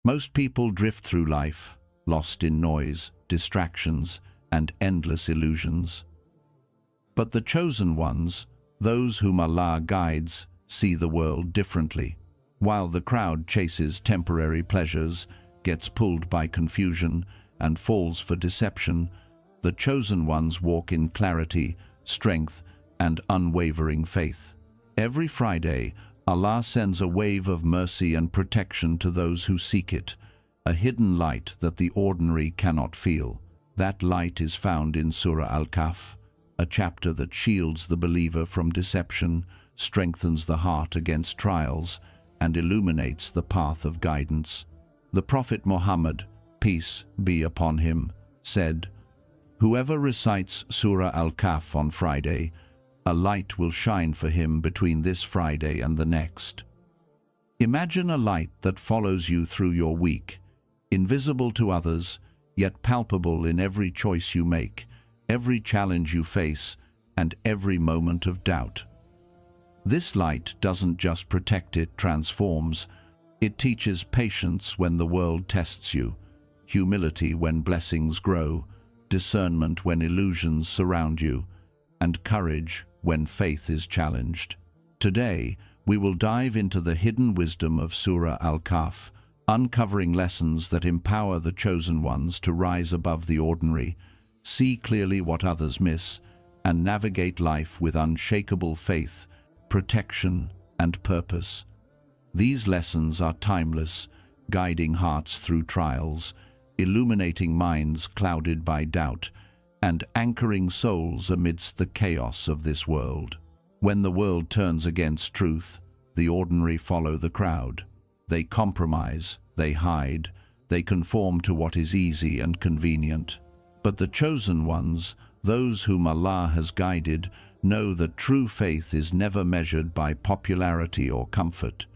Most people drift through life, lost in noise, distractions, and endless illusions. But the chosen ones, those whom Allah guides, see the world differently. While the crowd chases temporary pleasures, gets pulled by confusion, and falls for deception, the chosen ones walk in clarity, strength, and unwavering faith. Every Friday, Allah sends a wave of mercy and protection to those who seek it, a hidden light that the ordinary cannot feel. That light is found in Surah Al-Kahf, a chapter that shields the believer from deception, strengthens the heart against trials, and illuminates the path of guidance. The Prophet Muhammad, peace be upon him, said, "Whoever recites Surah Al-Kahf on Friday, a light will shine for him between this Friday and the next." Imagine a light that follows you through your week, invisible to others, yet palpable in every choice you make, every challenge you face, and every moment of doubt. This light doesn't just protect, it transforms. It teaches patience when the world tests you, humility when blessings grow, discernment when illusions surround you, and courage when faith is challenged. Today, we will dive into the hidden wisdom of Surah Al-Kahf, uncovering lessons that empower the chosen ones to rise above the ordinary, see clearly what others miss, and navigate life with unshakable faith, protection, and purpose. These lessons are timeless, guiding hearts through trials, illuminating minds clouded by doubt, and anchoring souls amidst the chaos of this world. When the world turns against truth, the ordinary follow the crowd. They compromise, they hide, they conform to what is easy and convenient. But the chosen ones, those whom Allah has guided, know that true faith is never measured by popularity or comfort.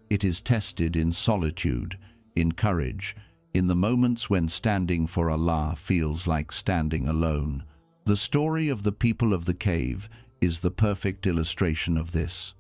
It is tested in solitude, in courage, in the moments when standing for Allah feels like standing alone. The story of the people of the cave is the perfect illustration of this.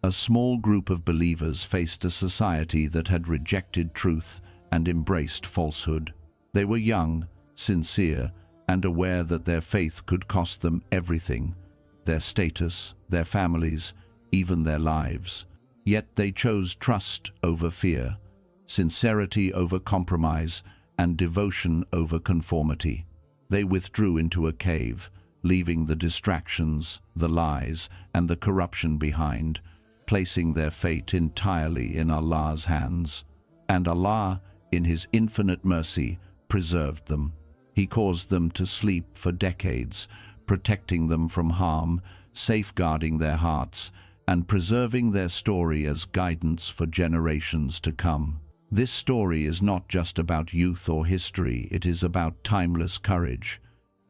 A small group of believers faced a society that had rejected truth and embraced falsehood. They were young, sincere, and aware that their faith could cost them everything: their status, their families, even their lives. Yet they chose trust over fear, sincerity over compromise, and devotion over conformity. They withdrew into a cave, leaving the distractions, the lies, and the corruption behind, placing their fate entirely in Allah's hands. And Allah, in His infinite mercy, preserved them. He caused them to sleep for decades, protecting them from harm, safeguarding their hearts, and preserving their story as guidance for generations to come. This story is not just about youth or history, it is about timeless courage.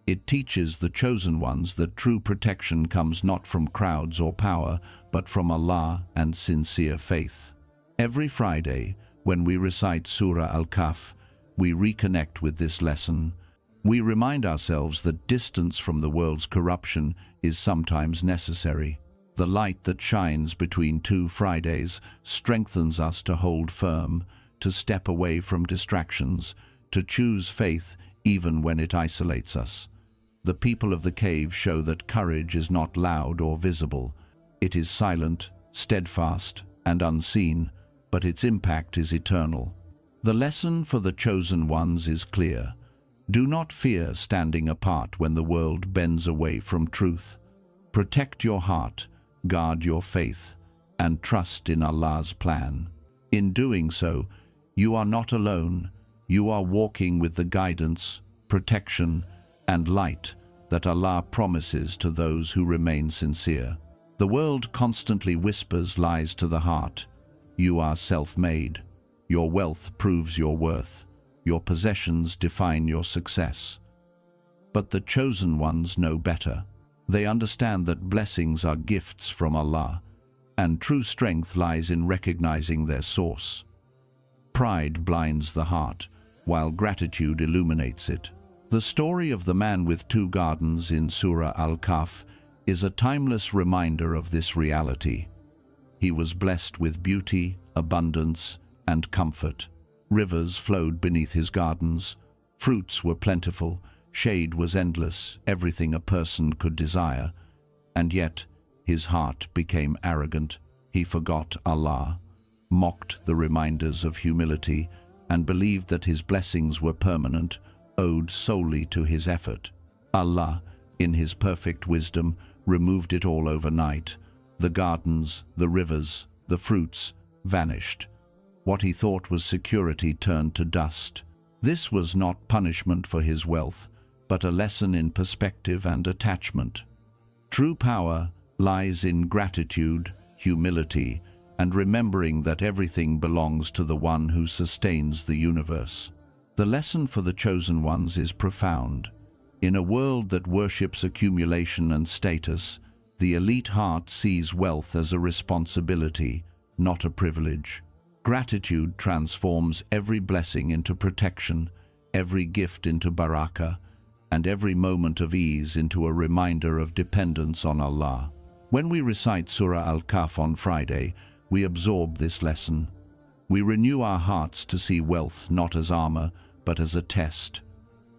It teaches the chosen ones that true protection comes not from crowds or power, but from Allah and sincere faith. Every Friday, when we recite Surah Al-Kahf, we reconnect with this lesson. We remind ourselves that distance from the world's corruption is sometimes necessary. The light that shines between two Fridays strengthens us to hold firm, to step away from distractions, to choose faith even when it isolates us. The people of the cave show that courage is not loud or visible. It is silent, steadfast, and unseen, but its impact is eternal. The lesson for the chosen ones is clear. Do not fear standing apart when the world bends away from truth. Protect your heart, guard your faith, and trust in Allah's plan. In doing so, you are not alone. You are walking with the guidance, protection, and light that Allah promises to those who remain sincere. The world constantly whispers lies to the heart. You are self-made. Your wealth proves your worth. Your possessions define your success. But the chosen ones know better. They understand that blessings are gifts from Allah, and true strength lies in recognizing their source. Pride blinds the heart, while gratitude illuminates it. The story of the man with two gardens in Surah Al-Kahf is a timeless reminder of this reality. He was blessed with beauty, abundance, and comfort. Rivers flowed beneath his gardens. Fruits were plentiful. Shade was endless, everything a person could desire. And yet, his heart became arrogant. He forgot Allah, mocked the reminders of humility, and believed that his blessings were permanent, owed solely to his effort. Allah, in his perfect wisdom, removed it all overnight. The gardens, the rivers, the fruits vanished. What he thought was security turned to dust. This was not punishment for his wealth, but a lesson in perspective and attachment. True power lies in gratitude, humility, and remembering that everything belongs to the one who sustains the universe. The lesson for the chosen ones is profound. In a world that worships accumulation and status, the elite heart sees wealth as a responsibility, not a privilege. Gratitude transforms every blessing into protection, every gift into barakah, and every moment of ease into a reminder of dependence on Allah. When we recite Surah Al-Kahf on Friday, we absorb this lesson. We renew our hearts to see wealth not as armor, but as a test.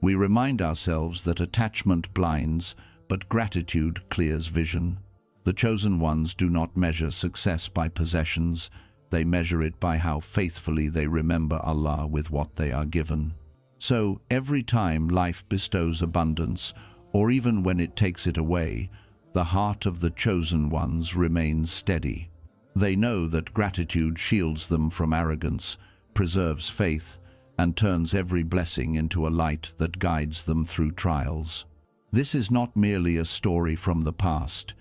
We remind ourselves that attachment blinds, but gratitude clears vision. The chosen ones do not measure success by possessions. They measure it by how faithfully they remember Allah with what they are given. So, every time life bestows abundance, or even when it takes it away, the heart of the chosen ones remains steady. They know that gratitude shields them from arrogance, preserves faith, and turns every blessing into a light that guides them through trials. This is not merely a story from the past.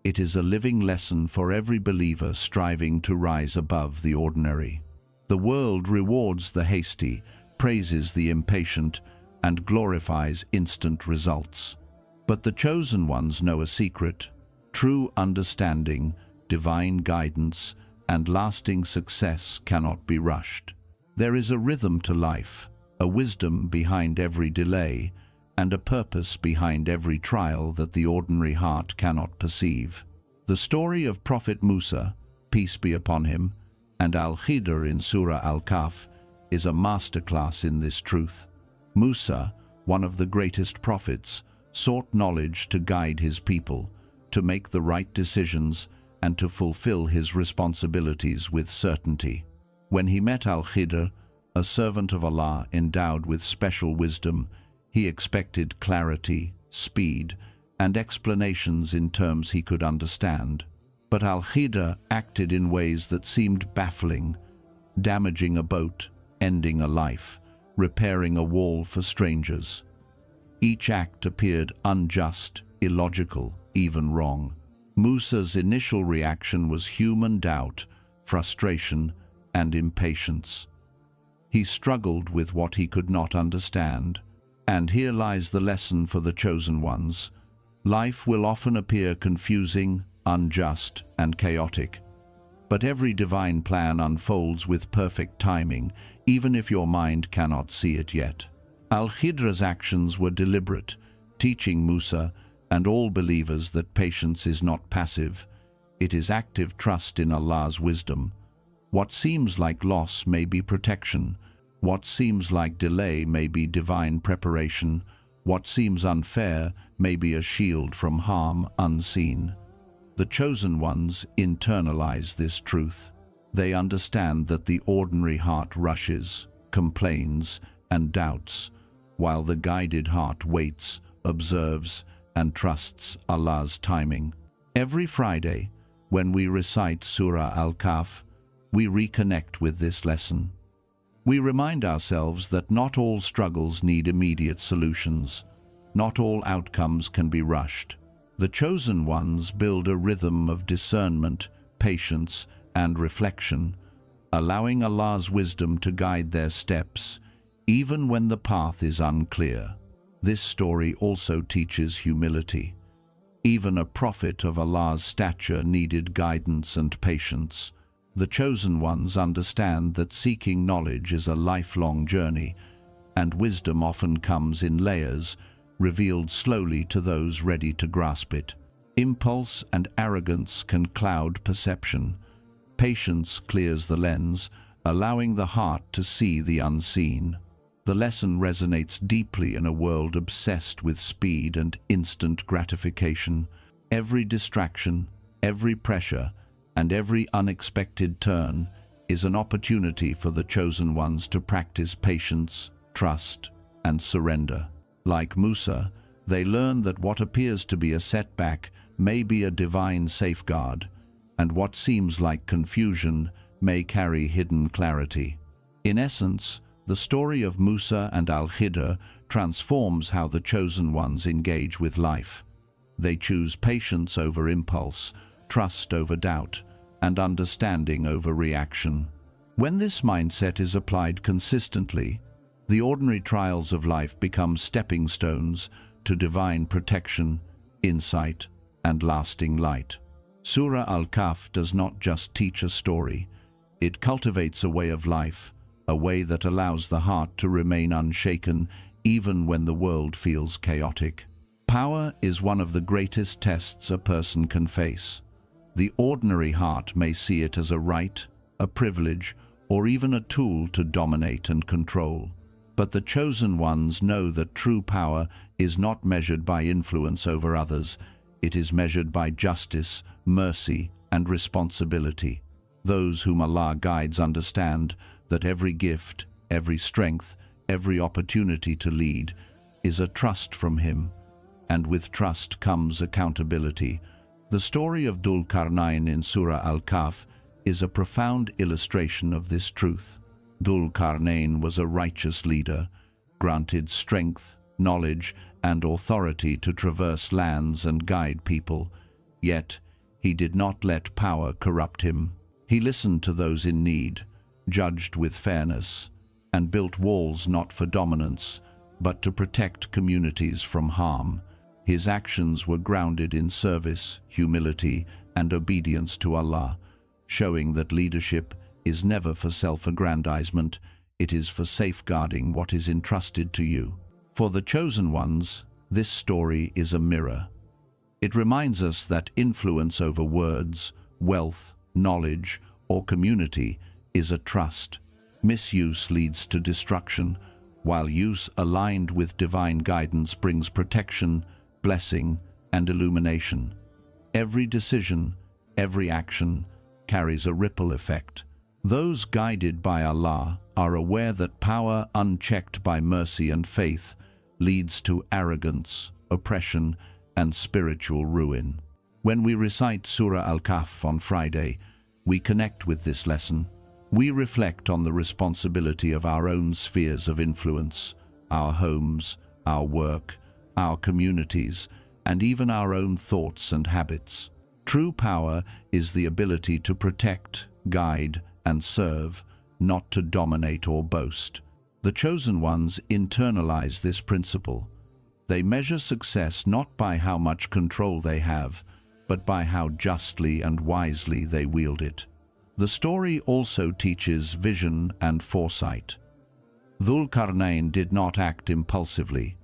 It is a living lesson for every believer striving to rise above the ordinary. The world rewards the hasty, praises the impatient, and glorifies instant results. But the chosen ones know a secret: true understanding, divine guidance, and lasting success cannot be rushed. There is a rhythm to life, a wisdom behind every delay, and a purpose behind every trial that the ordinary heart cannot perceive. The story of Prophet Musa, peace be upon him, and Al-Khidr in Surah Al-Kahf is a masterclass in this truth. Musa, one of the greatest prophets, sought knowledge to guide his people, to make the right decisions, and to fulfill his responsibilities with certainty. When he met Al-Khidr, a servant of Allah endowed with special wisdom, he expected clarity, speed, and explanations in terms he could understand. But Al-Khidr acted in ways that seemed baffling, damaging a boat, ending a life, repairing a wall for strangers. Each act appeared unjust, illogical, even wrong. Musa's initial reaction was human doubt, frustration, and impatience. He struggled with what he could not understand. And here lies the lesson for the chosen ones. Life will often appear confusing, unjust, and chaotic. But every divine plan unfolds with perfect timing, even if your mind cannot see it yet. Al-Khidra's actions were deliberate, teaching Musa and all believers that patience is not passive. It is active trust in Allah's wisdom. What seems like loss may be protection. What seems like delay may be divine preparation. What seems unfair may be a shield from harm unseen. The chosen ones internalize this truth. They understand that the ordinary heart rushes, complains, and doubts, while the guided heart waits, observes, and trusts Allah's timing. Every Friday, when we recite Surah Al-Kahf, we reconnect with this lesson. We remind ourselves that not all struggles need immediate solutions. Not all outcomes can be rushed. The chosen ones build a rhythm of discernment, patience, and reflection, allowing Allah's wisdom to guide their steps, even when the path is unclear. This story also teaches humility. Even a prophet of Allah's stature needed guidance and patience. The chosen ones understand that seeking knowledge is a lifelong journey, and wisdom often comes in layers, revealed slowly to those ready to grasp it. Impulse and arrogance can cloud perception. Patience clears the lens, allowing the heart to see the unseen. The lesson resonates deeply in a world obsessed with speed and instant gratification. Every distraction, every pressure, and every unexpected turn is an opportunity for the chosen ones to practice patience, trust, and surrender. Like Musa, they learn that what appears to be a setback may be a divine safeguard, and what seems like confusion may carry hidden clarity. In essence, the story of Musa and Al-Khidr transforms how the chosen ones engage with life. They choose patience over impulse, trust over doubt, and understanding over reaction. When this mindset is applied consistently, the ordinary trials of life become stepping stones to divine protection, insight, and lasting light. Surah Al-Kahf does not just teach a story, it cultivates a way of life, a way that allows the heart to remain unshaken even when the world feels chaotic. Power is one of the greatest tests a person can face. The ordinary heart may see it as a right, a privilege, or even a tool to dominate and control. But the chosen ones know that true power is not measured by influence over others. It is measured by justice, mercy, and responsibility. Those whom Allah guides understand that every gift, every strength, every opportunity to lead is a trust from Him, and with trust comes accountability. The story of Dhul Qarnayn in Surah Al-Kahf is a profound illustration of this truth. Dhul Qarnayn was a righteous leader, granted strength, knowledge, and authority to traverse lands and guide people. Yet, he did not let power corrupt him. He listened to those in need, judged with fairness, and built walls not for dominance, but to protect communities from harm. His actions were grounded in service, humility, and obedience to Allah, showing that leadership is never for self-aggrandizement, it is for safeguarding what is entrusted to you. For the chosen ones, this story is a mirror. It reminds us that influence over words, wealth, knowledge, or community is a trust. Misuse leads to destruction, while use aligned with divine guidance brings protection, blessing, and illumination. Every decision, every action carries a ripple effect. Those guided by Allah are aware that power unchecked by mercy and faith leads to arrogance, oppression, and spiritual ruin. When we recite Surah Al-Kahf on Friday, we connect with this lesson. We reflect on the responsibility of our own spheres of influence, our homes, our work, our communities, and even our own thoughts and habits. True power is the ability to protect, guide, and serve, not to dominate or boast. The chosen ones internalize this principle. They measure success not by how much control they have, but by how justly and wisely they wield it. The story also teaches vision and foresight. Dhul Qarnayn did not act impulsively.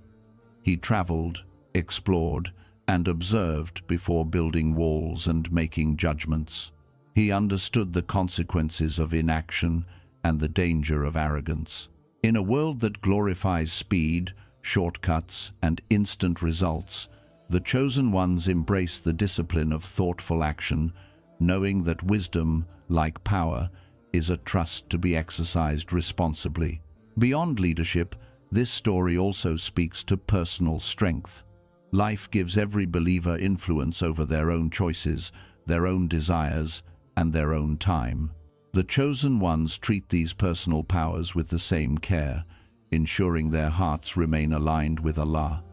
He traveled, explored, and observed before building walls and making judgments. He understood the consequences of inaction and the danger of arrogance. In a world that glorifies speed, shortcuts, and instant results, the chosen ones embrace the discipline of thoughtful action, knowing that wisdom, like power, is a trust to be exercised responsibly. Beyond leadership, this story also speaks to personal strength. Life gives every believer influence over their own choices, their own desires, and their own time. The chosen ones treat these personal powers with the same care, ensuring their hearts remain aligned with Allah,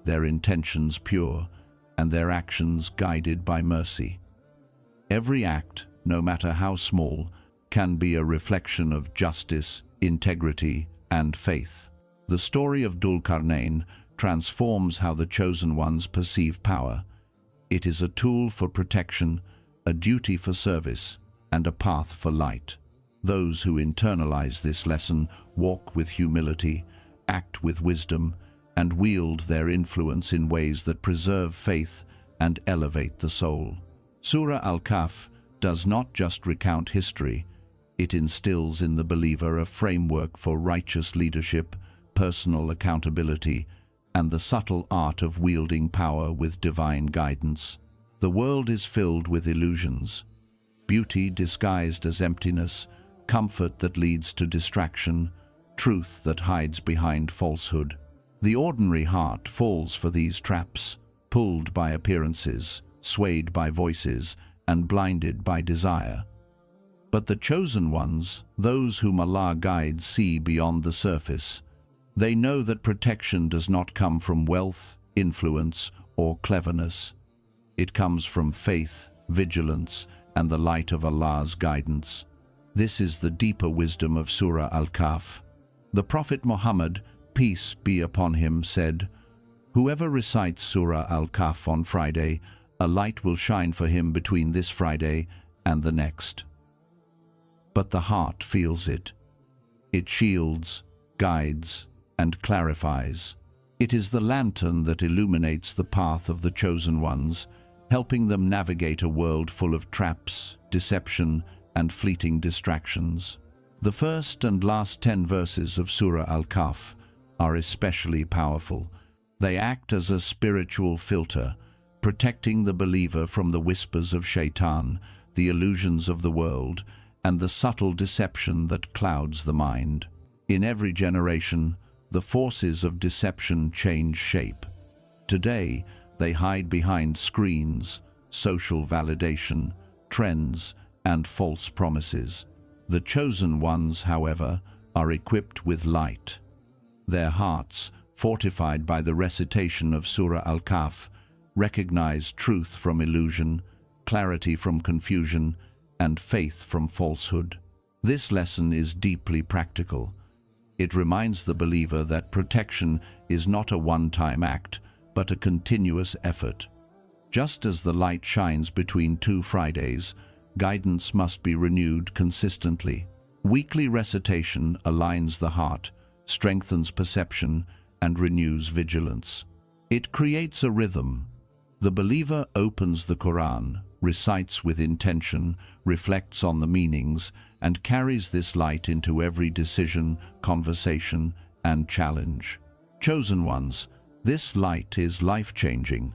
their intentions pure, and their actions guided by mercy. Every act, no matter how small, can be a reflection of justice, integrity, and faith. The story of Dhul Qarnayn transforms how the chosen ones perceive power. It is a tool for protection, a duty for service, and a path for light. Those who internalize this lesson walk with humility, act with wisdom, and wield their influence in ways that preserve faith and elevate the soul. Surah Al-Kahf does not just recount history, It instills in the believer a framework for righteous leadership, personal accountability, and the subtle art of wielding power with divine guidance. The world is filled with illusions. Beauty disguised as emptiness, comfort that leads to distraction, truth that hides behind falsehood. The ordinary heart falls for these traps, pulled by appearances, swayed by voices, and blinded by desire. But the chosen ones, those whom Allah guides, see beyond the surface. They know that protection does not come from wealth, influence, or cleverness. It comes from faith, vigilance, and the light of Allah's guidance. This is the deeper wisdom of Surah Al-Kahf. The Prophet Muhammad, peace be upon him, said, "Whoever recites Surah Al-Kahf on Friday, a light will shine for him between this Friday and the next." But the heart feels it. It shields, guides, and clarifies. It is the lantern that illuminates the path of the chosen ones, helping them navigate a world full of traps, deception, and fleeting distractions. The first and last 10 verses of Surah Al-Kahf are especially powerful. They act as a spiritual filter, protecting the believer from the whispers of shaitan, the illusions of the world, and the subtle deception that clouds the mind. In every generation, the forces of deception change shape. Today, they hide behind screens, social validation, trends, and false promises. The chosen ones, however, are equipped with light. Their hearts, fortified by the recitation of Surah Al-Kahf, recognize truth from illusion, clarity from confusion, and faith from falsehood. This lesson is deeply practical. It reminds the believer that protection is not a one-time act, but a continuous effort. Just as the light shines between 2 Fridays, guidance must be renewed consistently. Weekly recitation aligns the heart, strengthens perception, and renews vigilance. It creates a rhythm. The believer opens the Quran, recites with intention, reflects on the meanings, and carries this light into every decision, conversation, and challenge. Chosen ones, this light is life-changing.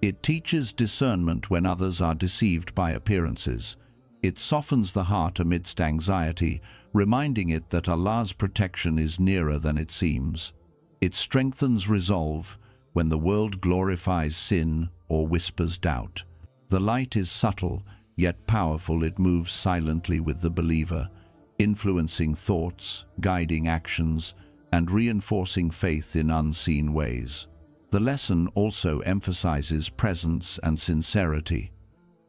It teaches discernment when others are deceived by appearances. It softens the heart amidst anxiety, reminding it that Allah's protection is nearer than it seems. It strengthens resolve when the world glorifies sin or whispers doubt. The light is subtle, yet powerful. It moves silently with the believer, influencing thoughts, guiding actions, and reinforcing faith in unseen ways. The lesson also emphasizes presence and sincerity.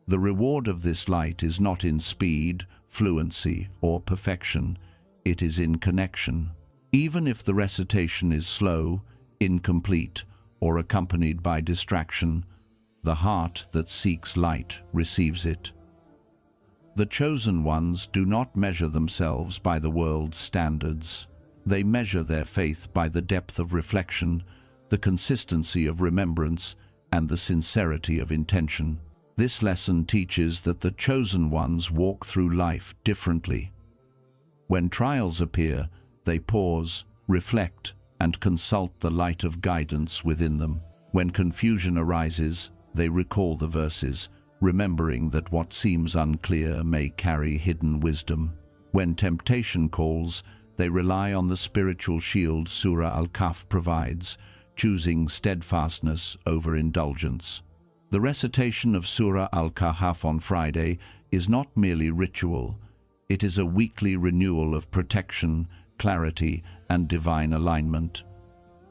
The reward of this light is not in speed, fluency, or perfection. It is in connection. Even if the recitation is slow, incomplete, or accompanied by distraction, the heart that seeks light receives it. The chosen ones do not measure themselves by the world's standards. They measure their faith by the depth of reflection, the consistency of remembrance, and the sincerity of intention. This lesson teaches that the chosen ones walk through life differently. When trials appear, they pause, reflect, and consult the light of guidance within them. When confusion arises, they recall the verses, remembering that what seems unclear may carry hidden wisdom. When temptation calls, they rely on the spiritual shield Surah Al-Kahf provides, choosing steadfastness over indulgence. The recitation of Surah Al-Kahf on Friday is not merely ritual. It is a weekly renewal of protection, clarity, and divine alignment.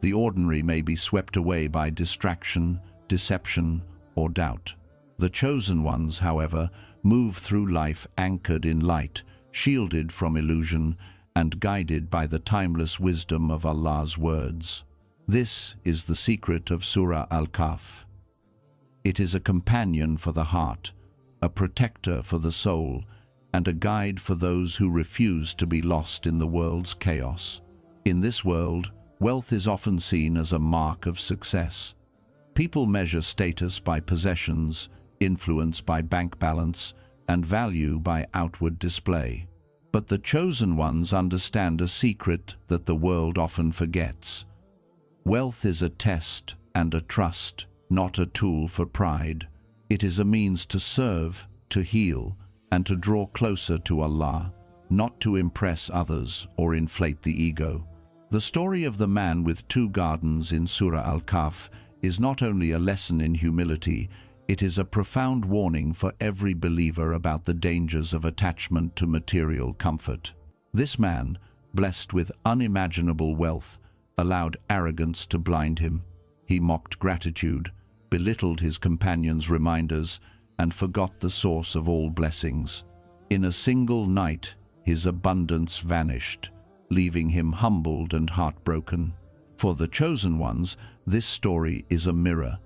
The ordinary may be swept away by distraction, deception, or doubt. The chosen ones, however, move through life anchored in light, shielded from illusion, and guided by the timeless wisdom of Allah's words. This is the secret of Surah Al-Kahf. It is a companion for the heart, a protector for the soul, and a guide for those who refuse to be lost in the world's chaos. In this world, wealth is often seen as a mark of success. People measure status by possessions, influence by bank balance, and value by outward display. But the chosen ones understand a secret that the world often forgets. Wealth is a test and a trust, not a tool for pride. It is a means to serve, to heal, and to draw closer to Allah, not to impress others or inflate the ego. The story of the man with 2 gardens in Surah Al-Kahf is not only a lesson in humility, it is a profound warning for every believer about the dangers of attachment to material comfort. This man, blessed with unimaginable wealth, allowed arrogance to blind him. He mocked gratitude, belittled his companions' reminders, and forgot the source of all blessings. In a single night, his abundance vanished, leaving him humbled and heartbroken. For the chosen ones, this story is a mirror.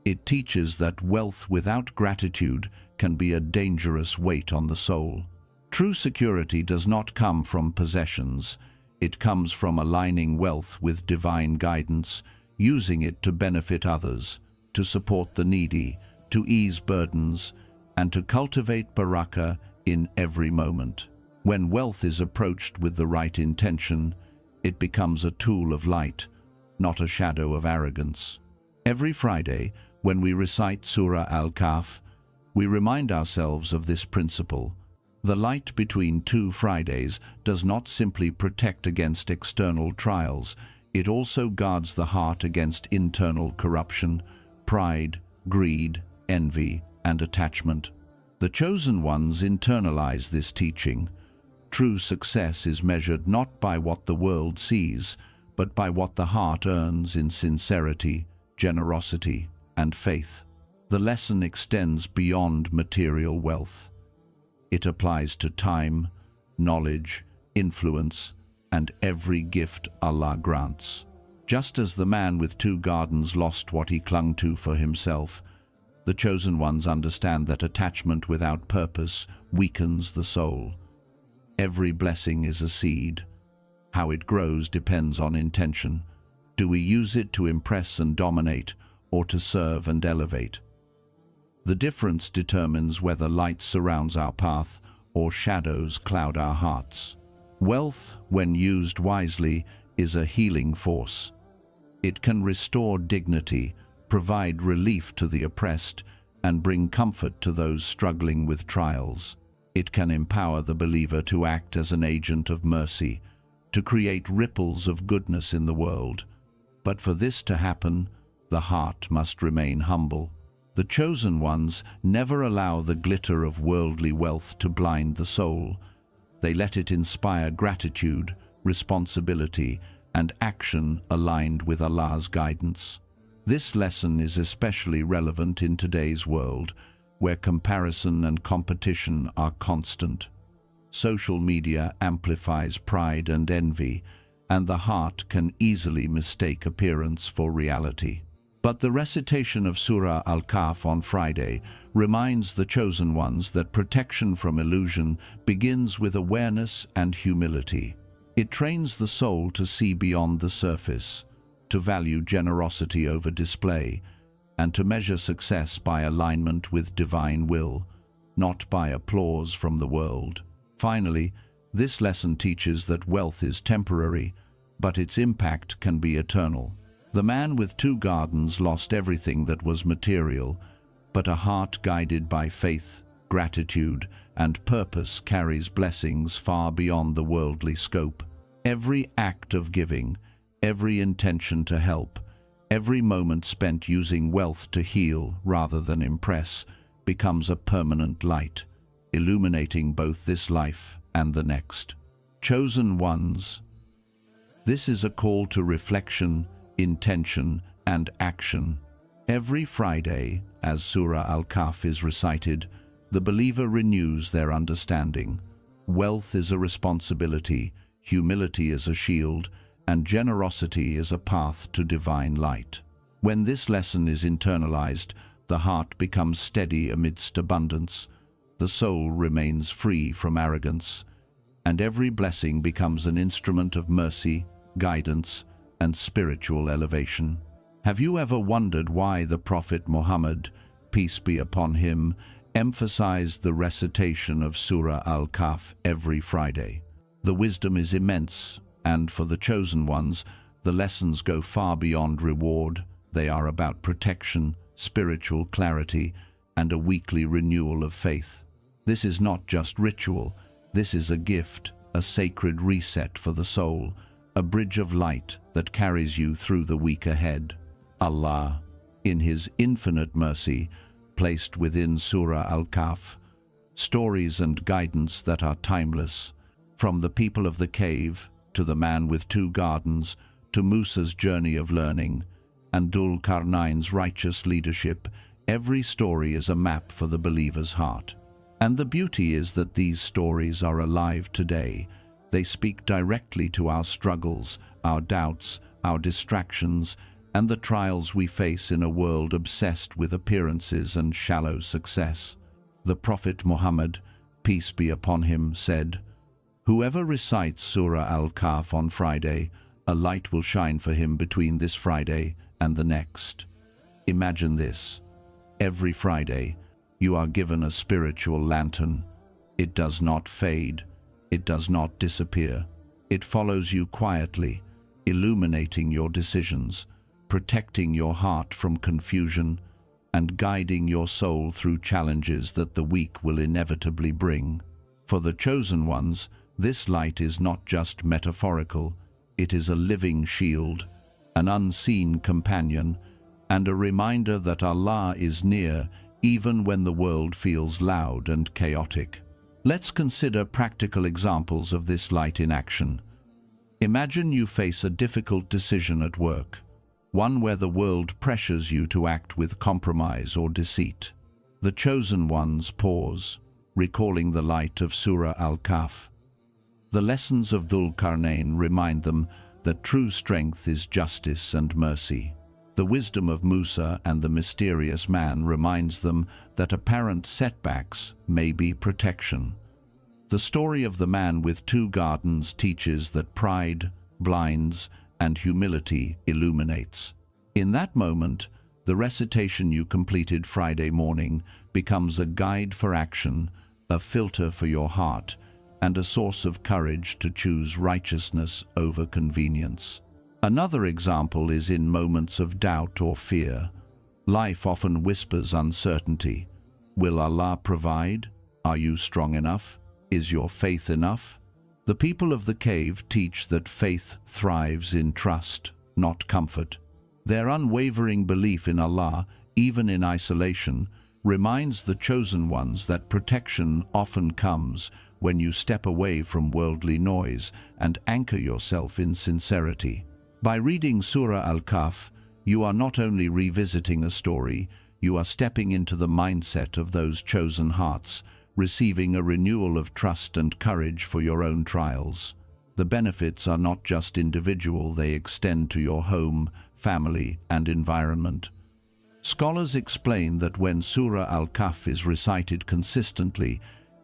It teaches that wealth without gratitude can be a dangerous weight on the soul. True security does not come from possessions. It comes from aligning wealth with divine guidance, using it to benefit others, to support the needy, to ease burdens, and to cultivate barakah in every moment. When wealth is approached with the right intention, it becomes a tool of light, not a shadow of arrogance. Every Friday, when we recite Surah Al-Kahf, we remind ourselves of this principle. The light between 2 Fridays does not simply protect against external trials, it also guards the heart against internal corruption, pride, greed, envy, and attachment. The chosen ones internalize this teaching. True success is measured not by what the world sees, but by what the heart earns in sincerity, generosity, and faith. The lesson extends beyond material wealth. It applies to time, knowledge, influence, and every gift Allah grants. Just as the man with 2 gardens lost what he clung to for himself, the chosen ones understand that attachment without purpose weakens the soul. Every blessing is a seed. How it grows depends on intention. Do we use it to impress and dominate, or to serve and elevate? The difference determines whether light surrounds our path or shadows cloud our hearts. Wealth, when used wisely, is a healing force. It can restore dignity, provide relief to the oppressed, and bring comfort to those struggling with trials. It can empower the believer to act as an agent of mercy, to create ripples of goodness in the world. But for this to happen, the heart must remain humble. The chosen ones never allow the glitter of worldly wealth to blind the soul. They let it inspire gratitude, responsibility, and action aligned with Allah's guidance. This lesson is especially relevant in today's world, where comparison and competition are constant. Social media amplifies pride and envy, and the heart can easily mistake appearance for reality. But the recitation of Surah Al-Kahf on Friday reminds the chosen ones that protection from illusion begins with awareness and humility. It trains the soul to see beyond the surface, to value generosity over display, and to measure success by alignment with divine will, not by applause from the world. Finally, this lesson teaches that wealth is temporary, but its impact can be eternal. The man with 2 gardens lost everything that was material, but a heart guided by faith, gratitude, and purpose carries blessings far beyond the worldly scope. Every act of giving, every intention to help, every moment spent using wealth to heal rather than impress becomes a permanent light, illuminating both this life and the next. Chosen ones. This is a call to reflection, intention, and action. Every Friday, as Surah Al-Kahf is recited, the believer renews their understanding. Wealth is a responsibility, humility is a shield, and generosity is a path to divine light. When this lesson is internalized, the heart becomes steady amidst abundance, the soul remains free from arrogance, and every blessing becomes an instrument of mercy, guidance, and spiritual elevation. Have you ever wondered why the Prophet Muhammad, peace be upon him, emphasized the recitation of Surah Al-Kahf every Friday. The wisdom is immense, and for the chosen ones, the lessons go far beyond reward. They are about protection, spiritual clarity, and a weekly renewal of faith. This is not just ritual, this is a gift, a sacred reset for the soul, a bridge of light that carries you through the week ahead. Allah, in His infinite mercy, placed within Surah Al-Kahf stories and guidance that are timeless, from the people of the cave to the man with two gardens, to Musa's journey of learning, and Dhul Qarnayn's righteous leadership. Every story is a map for the believer's heart. And the beauty is that these stories are alive today. They speak directly to our struggles, our doubts, our distractions, and the trials we face in a world obsessed with appearances and shallow success. The Prophet Muhammad, peace be upon him, said, "Whoever recites Surah Al-Kahf on Friday, a light will shine for him between this Friday and the next." Imagine this. Every Friday, you are given a spiritual lantern. It does not fade. It does not disappear. It follows you quietly, illuminating your decisions, protecting your heart from confusion, and guiding your soul through challenges that the week will inevitably bring. For the chosen ones, this light is not just metaphorical, it is a living shield, an unseen companion, and a reminder that Allah is near even when the world feels loud and chaotic. Let's consider practical examples of this light in action. Imagine you face a difficult decision at work, one where the world pressures you to act with compromise or deceit. The chosen ones pause, recalling the light of Surah Al-Kahf. The lessons of Dhul Qarnayn remind them that true strength is justice and mercy. The wisdom of Musa and the mysterious man reminds them that apparent setbacks may be protection. The story of the man with two gardens teaches that pride blinds and humility illuminates. In that moment, the recitation you completed Friday morning becomes a guide for action, a filter for your heart, and a source of courage to choose righteousness over convenience. Another example is in moments of doubt or fear. Life often whispers uncertainty. Will Allah provide? Are you strong enough? Is your faith enough? The people of the cave teach that faith thrives in trust, not comfort. Their unwavering belief in Allah, even in isolation, reminds the chosen ones that protection often comes when you step away from worldly noise and anchor yourself in sincerity. By reading Surah Al-Kahf, you are not only revisiting a story, you are stepping into the mindset of those chosen hearts, receiving a renewal of trust and courage for your own trials. The benefits are not just individual, they extend to your home, family, and environment. Scholars explain that when Surah Al-Kahf is recited consistently,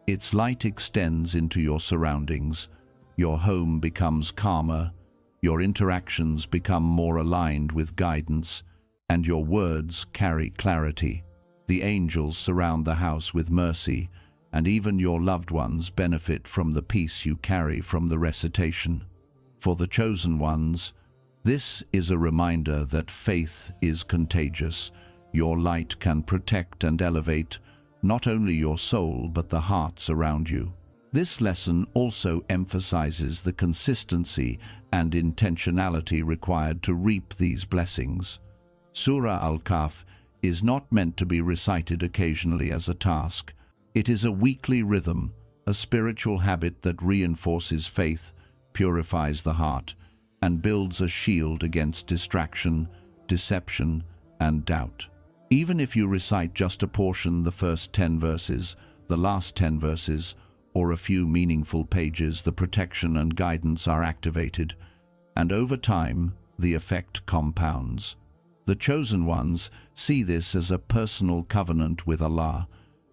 its light extends into your surroundings. Your home becomes calmer, your interactions become more aligned with guidance, and your words carry clarity. The angels surround the house with mercy, and even your loved ones benefit from the peace you carry from the recitation. For the chosen ones, this is a reminder that faith is contagious. Your light can protect and elevate not only your soul but the hearts around you. This lesson also emphasizes the consistency and intentionality required to reap these blessings. Surah Al-Kahf is not meant to be recited occasionally as a task. It is a weekly rhythm, a spiritual habit that reinforces faith, purifies the heart, and builds a shield against distraction, deception, and doubt. Even if you recite just a portion, the first 10 verses, the last 10 verses, or a few meaningful pages, the protection and guidance are activated, and over time, the effect compounds. The chosen ones see this as a personal covenant with Allah,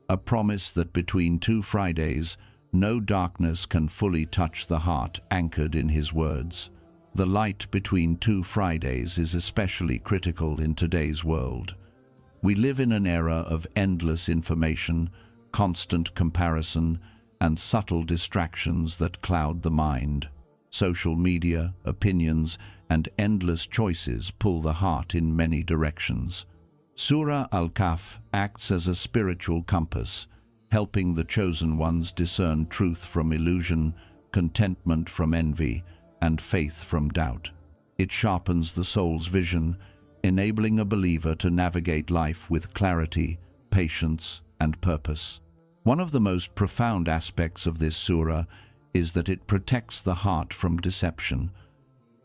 a promise that between 2 Fridays, no darkness can fully touch the heart anchored in His words. The light between 2 Fridays is especially critical in today's world. We live in an era of endless information, constant comparison, and subtle distractions that cloud the mind. Social media, opinions, and endless choices pull the heart in many directions. Surah Al-Kahf acts as a spiritual compass, helping the chosen ones discern truth from illusion, contentment from envy, and faith from doubt. It sharpens the soul's vision, enabling a believer to navigate life with clarity, patience, and purpose. One of the most profound aspects of this surah is that it protects the heart from deception.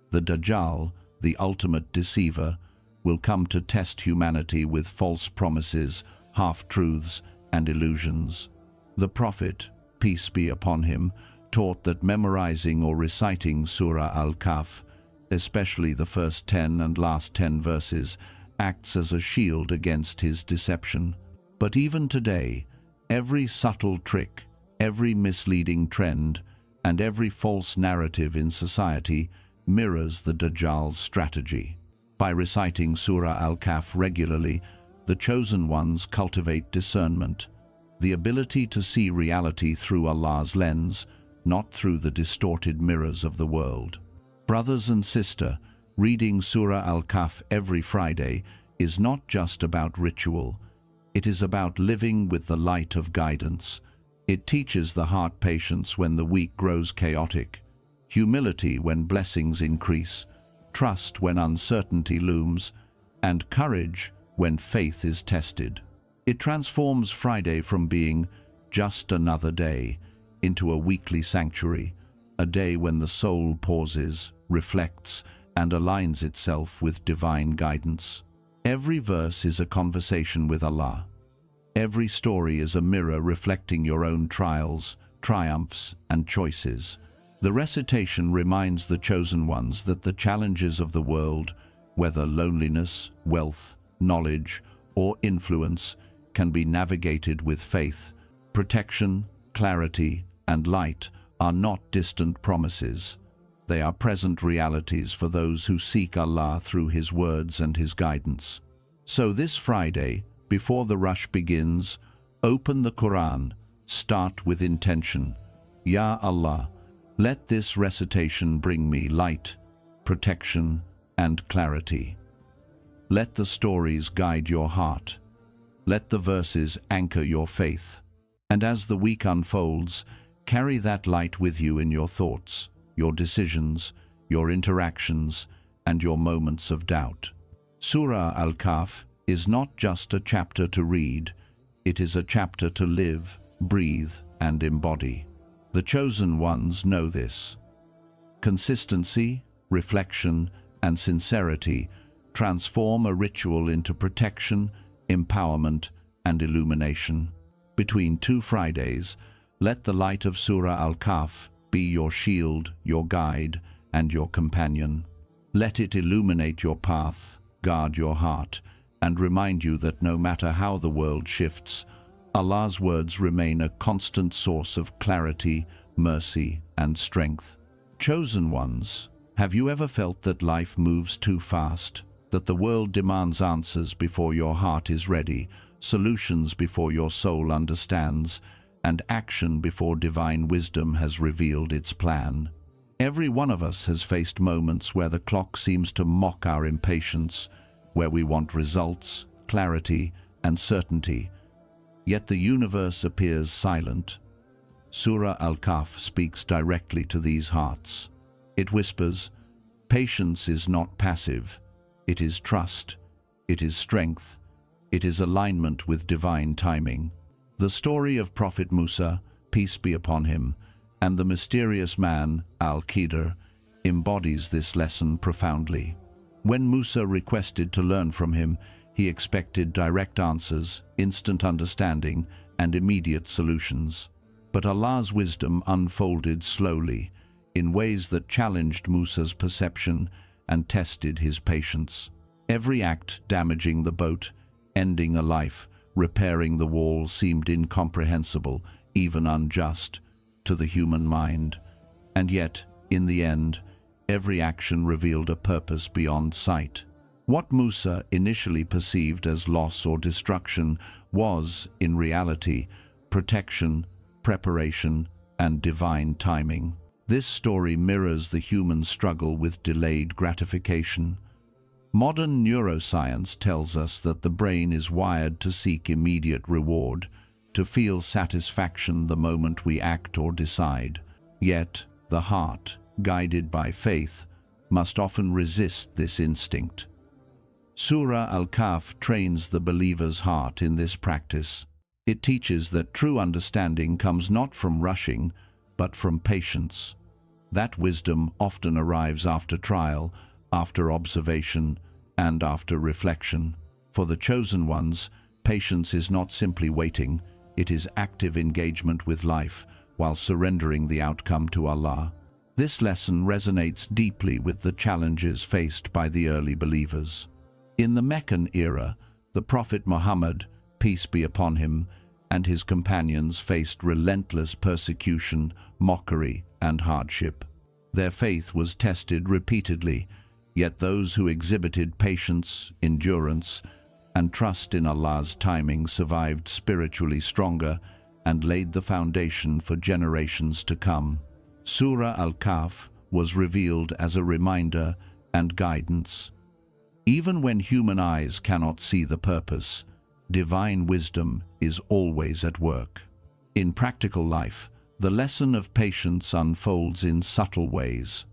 The Dajjal, the ultimate deceiver, will come to test humanity with false promises, half-truths, and illusions. The Prophet, peace be upon him, taught that memorizing or reciting Surah Al-Kahf, especially the first 10 and last 10 verses, acts as a shield against his deception. But even today, every subtle trick, every misleading trend, and every false narrative in society mirrors the Dajjal's strategy. By reciting Surah Al-Kahf regularly, the chosen ones cultivate discernment, the ability to see reality through Allah's lens, not through the distorted mirrors of the world. Brothers and sisters, reading Surah Al-Kahf every Friday is not just about ritual. It is about living with the light of guidance. It teaches the heart patience when the week grows chaotic, humility when blessings increase, trust when uncertainty looms, and courage when faith is tested. It transforms Friday from being just another day into a weekly sanctuary, a day when the soul pauses, reflects, and aligns itself with divine guidance. Every verse is a conversation with Allah. Every story is a mirror reflecting your own trials, triumphs, and choices. The recitation reminds the chosen ones that the challenges of the world, whether loneliness, wealth, knowledge, or influence, can be navigated with faith. Protection, clarity, and light are not distant promises. They are present realities for those who seek Allah through His words and His guidance. So this Friday, before the rush begins, open the Quran, start with intention. Ya Allah, let this recitation bring me light, protection, and clarity. Let the stories guide your heart. Let the verses anchor your faith. And as the week unfolds, carry that light with you in your thoughts, your decisions, your interactions, and your moments of doubt. Surah Al-Kahf is not just a chapter to read, it is a chapter to live, breathe, and embody. The chosen ones know this. Consistency, reflection, and sincerity transform a ritual into protection, empowerment, and illumination. Between 2 Fridays, let the light of Surah Al-Kahf be your shield, your guide, and your companion. Let it illuminate your path, guard your heart, and remind you that no matter how the world shifts, Allah's words remain a constant source of clarity, mercy, and strength. Chosen ones, have you ever felt that life moves too fast, that the world demands answers before your heart is ready, solutions before your soul understands, and action before divine wisdom has revealed its plan? Every one of us has faced moments where the clock seems to mock our impatience, where we want results, clarity, and certainty, yet the universe appears silent. Surah Al-Kahf speaks directly to these hearts. It whispers, patience is not passive, it is trust, it is strength, it is alignment with divine timing. The story of Prophet Musa, peace be upon him, and the mysterious man, Al-Khidr, embodies this lesson profoundly. When Musa requested to learn from him, he expected direct answers, instant understanding, and immediate solutions. But Allah's wisdom unfolded slowly, in ways that challenged Musa's perception and tested his patience. Every act damaging the boat, ending a life, repairing the wall seemed incomprehensible, even unjust, to the human mind. And yet, in the end, every action revealed a purpose beyond sight. What Musa initially perceived as loss or destruction was, in reality, protection, preparation, and divine timing. This story mirrors the human struggle with delayed gratification. Modern neuroscience tells us that the brain is wired to seek immediate reward, to feel satisfaction the moment we act or decide. Yet, the heart, guided by faith, must often resist this instinct. Surah Al-Kahf trains the believer's heart in this practice. It teaches that true understanding comes not from rushing, but from patience. That wisdom often arrives after trial, after observation, and after reflection. For the chosen ones, patience is not simply waiting, it is active engagement with life while surrendering the outcome to Allah. This lesson resonates deeply with the challenges faced by the early believers. In the Meccan era, the Prophet Muhammad, peace be upon him, and his companions faced relentless persecution, mockery, and hardship. Their faith was tested repeatedly, yet those who exhibited patience, endurance, and trust in Allah's timing survived spiritually stronger and laid the foundation for generations to come. Surah Al-Kahf was revealed as a reminder and guidance. Even when human eyes cannot see the purpose, divine wisdom is always at work. In practical life, the lesson of patience unfolds in subtle ways.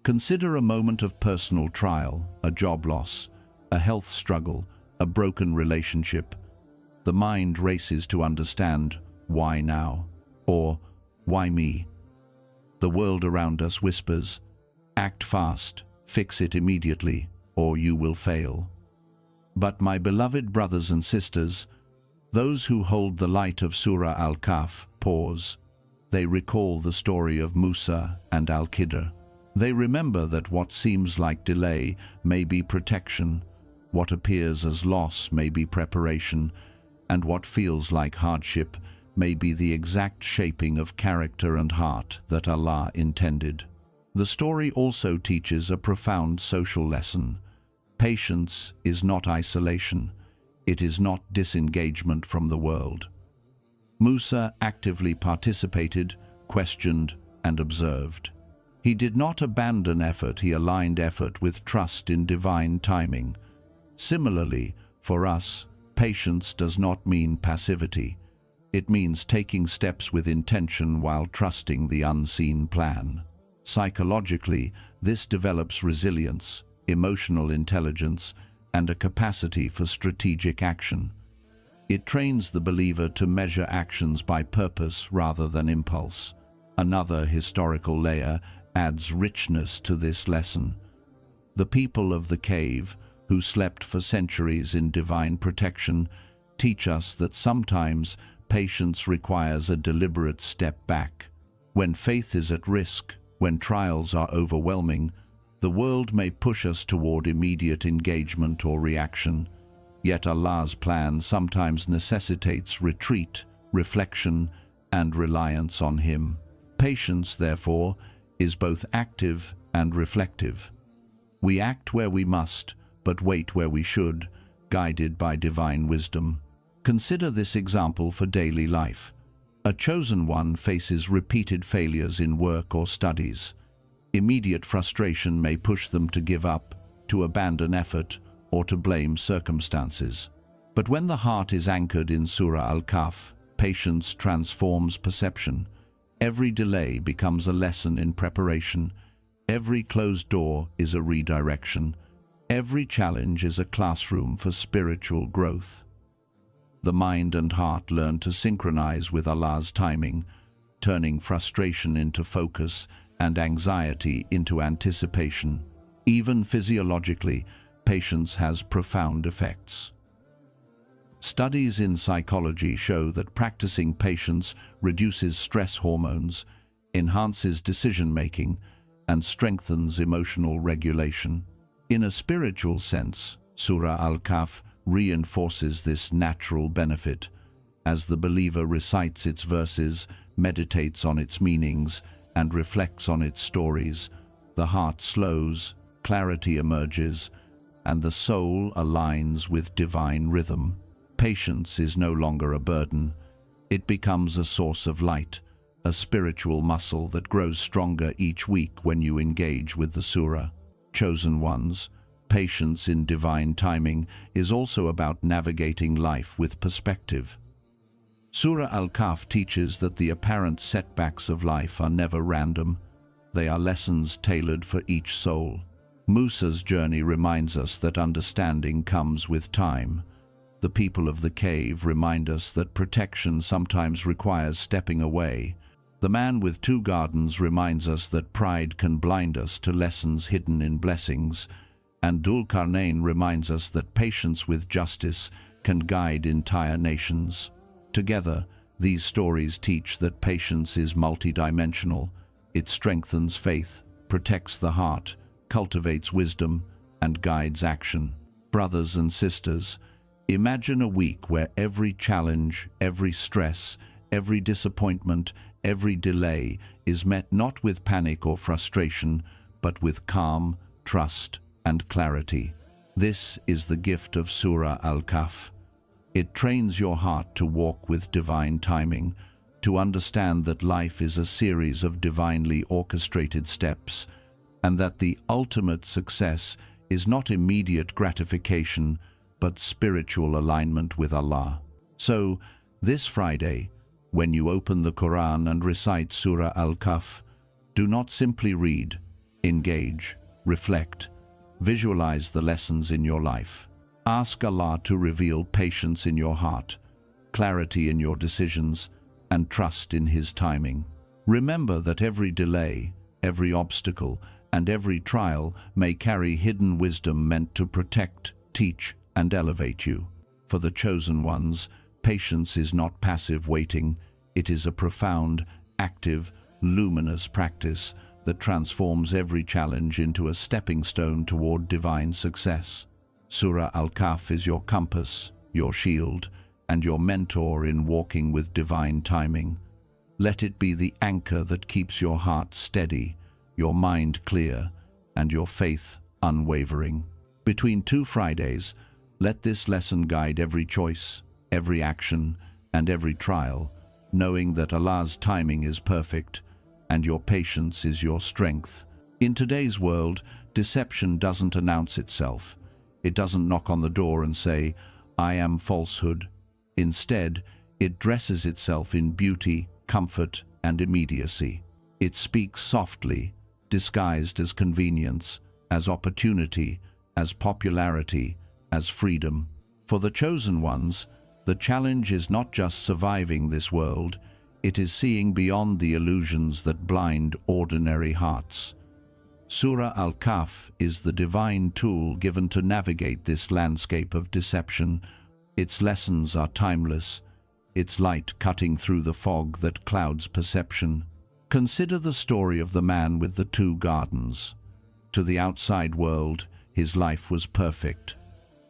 Consider a moment of personal trial, a job loss, a health struggle, a broken relationship. The mind races to understand, why now? Or, why me? The world around us whispers, act fast, fix it immediately, or you will fail. But my beloved brothers and sisters, those who hold the light of Surah Al-Kahf pause. They recall the story of Musa and Al-Khidr. They remember that what seems like delay may be protection, what appears as loss may be preparation, and what feels like hardship may be the exact shaping of character and heart that Allah intended. The story also teaches a profound social lesson. Patience is not isolation. It is not disengagement from the world. Musa actively participated, questioned, and observed. He did not abandon effort, he aligned effort with trust in divine timing. Similarly, for us, patience does not mean passivity. It means taking steps with intention while trusting the unseen plan. Psychologically, this develops resilience, emotional intelligence, and a capacity for strategic action. It trains the believer to measure actions by purpose rather than impulse. Another historical layer adds richness to this lesson. The people of the cave, who slept for centuries in divine protection, teach us that sometimes patience requires a deliberate step back. When faith is at risk, when trials are overwhelming, the world may push us toward immediate engagement or reaction. Yet Allah's plan sometimes necessitates retreat, reflection, and reliance on Him. Patience, therefore, is both active and reflective. We act where we must, but wait where we should, guided by divine wisdom. Consider this example for daily life. A chosen one faces repeated failures in work or studies. Immediate frustration may push them to give up, to abandon effort, or to blame circumstances. But when the heart is anchored in Surah Al-Kahf, patience transforms perception. Every delay becomes a lesson in preparation. Every closed door is a redirection. Every challenge is a classroom for spiritual growth. The mind and heart learn to synchronize with Allah's timing, turning frustration into focus and anxiety into anticipation. Even physiologically, patience has profound effects. Studies in psychology show that practicing patience reduces stress hormones, enhances decision-making, and strengthens emotional regulation. In a spiritual sense, Surah Al-Kahf reinforces this natural benefit. As the believer recites its verses, meditates on its meanings, and reflects on its stories, the heart slows, clarity emerges, and the soul aligns with divine rhythm. Patience is no longer a burden. It becomes a source of light, a spiritual muscle that grows stronger each week when you engage with the surah. Chosen ones, patience in divine timing is also about navigating life with perspective. Surah Al-Kahf teaches that the apparent setbacks of life are never random. They are lessons tailored for each soul. Musa's journey reminds us that understanding comes with time. The people of the cave remind us that protection sometimes requires stepping away. The man with two gardens reminds us that pride can blind us to lessons hidden in blessings. And Dhul Qarnayn reminds us that patience with justice can guide entire nations. Together, these stories teach that patience is multidimensional. It strengthens faith, protects the heart, cultivates wisdom, and guides action. Brothers and sisters, imagine a week where every challenge, every stress, every disappointment, every delay is met not with panic or frustration, but with calm, trust, and clarity. This is the gift of Surah Al-Kahf. It trains your heart to walk with divine timing, to understand that life is a series of divinely orchestrated steps, and that the ultimate success is not immediate gratification, but spiritual alignment with Allah. So, this Friday, when you open the Quran and recite Surah Al-Kahf, do not simply read, engage, reflect, visualize the lessons in your life. Ask Allah to reveal patience in your heart, clarity in your decisions, and trust in His timing. Remember that every delay, every obstacle, and every trial may carry hidden wisdom meant to protect, teach, and elevate you. For the chosen ones, patience is not passive waiting, it is a profound, active, luminous practice that transforms every challenge into a stepping stone toward divine success. Surah Al-Kahf is your compass, your shield, and your mentor in walking with divine timing. Let it be the anchor that keeps your heart steady, your mind clear, and your faith unwavering. Between two Fridays, let this lesson guide every choice, every action, and every trial, knowing that Allah's timing is perfect, and your patience is your strength. In today's world, deception doesn't announce itself. It doesn't knock on the door and say, "I am falsehood." Instead, it dresses itself in beauty, comfort, and immediacy. It speaks softly, disguised as convenience, as opportunity, as popularity, as freedom. For the chosen ones, the challenge is not just surviving this world, it is seeing beyond the illusions that blind ordinary hearts. Surah Al-Kahf is the divine tool given to navigate this landscape of deception. Its lessons are timeless, its light cutting through the fog that clouds perception. Consider the story of the man with the two gardens. To the outside world, his life was perfect.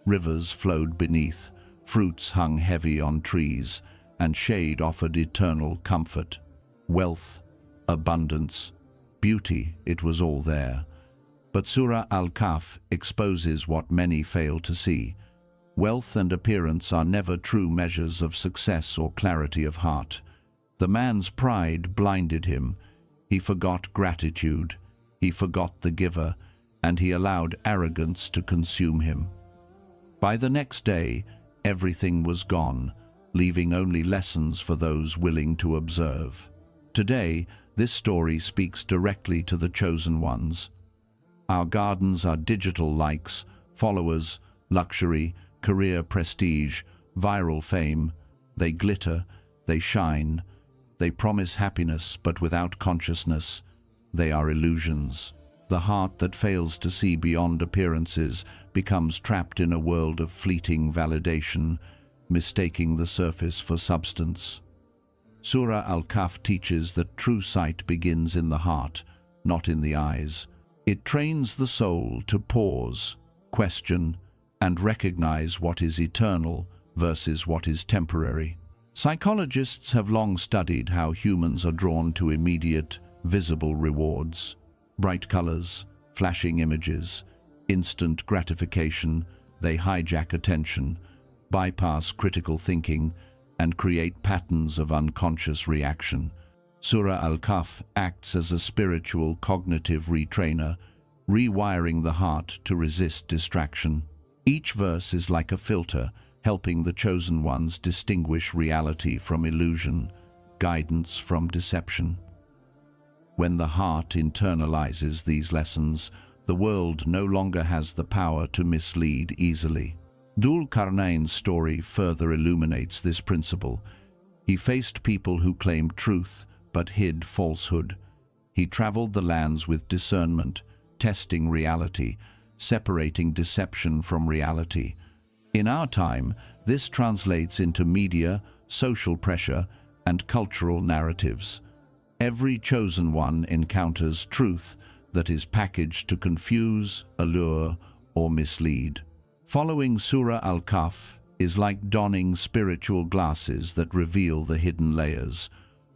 Rivers flowed beneath, fruits hung heavy on trees, and shade offered eternal comfort. Wealth, abundance, beauty, it was all there. But Surah Al-Kahf exposes what many fail to see. Wealth and appearance are never true measures of success or clarity of heart. The man's pride blinded him. He forgot gratitude, he forgot the giver, and he allowed arrogance to consume him. By the next day, everything was gone, leaving only lessons for those willing to observe. Today, this story speaks directly to the chosen ones. Our gardens are digital likes, followers, luxury, career prestige, viral fame. They glitter, they shine, they promise happiness, but without consciousness, they are illusions. The heart that fails to see beyond appearances becomes trapped in a world of fleeting validation, mistaking the surface for substance. Surah Al-Kahf teaches that true sight begins in the heart, not in the eyes. It trains the soul to pause, question, and recognize what is eternal versus what is temporary. Psychologists have long studied how humans are drawn to immediate, visible rewards. Bright colors, flashing images, instant gratification. They hijack attention, bypass critical thinking, and create patterns of unconscious reaction. Surah Al-Kahf acts as a spiritual cognitive retrainer, rewiring the heart to resist distraction. Each verse is like a filter, helping the chosen ones distinguish reality from illusion, guidance from deception. When the heart internalizes these lessons, the world no longer has the power to mislead easily. Dhul Qarnayn's story further illuminates this principle. He faced people who claimed truth but hid falsehood. He traveled the lands with discernment, testing reality, separating deception from reality. In our time, this translates into media, social pressure, and cultural narratives. Every chosen one encounters truth that is packaged to confuse, allure, or mislead. Following Surah Al-Kahf is like donning spiritual glasses that reveal the hidden layers.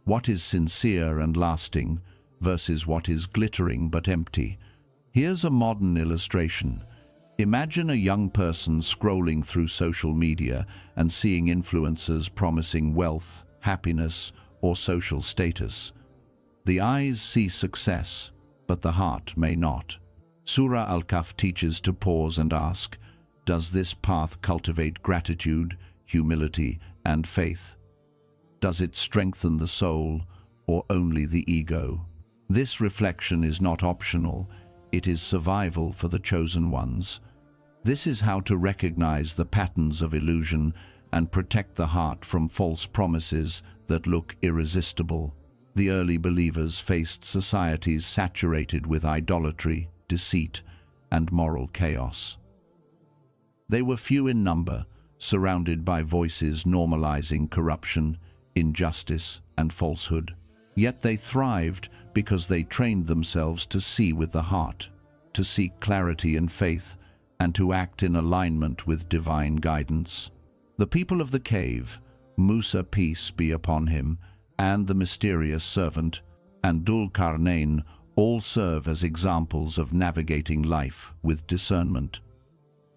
What is sincere and lasting versus what is glittering but empty. Here's a modern illustration. Imagine a young person scrolling through social media and seeing influencers promising wealth, happiness, or social status. The eyes see success, but the heart may not. Surah Al-Kahf teaches to pause and ask, does this path cultivate gratitude, humility, and faith? Does it strengthen the soul or only the ego? This reflection is not optional, it is survival for the chosen ones. This is how to recognize the patterns of illusion and protect the heart from false promises that look irresistible. The early believers faced societies saturated with idolatry, deceit, and moral chaos. They were few in number, surrounded by voices normalizing corruption, injustice, and falsehood. Yet they thrived because they trained themselves to see with the heart, to seek clarity and faith, and to act in alignment with divine guidance. The people of the cave, Musa, peace be upon him, and the mysterious servant, and Dhul Qarnayn all serve as examples of navigating life with discernment.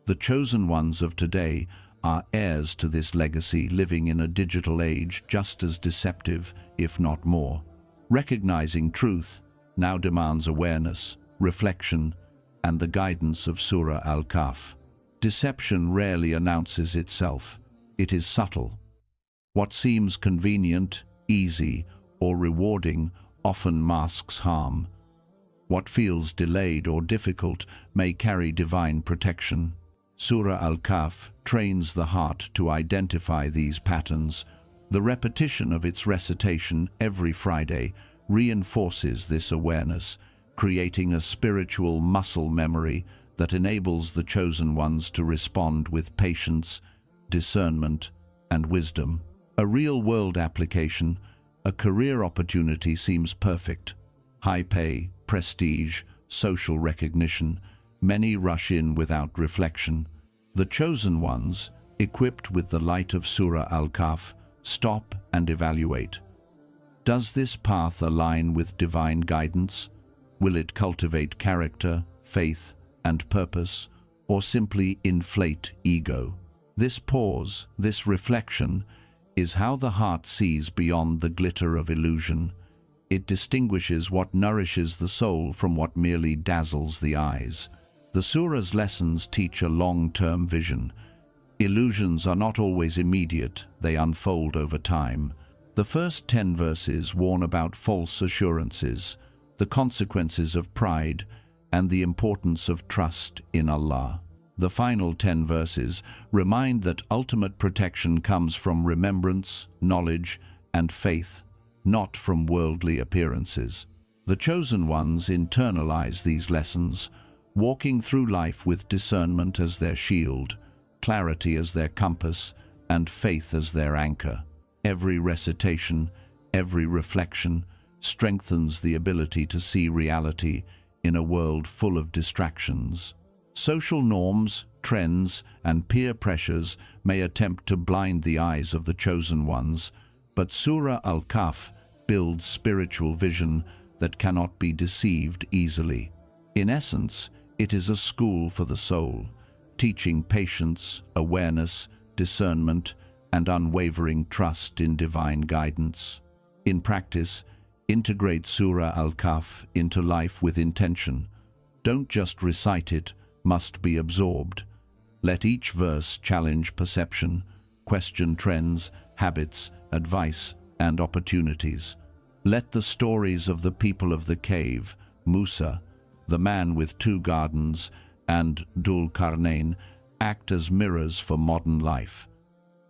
The chosen ones of today are heirs to this legacy, living in a digital age just as deceptive, if not more. Recognizing truth now demands awareness, reflection, and the guidance of Surah Al-Kahf. Deception rarely announces itself. It is subtle. What seems convenient, easy, or rewarding often masks harm. What feels delayed or difficult may carry divine protection. Surah Al-Kahf trains the heart to identify these patterns. The repetition of its recitation every Friday reinforces this awareness, creating a spiritual muscle memory that enables the chosen ones to respond with patience, discernment, and wisdom. A real-world application, a career opportunity seems perfect. High pay, prestige, social recognition. Many rush in without reflection. The chosen ones, equipped with the light of Surah Al-Kahf, stop and evaluate. Does this path align with divine guidance? Will it cultivate character, faith, and purpose, or simply inflate ego? This pause, this reflection, is how the heart sees beyond the glitter of illusion. It distinguishes what nourishes the soul from what merely dazzles the eyes. The surah's lessons teach a long-term vision. Illusions are not always immediate, they unfold over time. The first 10 verses warn about false assurances, the consequences of pride, and the importance of trust in Allah. The final 10 verses remind that ultimate protection comes from remembrance, knowledge, and faith, not from worldly appearances. The chosen ones internalize these lessons, walking through life with discernment as their shield, clarity as their compass, and faith as their anchor. Every recitation, every reflection, strengthens the ability to see reality in a world full of distractions. Social norms, trends, and peer pressures may attempt to blind the eyes of the chosen ones, but Surah Al-Kahf builds spiritual vision that cannot be deceived easily. In essence, it is a school for the soul, teaching patience, awareness, discernment, and unwavering trust in divine guidance. In practice, integrate Surah Al-Kahf into life with intention. Don't just recite it, must be absorbed. Let each verse challenge perception, question trends, habits, advice, and opportunities. Let the stories of the people of the cave, Musa, the man with 2 gardens, and Dhul Qarnayn, act as mirrors for modern life.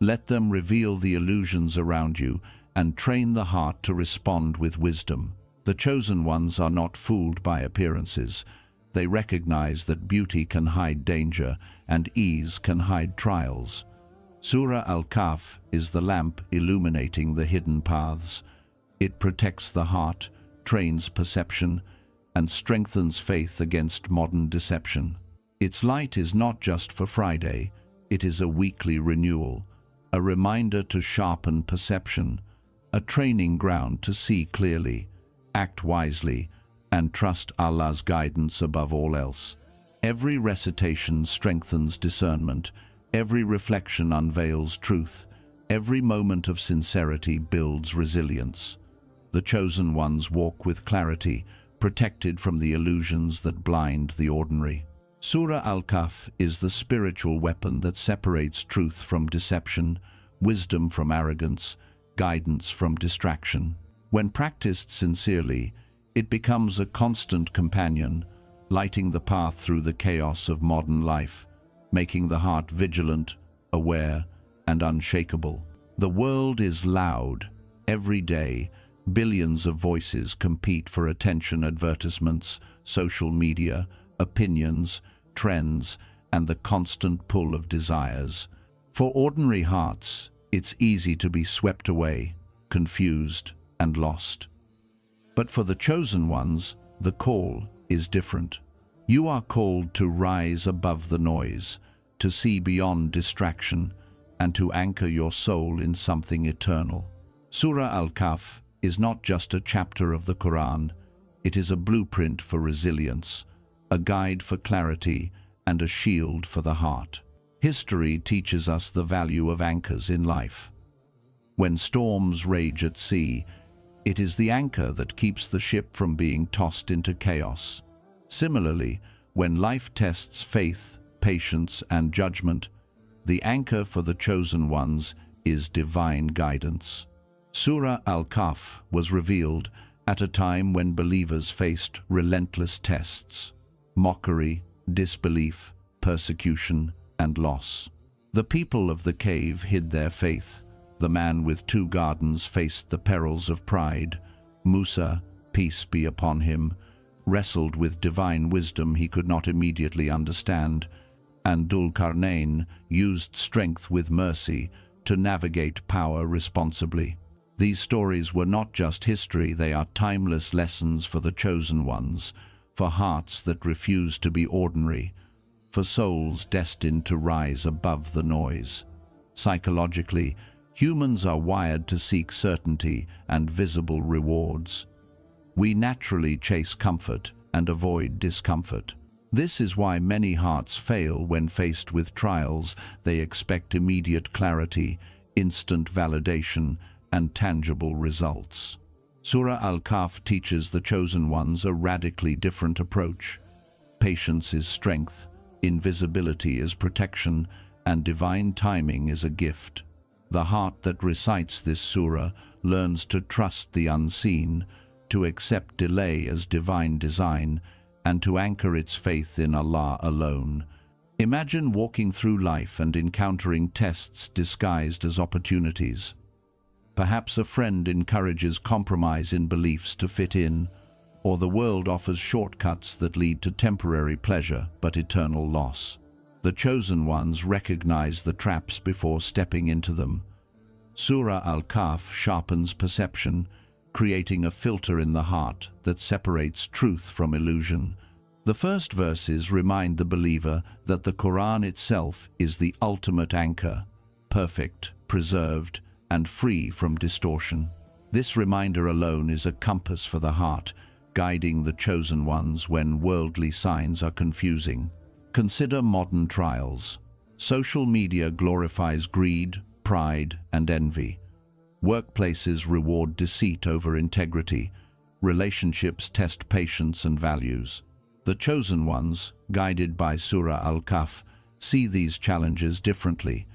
Let them reveal the illusions around you and train the heart to respond with wisdom. The chosen ones are not fooled by appearances. They recognize that beauty can hide danger and ease can hide trials. Surah Al-Kahf is the lamp illuminating the hidden paths. It protects the heart, trains perception, and strengthens faith against modern deception. Its light is not just for Friday, it is a weekly renewal, a reminder to sharpen perception, a training ground to see clearly, act wisely, and trust Allah's guidance above all else. Every recitation strengthens discernment, every reflection unveils truth, every moment of sincerity builds resilience. The chosen ones walk with clarity, protected from the illusions that blind the ordinary. Surah Al-Kahf is the spiritual weapon that separates truth from deception, wisdom from arrogance, guidance from distraction. When practiced sincerely, it becomes a constant companion, lighting the path through the chaos of modern life, making the heart vigilant, aware, and unshakable. The world is loud. Every day, billions of voices compete for attention: advertisements, social media, opinions, trends, and the constant pull of desires. For ordinary hearts, it's easy to be swept away, confused, and lost. But for the chosen ones, the call is different. You are called to rise above the noise, to see beyond distraction, and to anchor your soul in something eternal. Surah Al-Kahf is not just a chapter of the Quran, it is a blueprint for resilience, a guide for clarity, and a shield for the heart. History teaches us the value of anchors in life. When storms rage at sea, it is the anchor that keeps the ship from being tossed into chaos. Similarly, when life tests faith, patience, and judgment, the anchor for the chosen ones is divine guidance. Surah Al-Kahf was revealed at a time when believers faced relentless tests: mockery, disbelief, persecution, and loss. The people of the cave hid their faith. The man with 2 gardens faced the perils of pride. Musa, peace be upon him, wrestled with divine wisdom he could not immediately understand, and Dhul Qarnayn used strength with mercy to navigate power responsibly. These stories were not just history, they are timeless lessons for the chosen ones, for hearts that refuse to be ordinary, for souls destined to rise above the noise. Psychologically, humans are wired to seek certainty and visible rewards. We naturally chase comfort and avoid discomfort. This is why many hearts fail when faced with trials. They expect immediate clarity, instant validation, and tangible results. Surah Al-Kahf teaches the chosen ones a radically different approach. Patience is strength, invisibility is protection, and divine timing is a gift. The heart that recites this surah learns to trust the unseen, to accept delay as divine design, and to anchor its faith in Allah alone. Imagine walking through life and encountering tests disguised as opportunities. Perhaps a friend encourages compromise in beliefs to fit in, or the world offers shortcuts that lead to temporary pleasure but eternal loss. The chosen ones recognize the traps before stepping into them. Surah Al-Kahf sharpens perception, creating a filter in the heart that separates truth from illusion. The first verses remind the believer that the Quran itself is the ultimate anchor, perfect, preserved, and free from distortion. This reminder alone is a compass for the heart, guiding the chosen ones when worldly signs are confusing. Consider modern trials. Social media glorifies greed, pride, and envy. Workplaces reward deceit over integrity. Relationships test patience and values. The chosen ones, guided by Surah Al-Kahf, see these challenges differently.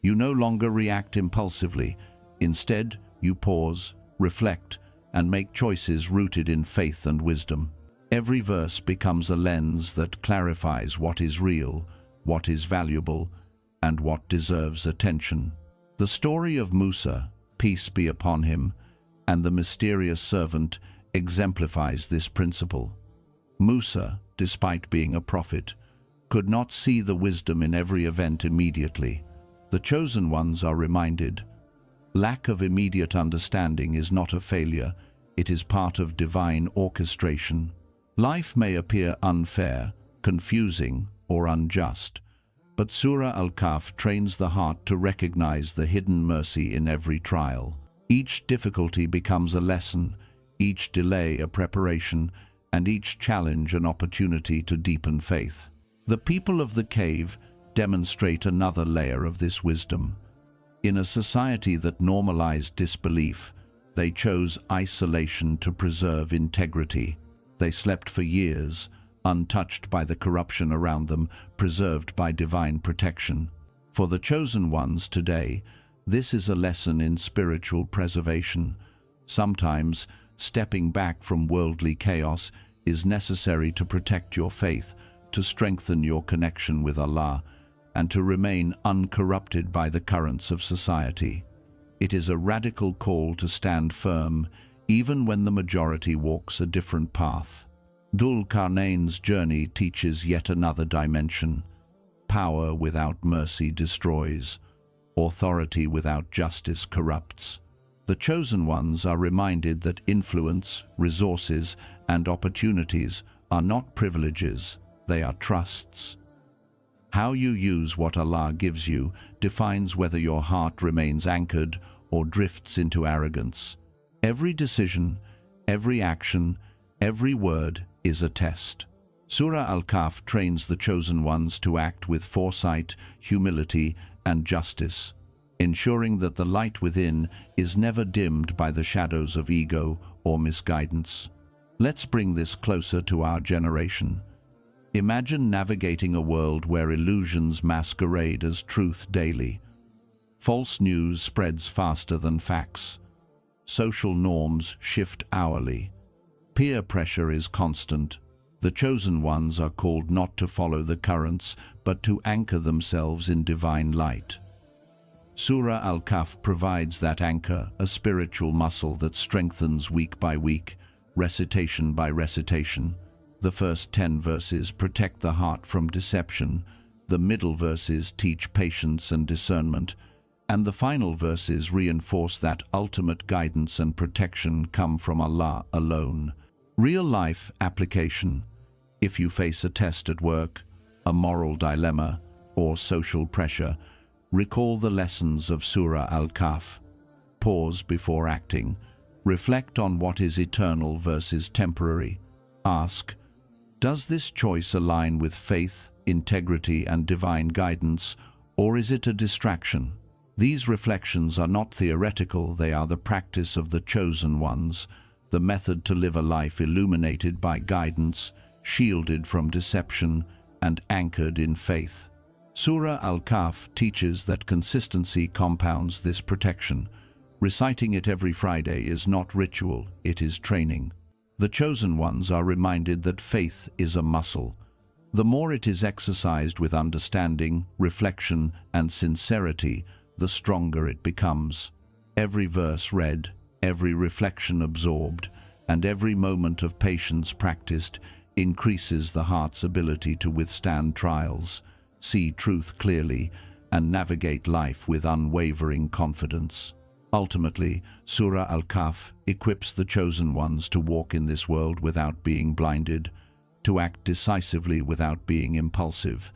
You no longer react impulsively. Instead, you pause, reflect, and make choices rooted in faith and wisdom. Every verse becomes a lens that clarifies what is real, what is valuable, and what deserves attention. The story of Musa, peace be upon him, and the mysterious servant exemplifies this principle. Musa, despite being a prophet, could not see the wisdom in every event immediately. The chosen ones are reminded, lack of immediate understanding is not a failure, it is part of divine orchestration. Life may appear unfair, confusing, or unjust, but Surah Al-Kahf trains the heart to recognize the hidden mercy in every trial. Each difficulty becomes a lesson, each delay a preparation, and each challenge an opportunity to deepen faith. The people of the cave demonstrate another layer of this wisdom. In a society that normalized disbelief, they chose isolation to preserve integrity. They slept for years, untouched by the corruption around them, preserved by divine protection. For the chosen ones today, this is a lesson in spiritual preservation. Sometimes, stepping back from worldly chaos is necessary to protect your faith, to strengthen your connection with Allah, and to remain uncorrupted by the currents of society. It is a radical call to stand firm, even when the majority walks a different path. Dhul Qarnayn's journey teaches yet another dimension. Power without mercy destroys. Authority without justice corrupts. The chosen ones are reminded that influence, resources, and opportunities are not privileges, they are trusts. How you use what Allah gives you defines whether your heart remains anchored or drifts into arrogance. Every decision, every action, every word is a test. Surah Al-Kahf trains the chosen ones to act with foresight, humility, and justice, ensuring that the light within is never dimmed by the shadows of ego or misguidance. Let's bring this closer to our generation. Imagine navigating a world where illusions masquerade as truth daily. False news spreads faster than facts. Social norms shift hourly. Peer pressure is constant. The chosen ones are called not to follow the currents, but to anchor themselves in divine light. Surah Al-Kahf provides that anchor, a spiritual muscle that strengthens week by week, recitation by recitation. The first 10 verses protect the heart from deception, the middle verses teach patience and discernment, and the final verses reinforce that ultimate guidance and protection come from Allah alone. Real-life application. If you face a test at work, a moral dilemma, or social pressure, recall the lessons of Surah Al-Kahf. Pause before acting. Reflect on what is eternal versus temporary. Ask, does this choice align with faith, integrity, and divine guidance, or is it a distraction? These reflections are not theoretical, they are the practice of the chosen ones, the method to live a life illuminated by guidance, shielded from deception, and anchored in faith. Surah Al-Kahf teaches that consistency compounds this protection. Reciting it every Friday is not ritual, it is training. The chosen ones are reminded that faith is a muscle. The more it is exercised with understanding, reflection, and sincerity, the stronger it becomes. Every verse read, every reflection absorbed, and every moment of patience practiced increases the heart's ability to withstand trials, see truth clearly, and navigate life with unwavering confidence. Ultimately, Surah Al-Kahf equips the chosen ones to walk in this world without being blinded, to act decisively without being impulsive,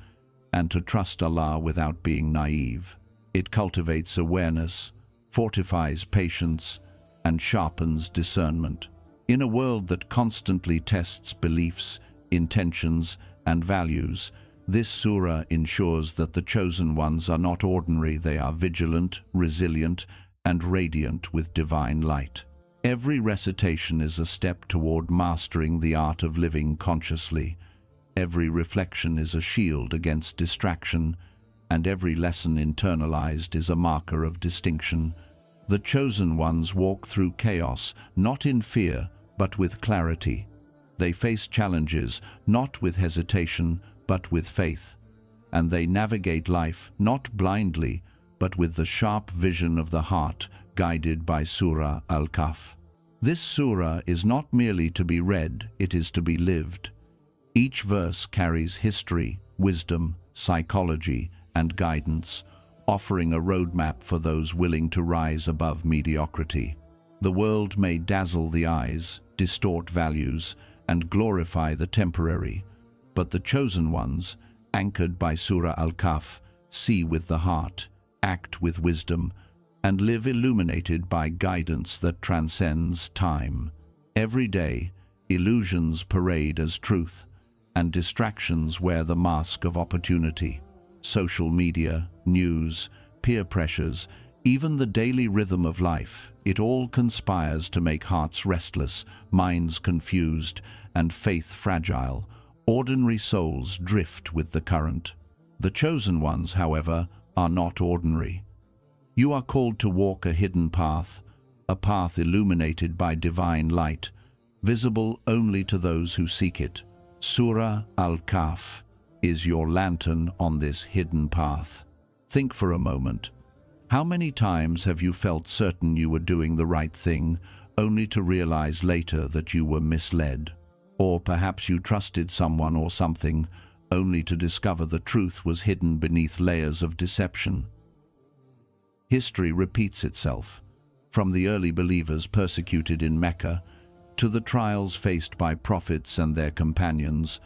and to trust Allah without being naive. It cultivates awareness, fortifies patience, and sharpens discernment. In a world that constantly tests beliefs, intentions, and values, This surah ensures that the chosen ones are not ordinary, they are vigilant, resilient, and radiant with divine light. Every recitation is a step toward mastering the art of living consciously. Every reflection is a shield against distraction, and every lesson internalized is a marker of distinction. The chosen ones walk through chaos, not in fear, but with clarity. They face challenges, not with hesitation, but with faith. And they navigate life, not blindly, but with the sharp vision of the heart, guided by Surah Al-Kahf. This surah is not merely to be read, it is to be lived. Each verse carries history, wisdom, psychology, and guidance, offering a roadmap for those willing to rise above mediocrity. The world may dazzle the eyes, distort values, and glorify the temporary, but the chosen ones, anchored by Surah Al-Kahf, see with the heart, act with wisdom, and live illuminated by guidance that transcends time. Every day, illusions parade as truth, and distractions wear the mask of opportunity. Social media, news, peer pressures, even the daily rhythm of life, it all conspires to make hearts restless, minds confused, and faith fragile. Ordinary souls drift with the current. The chosen ones, however, are not ordinary. You are called to walk a hidden path, a path illuminated by divine light, visible only to those who seek it. Surah Al-Kahf is your lantern on this hidden path. Think for a moment. How many times have you felt certain you were doing the right thing, only to realize later that you were misled? Or perhaps you trusted someone or something, only to discover the truth was hidden beneath layers of deception. History repeats itself, from the early believers persecuted in Mecca to the trials faced by prophets and their companions.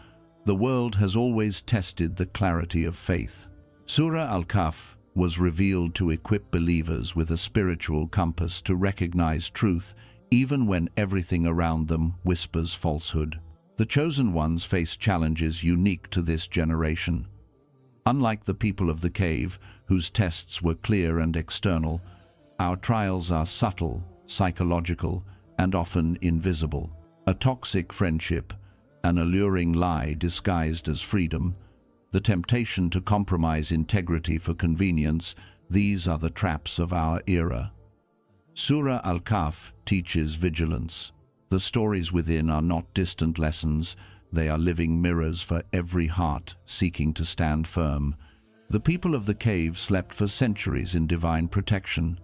The world has always tested the clarity of faith. Surah Al-Kahf was revealed to equip believers with a spiritual compass to recognize truth even when everything around them whispers falsehood. The chosen ones face challenges unique to this generation. Unlike the people of the cave, whose tests were clear and external, our trials are subtle, psychological, and often invisible. A toxic friendship, an alluring lie disguised as freedom, the temptation to compromise integrity for convenience, these are the traps of our era. Surah Al-Kahf teaches vigilance. The stories within are not distant lessons, they are living mirrors for every heart seeking to stand firm. The people of the cave slept for centuries in divine protection.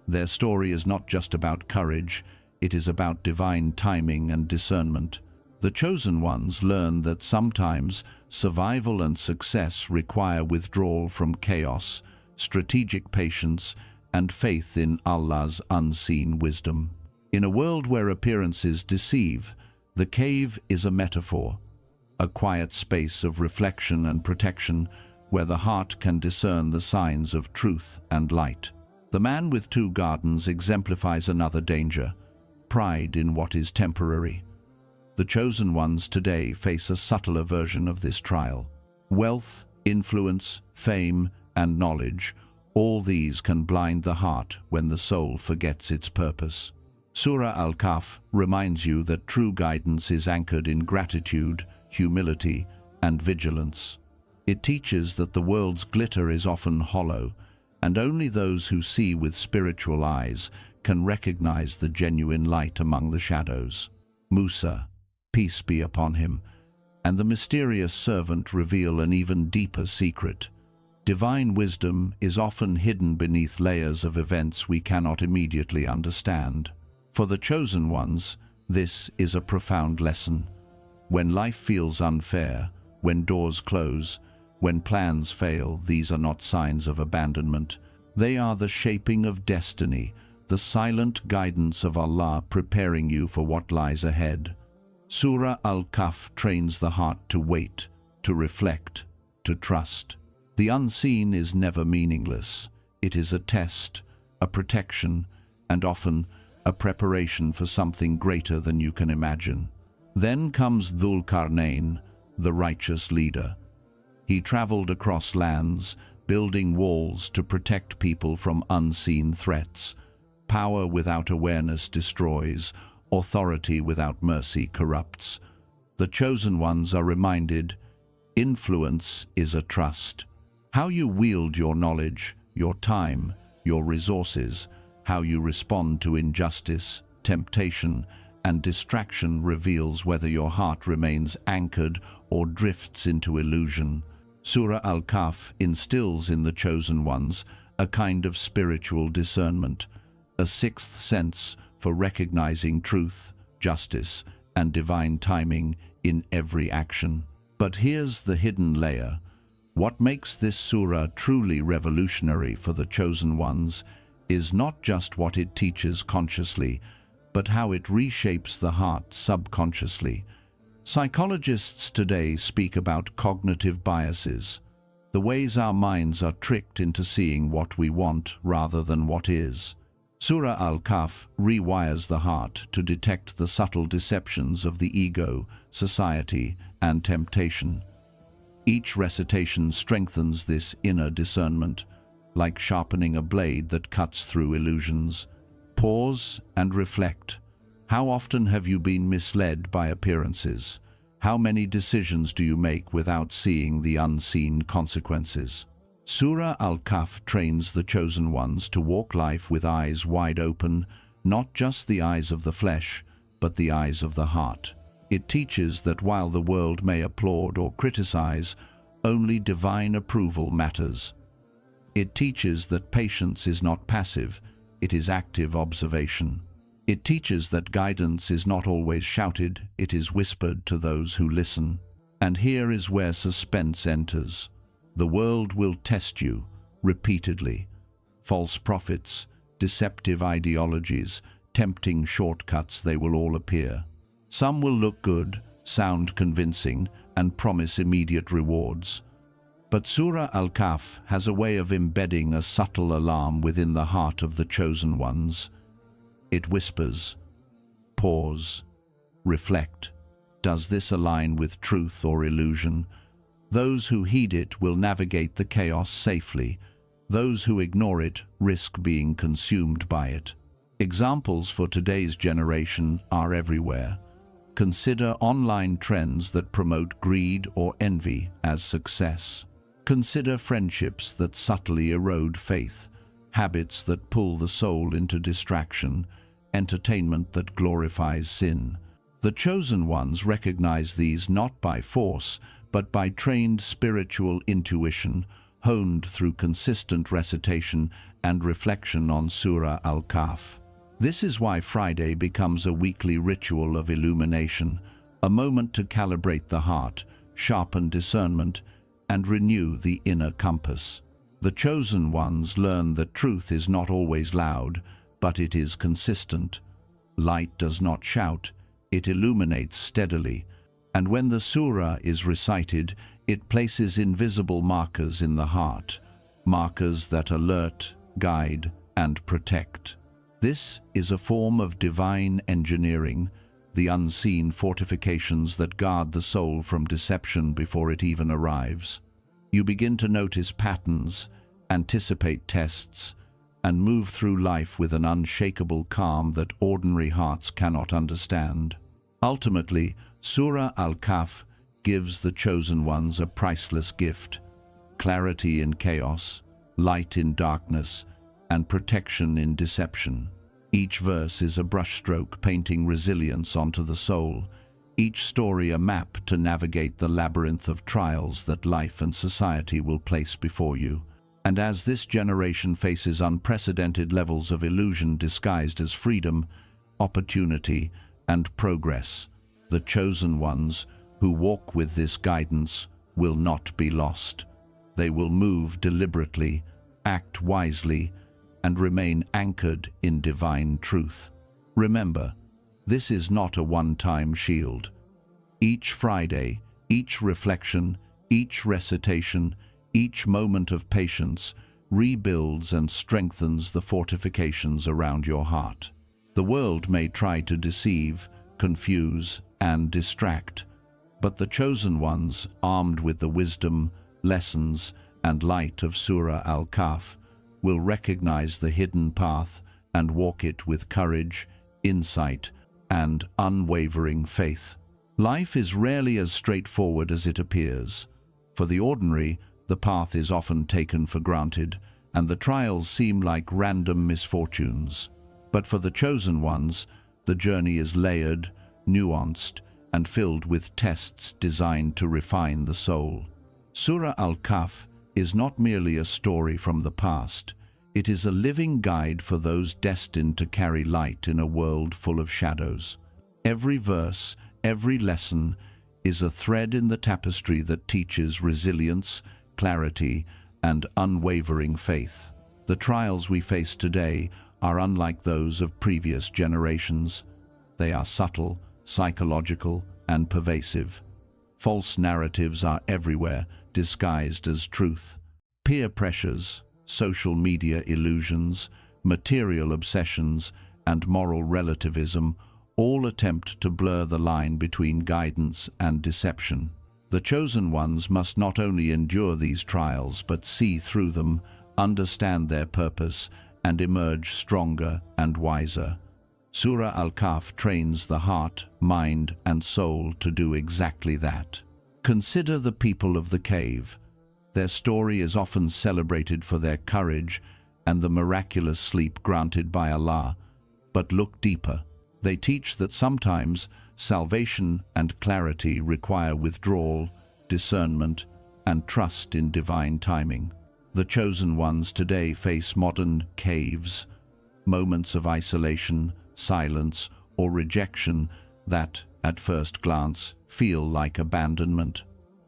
Their story is not just about courage, it is about divine timing and discernment. The chosen ones learn that sometimes survival and success require withdrawal from chaos, strategic patience, and faith in Allah's unseen wisdom. In a world where appearances deceive, the cave is a metaphor, a quiet space of reflection and protection where the heart can discern the signs of truth and light. The man with two gardens exemplifies another danger, pride in what is temporary. The chosen ones today face a subtler version of this trial. Wealth, influence, fame, and knowledge, all these can blind the heart when the soul forgets its purpose. Surah Al-Kahf reminds you that true guidance is anchored in gratitude, humility, and vigilance. It teaches that the world's glitter is often hollow, and only those who see with spiritual eyes can recognize the genuine light among the shadows. Musa, peace be upon him, and the mysterious servant reveal an even deeper secret. Divine wisdom is often hidden beneath layers of events we cannot immediately understand. For the chosen ones, this is a profound lesson. When life feels unfair, when doors close, when plans fail, these are not signs of abandonment. They are the shaping of destiny, the silent guidance of Allah preparing you for what lies ahead. Surah Al-Kahf trains the heart to wait, to reflect, to trust. The unseen is never meaningless. It is a test, a protection, and often a preparation for something greater than you can imagine. Then comes Dhul Qarnayn, the righteous leader. He traveled across lands, building walls to protect people from unseen threats. Power without awareness destroys, authority without mercy corrupts. The chosen ones are reminded, influence is a trust. How you wield your knowledge, your time, your resources, how you respond to injustice, temptation, and distraction reveals whether your heart remains anchored or drifts into illusion. Surah Al-Kahf instills in the chosen ones a kind of spiritual discernment, a sixth sense for recognizing truth, justice, and divine timing in every action. But here's the hidden layer. What makes this surah truly revolutionary for the chosen ones is not just what it teaches consciously, but how it reshapes the heart subconsciously. Psychologists today speak about cognitive biases, the ways our minds are tricked into seeing what we want rather than what is. Surah Al-Kahf rewires the heart to detect the subtle deceptions of the ego, society, and temptation. Each recitation strengthens this inner discernment, like sharpening a blade that cuts through illusions. Pause and reflect. How often have you been misled by appearances? How many decisions do you make without seeing the unseen consequences? Surah Al-Kahf trains the chosen ones to walk life with eyes wide open, not just the eyes of the flesh, but the eyes of the heart. It teaches that while the world may applaud or criticize, only divine approval matters. It teaches that patience is not passive, it is active observation. It teaches that guidance is not always shouted, it is whispered to those who listen. And here is where suspense enters. The world will test you, repeatedly. False prophets, deceptive ideologies, tempting shortcuts, they will all appear. Some will look good, sound convincing, and promise immediate rewards. But Surah Al-Kahf has a way of embedding a subtle alarm within the heart of the chosen ones. It whispers, pause, reflect. Does this align with truth or illusion? Those who heed it will navigate the chaos safely. Those who ignore it risk being consumed by it. Examples for today's generation are everywhere. Consider online trends that promote greed or envy as success. Consider friendships that subtly erode faith, habits that pull the soul into distraction, entertainment that glorifies sin. The chosen ones recognize these not by force, but by trained spiritual intuition, honed through consistent recitation and reflection on Surah Al-Kahf. This is why Friday becomes a weekly ritual of illumination, a moment to calibrate the heart, sharpen discernment, and renew the inner compass. The chosen ones learn that truth is not always loud, but it is consistent. Light does not shout, it illuminates steadily, and when the surah is recited, it places invisible markers in the heart, markers that alert, guide, and protect. This is a form of divine engineering, the unseen fortifications that guard the soul from deception before it even arrives. You begin to notice patterns, anticipate tests, and move through life with an unshakable calm that ordinary hearts cannot understand. Ultimately, Surah Al-Kahf gives the chosen ones a priceless gift: clarity in chaos, light in darkness, and protection in deception. Each verse is a brushstroke painting resilience onto the soul, each story a map to navigate the labyrinth of trials that life and society will place before you. And as this generation faces unprecedented levels of illusion disguised as freedom, opportunity, and progress, the chosen ones who walk with this guidance will not be lost. They will move deliberately, act wisely, and remain anchored in divine truth. Remember, this is not a one-time shield. Each Friday, each reflection, each recitation, each moment of patience rebuilds and strengthens the fortifications around your heart. The world may try to deceive, confuse, and distract, but the chosen ones, armed with the wisdom, lessons, and light of Surah Al-Kahf will recognize the hidden path and walk it with courage, insight, and unwavering faith. Life is rarely as straightforward as it appears. For the ordinary, the path is often taken for granted, and the trials seem like random misfortunes. But for the chosen ones, the journey is layered, nuanced, and filled with tests designed to refine the soul. Surah Al-Kahf is not merely a story from the past. It is a living guide for those destined to carry light in a world full of shadows. Every verse, every lesson, is a thread in the tapestry that teaches resilience, clarity, and unwavering faith. The trials we face today are unlike those of previous generations. They are subtle, psychological, and pervasive. False narratives are everywhere, disguised as truth. Peer pressures, social media illusions, material obsessions, and moral relativism all attempt to blur the line between guidance and deception. The chosen ones must not only endure these trials but see through them, understand their purpose, and emerge stronger and wiser. Surah Al-Kahf trains the heart, mind, and soul to do exactly that. Consider the people of the cave. Their story is often celebrated for their courage and the miraculous sleep granted by Allah. But look deeper. They teach that sometimes salvation and clarity require withdrawal, discernment, and trust in divine timing. The chosen ones today face modern caves, moments of isolation, silence, or rejection that, at first glance, feel like abandonment.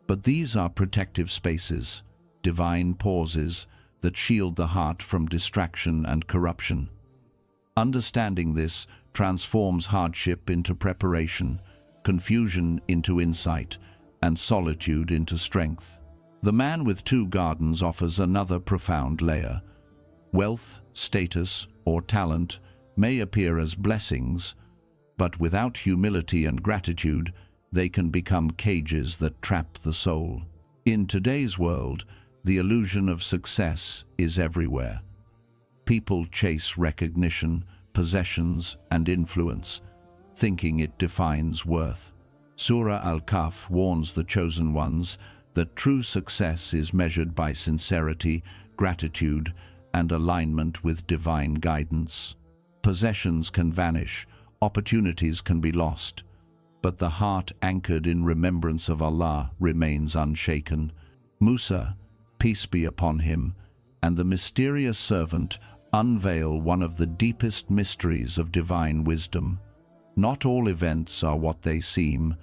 But these are protective spaces, divine pauses that shield the heart from distraction and corruption. Understanding this transforms hardship into preparation, confusion into insight, and solitude into strength. The man with two gardens offers another profound layer. Wealth, status, or talent may appear as blessings, but without humility and gratitude, they can become cages that trap the soul. In today's world, the illusion of success is everywhere. People chase recognition, possessions, and influence, thinking it defines worth. Surah Al-Kahf warns the chosen ones that true success is measured by sincerity, gratitude, and alignment with divine guidance. Possessions can vanish, opportunities can be lost, but the heart anchored in remembrance of Allah remains unshaken. Musa, peace be upon him, and the mysterious servant unveil one of the deepest mysteries of divine wisdom. Not all events are what they seem,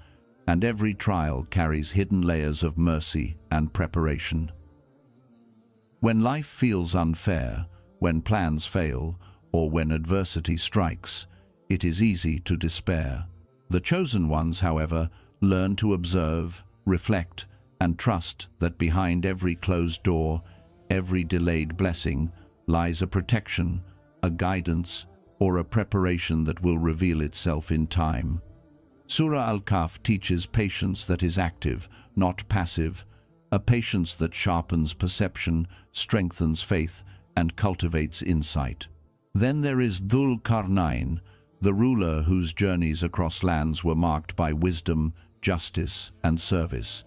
and every trial carries hidden layers of mercy and preparation. When life feels unfair, when plans fail, or when adversity strikes, it is easy to despair. The chosen ones, however, learn to observe, reflect, and trust that behind every closed door, every delayed blessing, lies a protection, a guidance, or a preparation that will reveal itself in time. Surah Al-Kahf teaches patience that is active, not passive, a patience that sharpens perception, strengthens faith, and cultivates insight. Then there is Dhul Qarnayn, the ruler whose journeys across lands were marked by wisdom, justice, and service.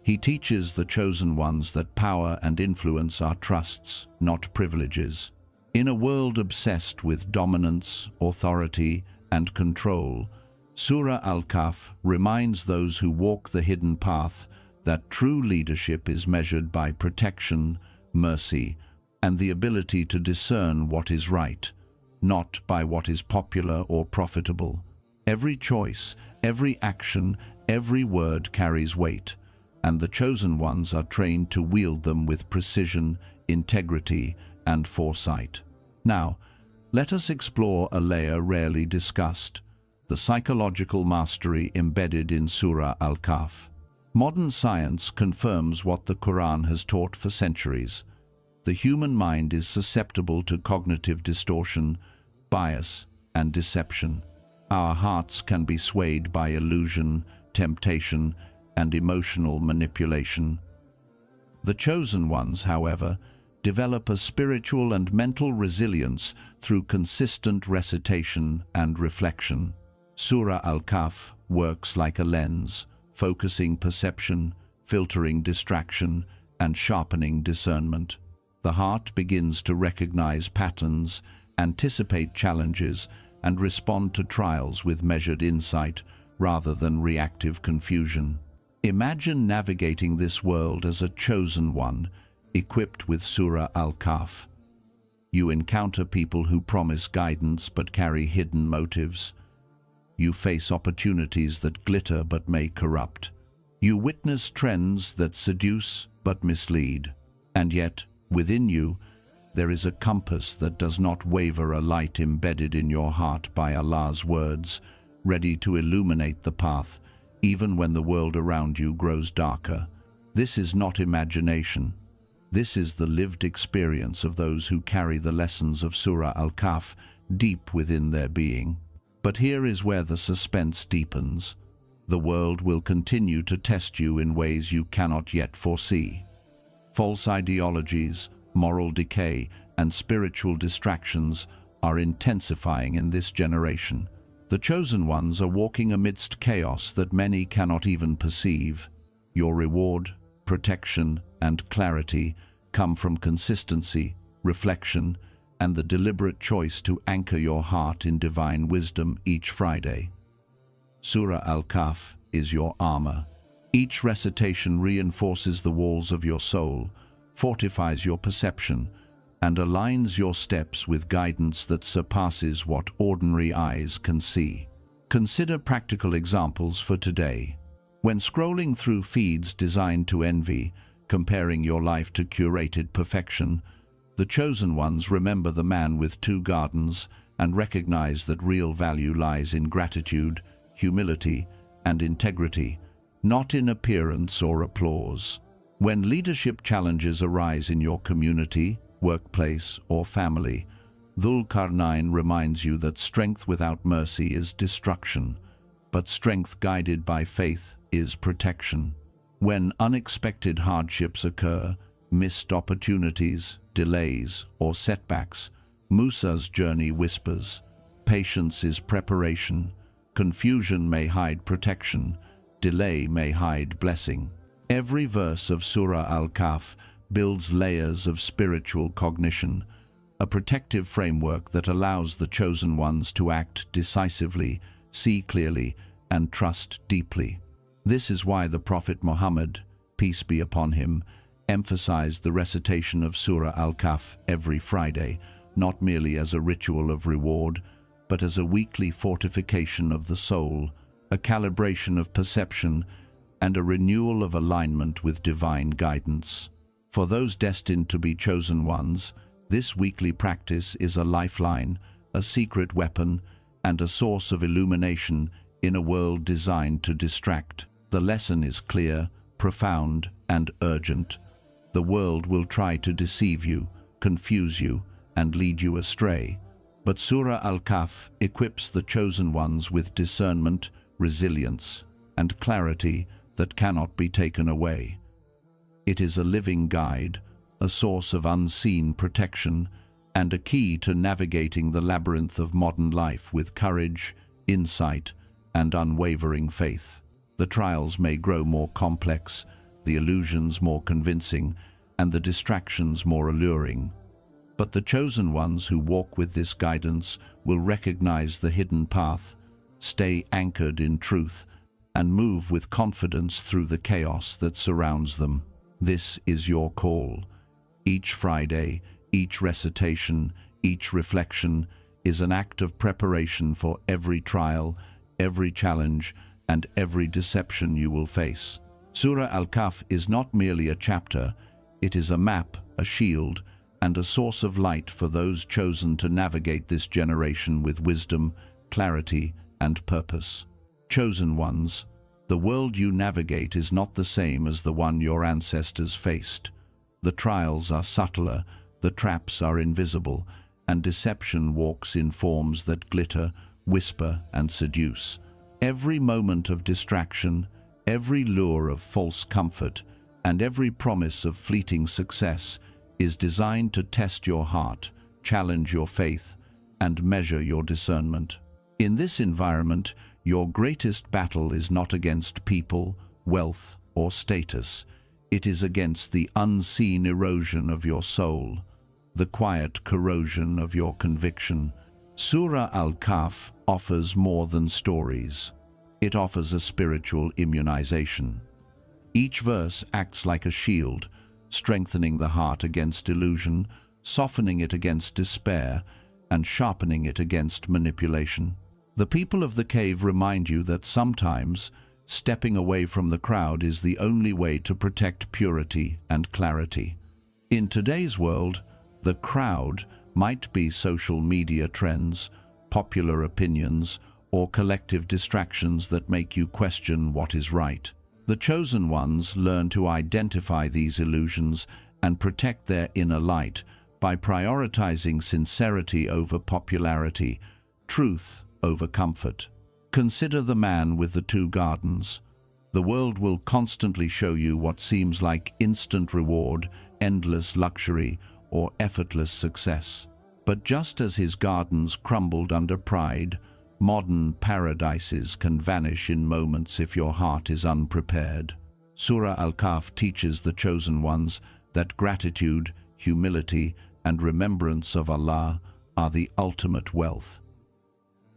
He teaches the chosen ones that power and influence are trusts, not privileges. In a world obsessed with dominance, authority, and control, Surah Al-Kahf reminds those who walk the hidden path that true leadership is measured by protection, mercy, and the ability to discern what is right, not by what is popular or profitable. Every choice, every action, every word carries weight, and the chosen ones are trained to wield them with precision, integrity, and foresight. Now, let us explore a layer rarely discussed: the psychological mastery embedded in Surah Al-Kahf. Modern science confirms what the Quran has taught for centuries. The human mind is susceptible to cognitive distortion, bias, and deception. Our hearts can be swayed by illusion, temptation, and emotional manipulation. The chosen ones, however, develop a spiritual and mental resilience through consistent recitation and reflection. Surah Al-Kahf works like a lens, focusing perception, filtering distraction, and sharpening discernment. The heart begins to recognize patterns, anticipate challenges, and respond to trials with measured insight rather than reactive confusion. Imagine navigating this world as a chosen one, equipped with Surah Al-Kahf. You encounter people who promise guidance but carry hidden motives. You face opportunities that glitter but may corrupt. You witness trends that seduce but mislead. And yet, within you, there is a compass that does not waver, a light embedded in your heart by Allah's words, ready to illuminate the path, even when the world around you grows darker. This is not imagination. This is the lived experience of those who carry the lessons of Surah Al-Kahf deep within their being. But here is where the suspense deepens. The world will continue to test you in ways you cannot yet foresee. False ideologies, moral decay, and spiritual distractions are intensifying in this generation. The chosen ones are walking amidst chaos that many cannot even perceive. Your reward, protection, and clarity come from consistency, reflection, and the deliberate choice to anchor your heart in divine wisdom each Friday. Surah Al-Kahf is your armor. Each recitation reinforces the walls of your soul, fortifies your perception, and aligns your steps with guidance that surpasses what ordinary eyes can see. Consider practical examples for today. When scrolling through feeds designed to envy, comparing your life to curated perfection, the chosen ones remember the man with 2 gardens and recognize that real value lies in gratitude, humility, and integrity, not in appearance or applause. When leadership challenges arise in your community, workplace, or family, Dhul Qarnayn reminds you that strength without mercy is destruction, but strength guided by faith is protection. When unexpected hardships occur, missed opportunities, delays, or setbacks, Musa's journey whispers, patience is preparation, confusion may hide protection, delay may hide blessing. Every verse of Surah Al-Kahf builds layers of spiritual cognition, a protective framework that allows the chosen ones to act decisively, see clearly, and trust deeply. This is why the Prophet Muhammad, peace be upon him, emphasized the recitation of Surah Al-Kahf every Friday, not merely as a ritual of reward, but as a weekly fortification of the soul, a calibration of perception, and a renewal of alignment with divine guidance. For those destined to be chosen ones, this weekly practice is a lifeline, a secret weapon, and a source of illumination in a world designed to distract. The lesson is clear, profound, and urgent. The world will try to deceive you, confuse you, and lead you astray. But Surah Al-Kahf equips the chosen ones with discernment, resilience, and clarity that cannot be taken away. It is a living guide, a source of unseen protection, and a key to navigating the labyrinth of modern life with courage, insight, and unwavering faith. The trials may grow more complex, the illusions more convincing, and the distractions more alluring. But the chosen ones who walk with this guidance will recognize the hidden path, stay anchored in truth, and move with confidence through the chaos that surrounds them. This is your call. Each Friday, each recitation, each reflection is an act of preparation for every trial, every challenge, and every deception you will face. Surah Al-Kahf is not merely a chapter, it is a map, a shield, and a source of light for those chosen to navigate this generation with wisdom, clarity, and purpose. Chosen ones, the world you navigate is not the same as the one your ancestors faced. The trials are subtler, the traps are invisible, and deception walks in forms that glitter, whisper, and seduce. Every moment of distraction, every lure of false comfort, and every promise of fleeting success is designed to test your heart, challenge your faith, and measure your discernment. In this environment, your greatest battle is not against people, wealth, or status. It is against the unseen erosion of your soul, the quiet corrosion of your conviction. Surah Al-Kahf offers more than stories. It offers a spiritual immunization. Each verse acts like a shield, strengthening the heart against illusion, softening it against despair, and sharpening it against manipulation. The people of the cave remind you that sometimes stepping away from the crowd is the only way to protect purity and clarity. In today's world, the crowd might be social media trends, popular opinions, or collective distractions that make you question what is right. The chosen ones learn to identify these illusions and protect their inner light by prioritizing sincerity over popularity, truth over comfort. Consider the man with the 2 gardens. The world will constantly show you what seems like instant reward, endless luxury, or effortless success. But just as his gardens crumbled under pride, modern paradises can vanish in moments if your heart is unprepared. Surah Al-Kahf teaches the chosen ones that gratitude, humility, and remembrance of Allah are the ultimate wealth.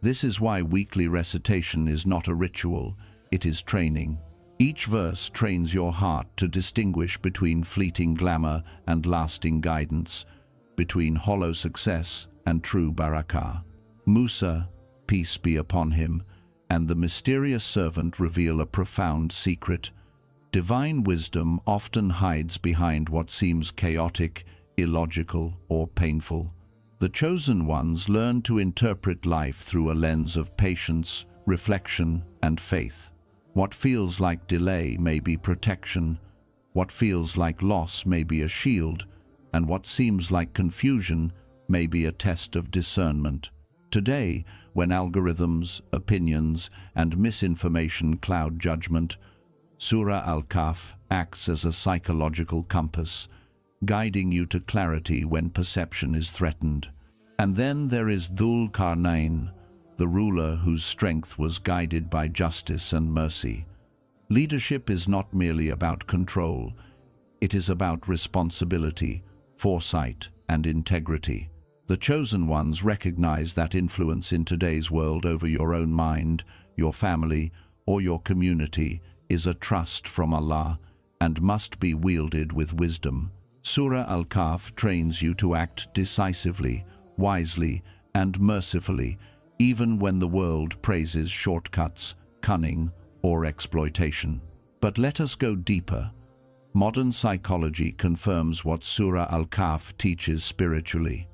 This is why weekly recitation is not a ritual, it is training. Each verse trains your heart to distinguish between fleeting glamour and lasting guidance, between hollow success and true barakah. Musa, peace be upon him, and the mysterious servant reveal a profound secret. Divine wisdom often hides behind what seems chaotic, illogical, or painful. The chosen ones learn to interpret life through a lens of patience, reflection, and faith. What feels like delay may be protection, what feels like loss may be a shield, and what seems like confusion may be a test of discernment. Today, when algorithms, opinions, and misinformation cloud judgment, Surah Al-Kahf acts as a psychological compass, guiding you to clarity when perception is threatened. And then there is Dhul Qarnayn, the ruler whose strength was guided by justice and mercy. Leadership is not merely about control, it is about responsibility, foresight, and integrity. The chosen ones recognize that influence in today's world over your own mind, your family, or your community is a trust from Allah and must be wielded with wisdom. Surah Al-Kahf trains you to act decisively, wisely, and mercifully, even when the world praises shortcuts, cunning, or exploitation. But let us go deeper. Modern psychology confirms what Surah Al-Kahf teaches spiritually.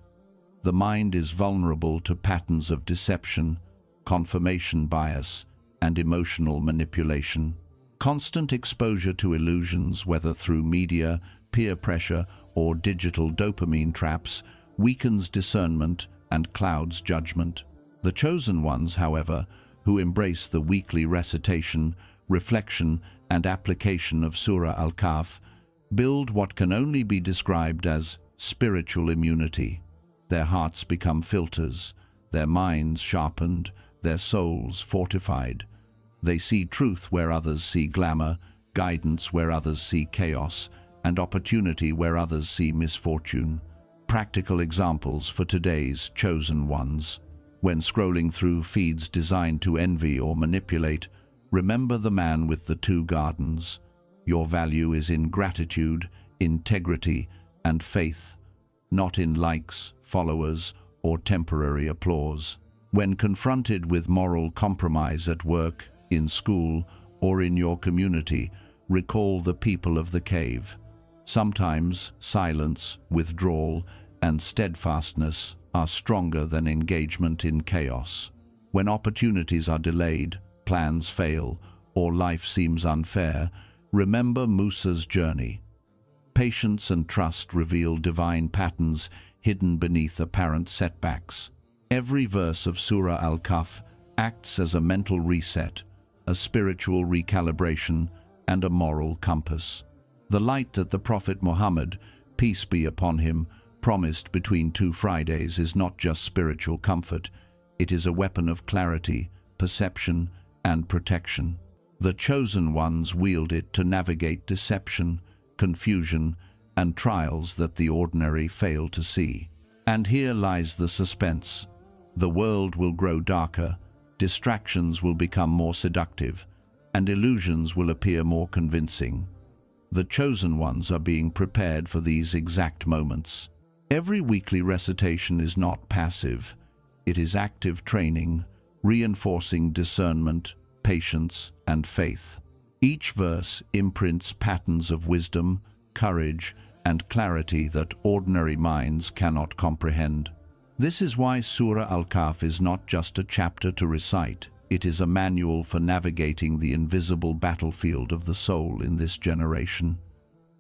The mind is vulnerable to patterns of deception, confirmation bias, and emotional manipulation. Constant exposure to illusions, whether through media, peer pressure, or digital dopamine traps, weakens discernment and clouds judgment. The chosen ones, however, who embrace the weekly recitation, reflection, and application of Surah Al-Kahf, build what can only be described as spiritual immunity. Their hearts become filters, their minds sharpened, their souls fortified. They see truth where others see glamour, guidance where others see chaos, and opportunity where others see misfortune. Practical examples for today's chosen ones. When scrolling through feeds designed to envy or manipulate, remember the man with the 2 gardens. Your value is in gratitude, integrity, and faith, not in likes, followers, or temporary applause. When confronted with moral compromise at work, in school, or in your community, recall the people of the cave. Sometimes silence, withdrawal, and steadfastness are stronger than engagement in chaos. When opportunities are delayed, plans fail, or life seems unfair, remember Musa's journey. Patience and trust reveal divine patterns hidden beneath apparent setbacks. Every verse of Surah Al-Kahf acts as a mental reset, a spiritual recalibration, and a moral compass. The light that the Prophet Muhammad, peace be upon him, promised between 2 Fridays is not just spiritual comfort, it is a weapon of clarity, perception, and protection. The chosen ones wield it to navigate deception, confusion, and trials that the ordinary fail to see. And here lies the suspense. The world will grow darker, distractions will become more seductive, and illusions will appear more convincing. The chosen ones are being prepared for these exact moments. Every weekly recitation is not passive. It is active training, reinforcing discernment, patience, and faith. Each verse imprints patterns of wisdom, courage, and clarity that ordinary minds cannot comprehend. This is why Surah Al-Kahf is not just a chapter to recite. It is a manual for navigating the invisible battlefield of the soul in this generation.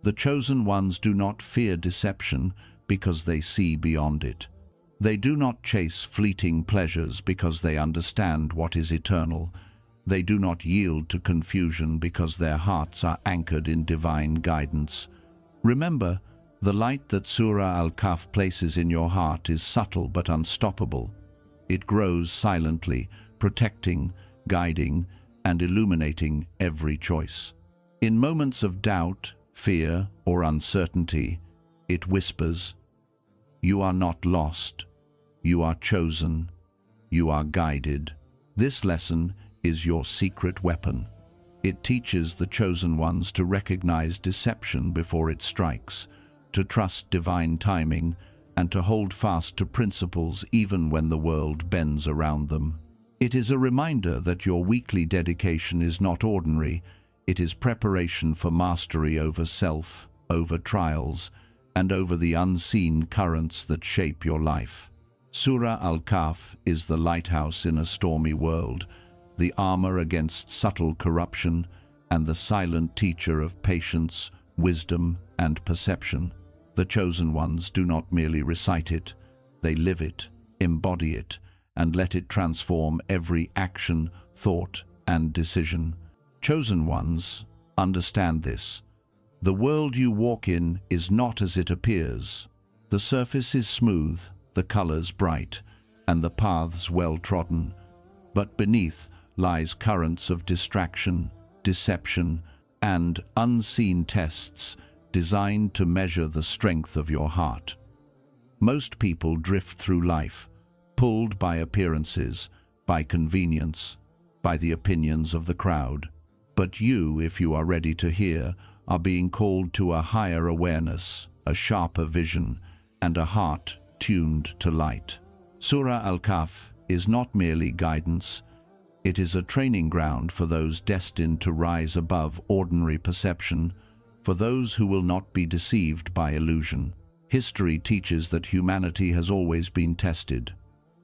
The chosen ones do not fear deception because they see beyond it. They do not chase fleeting pleasures because they understand what is eternal. They do not yield to confusion because their hearts are anchored in divine guidance. Remember, the light that Surah Al-Kahf places in your heart is subtle but unstoppable. It grows silently, protecting, guiding, and illuminating every choice. In moments of doubt, fear, or uncertainty, it whispers, "You are not lost. You are chosen. You are guided." This lesson is your secret weapon. It teaches the chosen ones to recognize deception before it strikes, to trust divine timing, and to hold fast to principles even when the world bends around them. It is a reminder that your weekly dedication is not ordinary. It is preparation for mastery over self, over trials, and over the unseen currents that shape your life. Surah Al-Kahf is the lighthouse in a stormy world, the armor against subtle corruption, and the silent teacher of patience, wisdom, and perception. The chosen ones do not merely recite it, they live it, embody it, and let it transform every action, thought, and decision. Chosen ones, understand this. The world you walk in is not as it appears. The surface is smooth, the colors bright, and the paths well-trodden. But beneath lies currents of distraction, deception, and unseen tests designed to measure the strength of your heart. Most people drift through life, pulled by appearances, by convenience, by the opinions of the crowd. But you, if you are ready to hear, are being called to a higher awareness, a sharper vision, and a heart tuned to light. Surah Al-Kahf is not merely guidance, it is a training ground for those destined to rise above ordinary perception, for those who will not be deceived by illusion. History teaches that humanity has always been tested.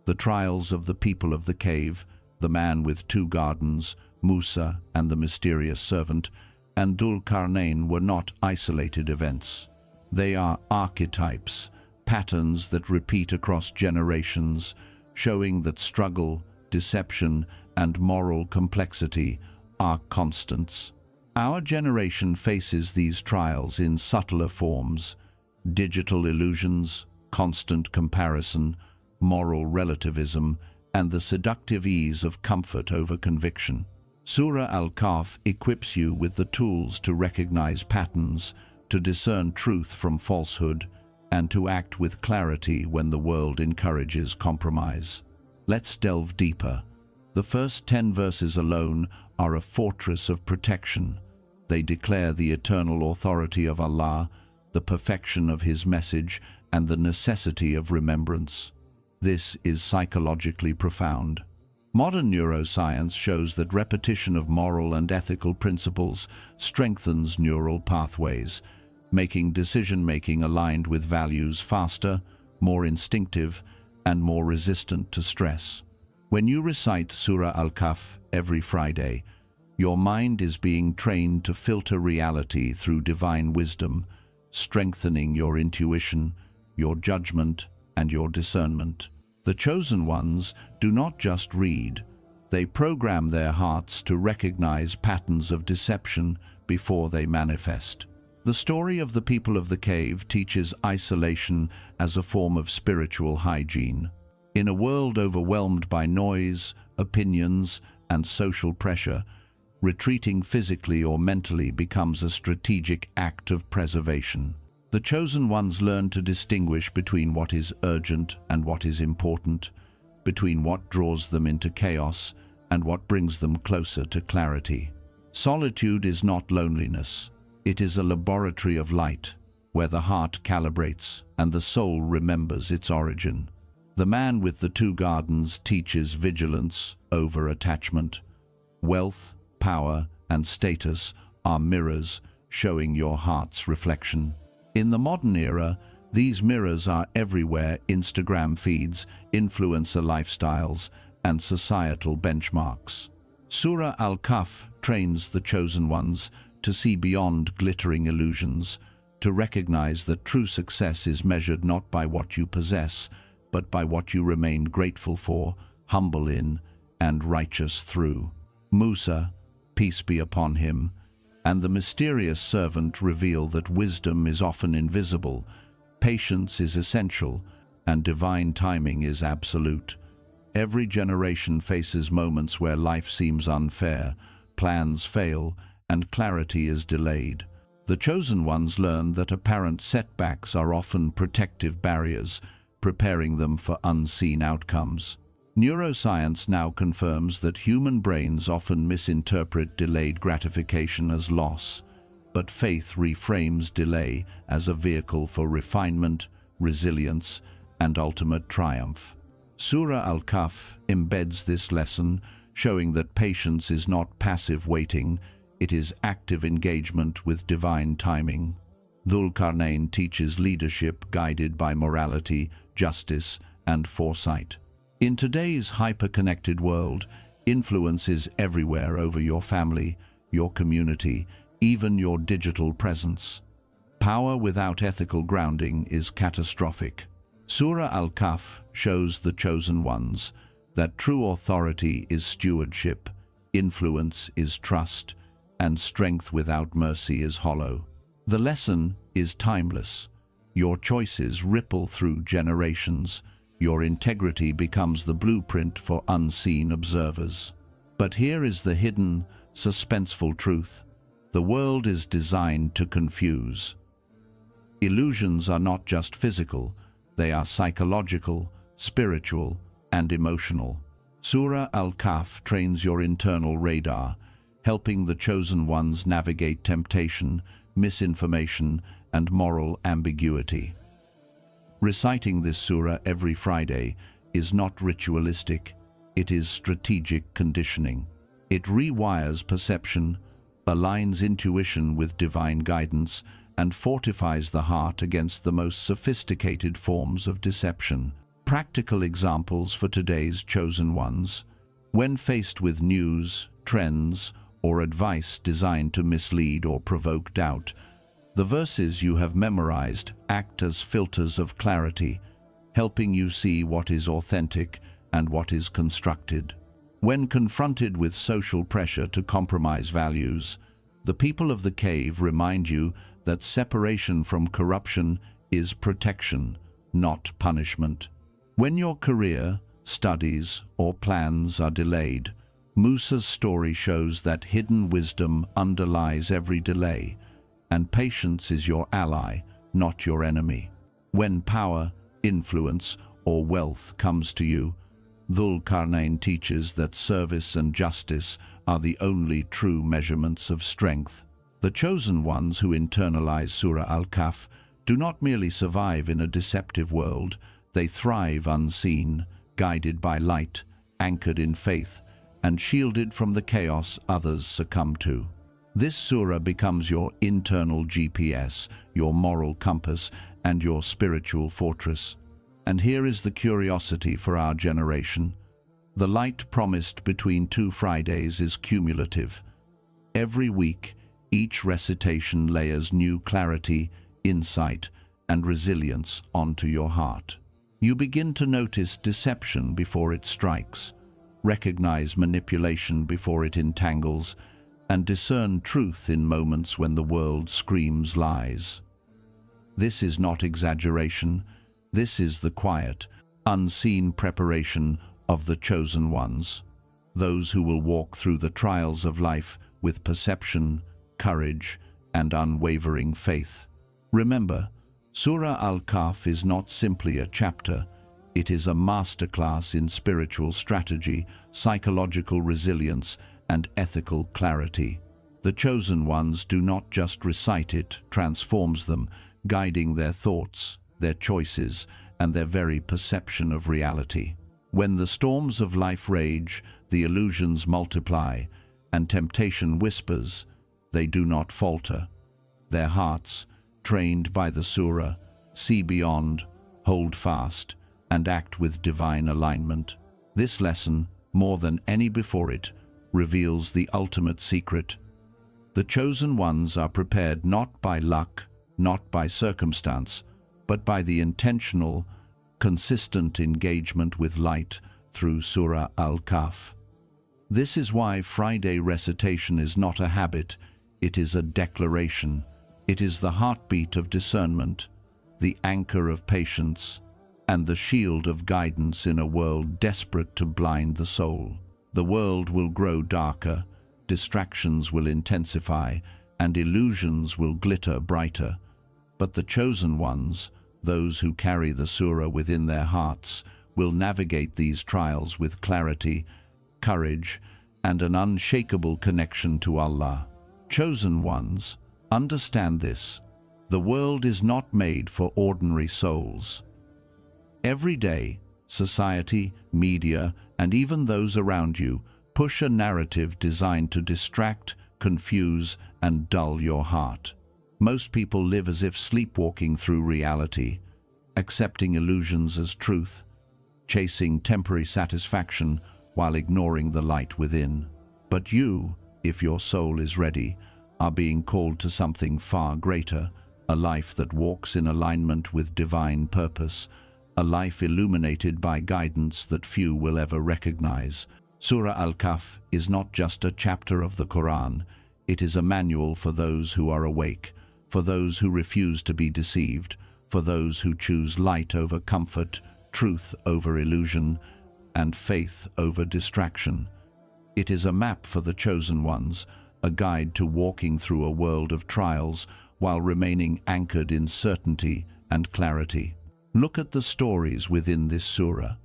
The trials of the people of the cave, the man with 2 gardens, Musa and the mysterious servant, and Dhul Qarnayn were not isolated events. They are archetypes, patterns that repeat across generations, showing that struggle, deception, and moral complexity are constants. Our generation faces these trials in subtler forms: digital illusions, constant comparison, moral relativism, and the seductive ease of comfort over conviction. Surah Al-Kahf equips you with the tools to recognize patterns, to discern truth from falsehood, and to act with clarity when the world encourages compromise. Let's delve deeper. The first 10 verses alone are a fortress of protection. They declare the eternal authority of Allah, the perfection of His message, and the necessity of remembrance. This is psychologically profound. Modern neuroscience shows that repetition of moral and ethical principles strengthens neural pathways, making decision-making aligned with values faster, more instinctive, and more resistant to stress. When you recite Surah Al-Kahf every Friday, your mind is being trained to filter reality through divine wisdom, strengthening your intuition, your judgment, and your discernment. The chosen ones do not just read, they program their hearts to recognize patterns of deception before they manifest. The story of the people of the cave teaches isolation as a form of spiritual hygiene. In a world overwhelmed by noise, opinions, and social pressure, retreating physically or mentally becomes a strategic act of preservation. The chosen ones learn to distinguish between what is urgent and what is important, between what draws them into chaos and what brings them closer to clarity. Solitude is not loneliness. It is a laboratory of light, where the heart calibrates and the soul remembers its origin. The man with the two gardens teaches vigilance over attachment. Wealth, power, and status are mirrors showing your heart's reflection. In the modern era, these mirrors are everywhere: Instagram feeds, influencer lifestyles, and societal benchmarks. Surah Al-Kahf trains the chosen ones to see beyond glittering illusions, to recognize that true success is measured not by what you possess, but by what you remain grateful for, humble in, and righteous through. Musa, peace be upon him, and the mysterious servant reveal that wisdom is often invisible, patience is essential, and divine timing is absolute. Every generation faces moments where life seems unfair, plans fail, and clarity is delayed. The chosen ones learn that apparent setbacks are often protective barriers, preparing them for unseen outcomes. Neuroscience now confirms that human brains often misinterpret delayed gratification as loss, but faith reframes delay as a vehicle for refinement, resilience, and ultimate triumph. Surah Al-Kahf embeds this lesson, showing that patience is not passive waiting, it is active engagement with divine timing. Dhul Qarnayn teaches leadership guided by morality, justice, and foresight. In today's hyper-connected world, influence is everywhere over your family, your community, even your digital presence. Power without ethical grounding is catastrophic. Surah Al-Kahf shows the chosen ones that true authority is stewardship, influence is trust, and strength without mercy is hollow. The lesson is timeless. Your choices ripple through generations. Your integrity becomes the blueprint for unseen observers. But here is the hidden, suspenseful truth. The world is designed to confuse. Illusions are not just physical, they are psychological, spiritual, and emotional. Surah Al-Kahf trains your internal radar, helping the chosen ones navigate temptation, misinformation, and moral ambiguity. Reciting this surah every Friday is not ritualistic, it is strategic conditioning. It rewires perception, aligns intuition with divine guidance, and fortifies the heart against the most sophisticated forms of deception. Practical examples for today's chosen ones. When faced with news, trends, or advice designed to mislead or provoke doubt, the verses you have memorized act as filters of clarity, helping you see what is authentic and what is constructed. When confronted with social pressure to compromise values, the people of the cave remind you that separation from corruption is protection, not punishment. When your career, studies, or plans are delayed, Musa's story shows that hidden wisdom underlies every delay, and patience is your ally, not your enemy. When power, influence, or wealth comes to you, Dhul Qarnayn teaches that service and justice are the only true measurements of strength. The chosen ones who internalize Surah Al-Kahf do not merely survive in a deceptive world, they thrive unseen, guided by light, anchored in faith, and shielded from the chaos others succumb to. This surah becomes your internal GPS, your moral compass, and your spiritual fortress. And here is the curiosity for our generation. The light promised between 2 Fridays is cumulative. Every week, each recitation layers new clarity, insight, and resilience onto your heart. You begin to notice deception before it strikes, recognize manipulation before it entangles, and discern truth in moments when the world screams lies. This is not exaggeration. This is the quiet, unseen preparation of the chosen ones, those who will walk through the trials of life with perception, courage, and unwavering faith. Remember, Surah Al-Kahf is not simply a chapter. It is a masterclass in spiritual strategy, psychological resilience, and ethical clarity. The chosen ones do not just recite it, transforms them, guiding their thoughts, their choices, and their very perception of reality. When the storms of life rage, the illusions multiply, and temptation whispers, they do not falter. Their hearts, trained by the surah, see beyond, hold fast, and act with divine alignment. This lesson, more than any before it, reveals the ultimate secret. The chosen ones are prepared not by luck, not by circumstance, but by the intentional, consistent engagement with light through Surah Al-Kahf. This is why Friday recitation is not a habit, it is a declaration. It is the heartbeat of discernment, the anchor of patience, and the shield of guidance in a world desperate to blind the soul. The world will grow darker, distractions will intensify, and illusions will glitter brighter. But the chosen ones, those who carry the surah within their hearts, will navigate these trials with clarity, courage, and an unshakable connection to Allah. Chosen ones, understand this. The world is not made for ordinary souls. Every day, society, media, and even those around you push a narrative designed to distract, confuse, and dull your heart. Most people live as if sleepwalking through reality, accepting illusions as truth, chasing temporary satisfaction while ignoring the light within. But you, if your soul is ready, are being called to something far greater, a life that walks in alignment with divine purpose, a life illuminated by guidance that few will ever recognize. Surah Al-Kahf is not just a chapter of the Quran, it is a manual for those who are awake, for those who refuse to be deceived, for those who choose light over comfort, truth over illusion, and faith over distraction. It is a map for the chosen ones, a guide to walking through a world of trials while remaining anchored in certainty and clarity. Look at the stories within this surah.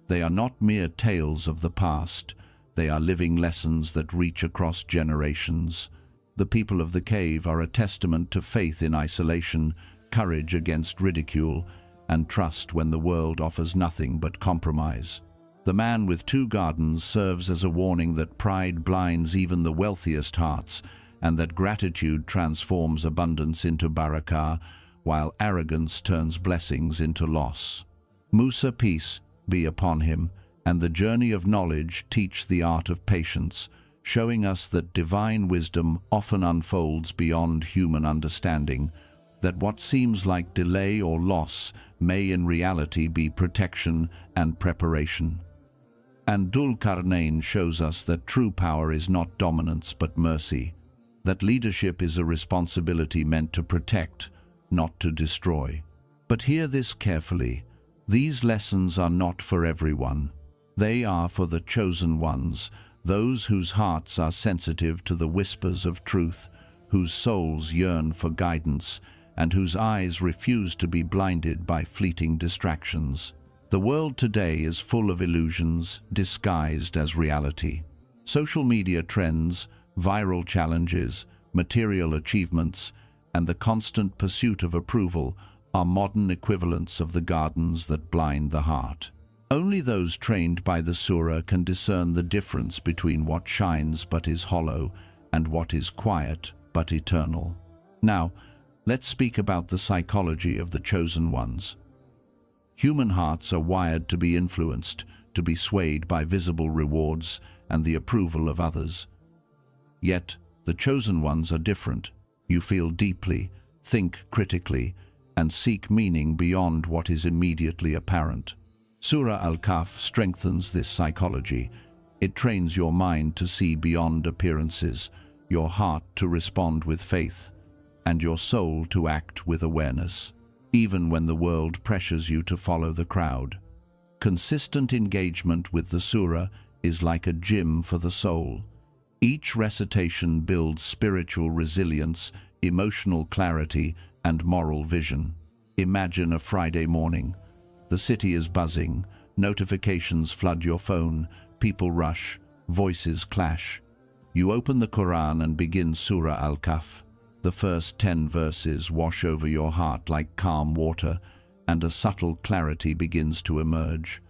They are not mere tales of the past. They are living lessons that reach across generations. The people of the cave are a testament to faith in isolation, courage against ridicule, and trust when the world offers nothing but compromise. The man with 2 gardens serves as a warning that pride blinds even the wealthiest hearts, and that gratitude transforms abundance into barakah, while arrogance turns blessings into loss. Musa, peace be upon him, and the journey of knowledge teach the art of patience, showing us that divine wisdom often unfolds beyond human understanding, that what seems like delay or loss may in reality be protection and preparation. And Dhul Qarnayn shows us that true power is not dominance but mercy, that leadership is a responsibility meant to protect, not to destroy. But hear this carefully. These lessons are not for everyone. They are for the chosen ones, those whose hearts are sensitive to the whispers of truth, whose souls yearn for guidance, and whose eyes refuse to be blinded by fleeting distractions. The world today is full of illusions disguised as reality. Social media trends, viral challenges, material achievements, and the constant pursuit of approval are modern equivalents of the gardens that blind the heart. Only those trained by the surah can discern the difference between what shines but is hollow and what is quiet but eternal. Now, let's speak about the psychology of the chosen ones. Human hearts are wired to be influenced, to be swayed by visible rewards and the approval of others. Yet, the chosen ones are different. You feel deeply, think critically, and seek meaning beyond what is immediately apparent. Surah Al-Kahf strengthens this psychology. It trains your mind to see beyond appearances, your heart to respond with faith, and your soul to act with awareness, even when the world pressures you to follow the crowd. Consistent engagement with the surah is like a gym for the soul. Each recitation builds spiritual resilience, emotional clarity, and moral vision. Imagine a Friday morning. The city is buzzing, notifications flood your phone, people rush, voices clash. You open the Quran and begin Surah Al-Kahf. The first 10 verses wash over your heart like calm water, and a subtle clarity begins to emerge.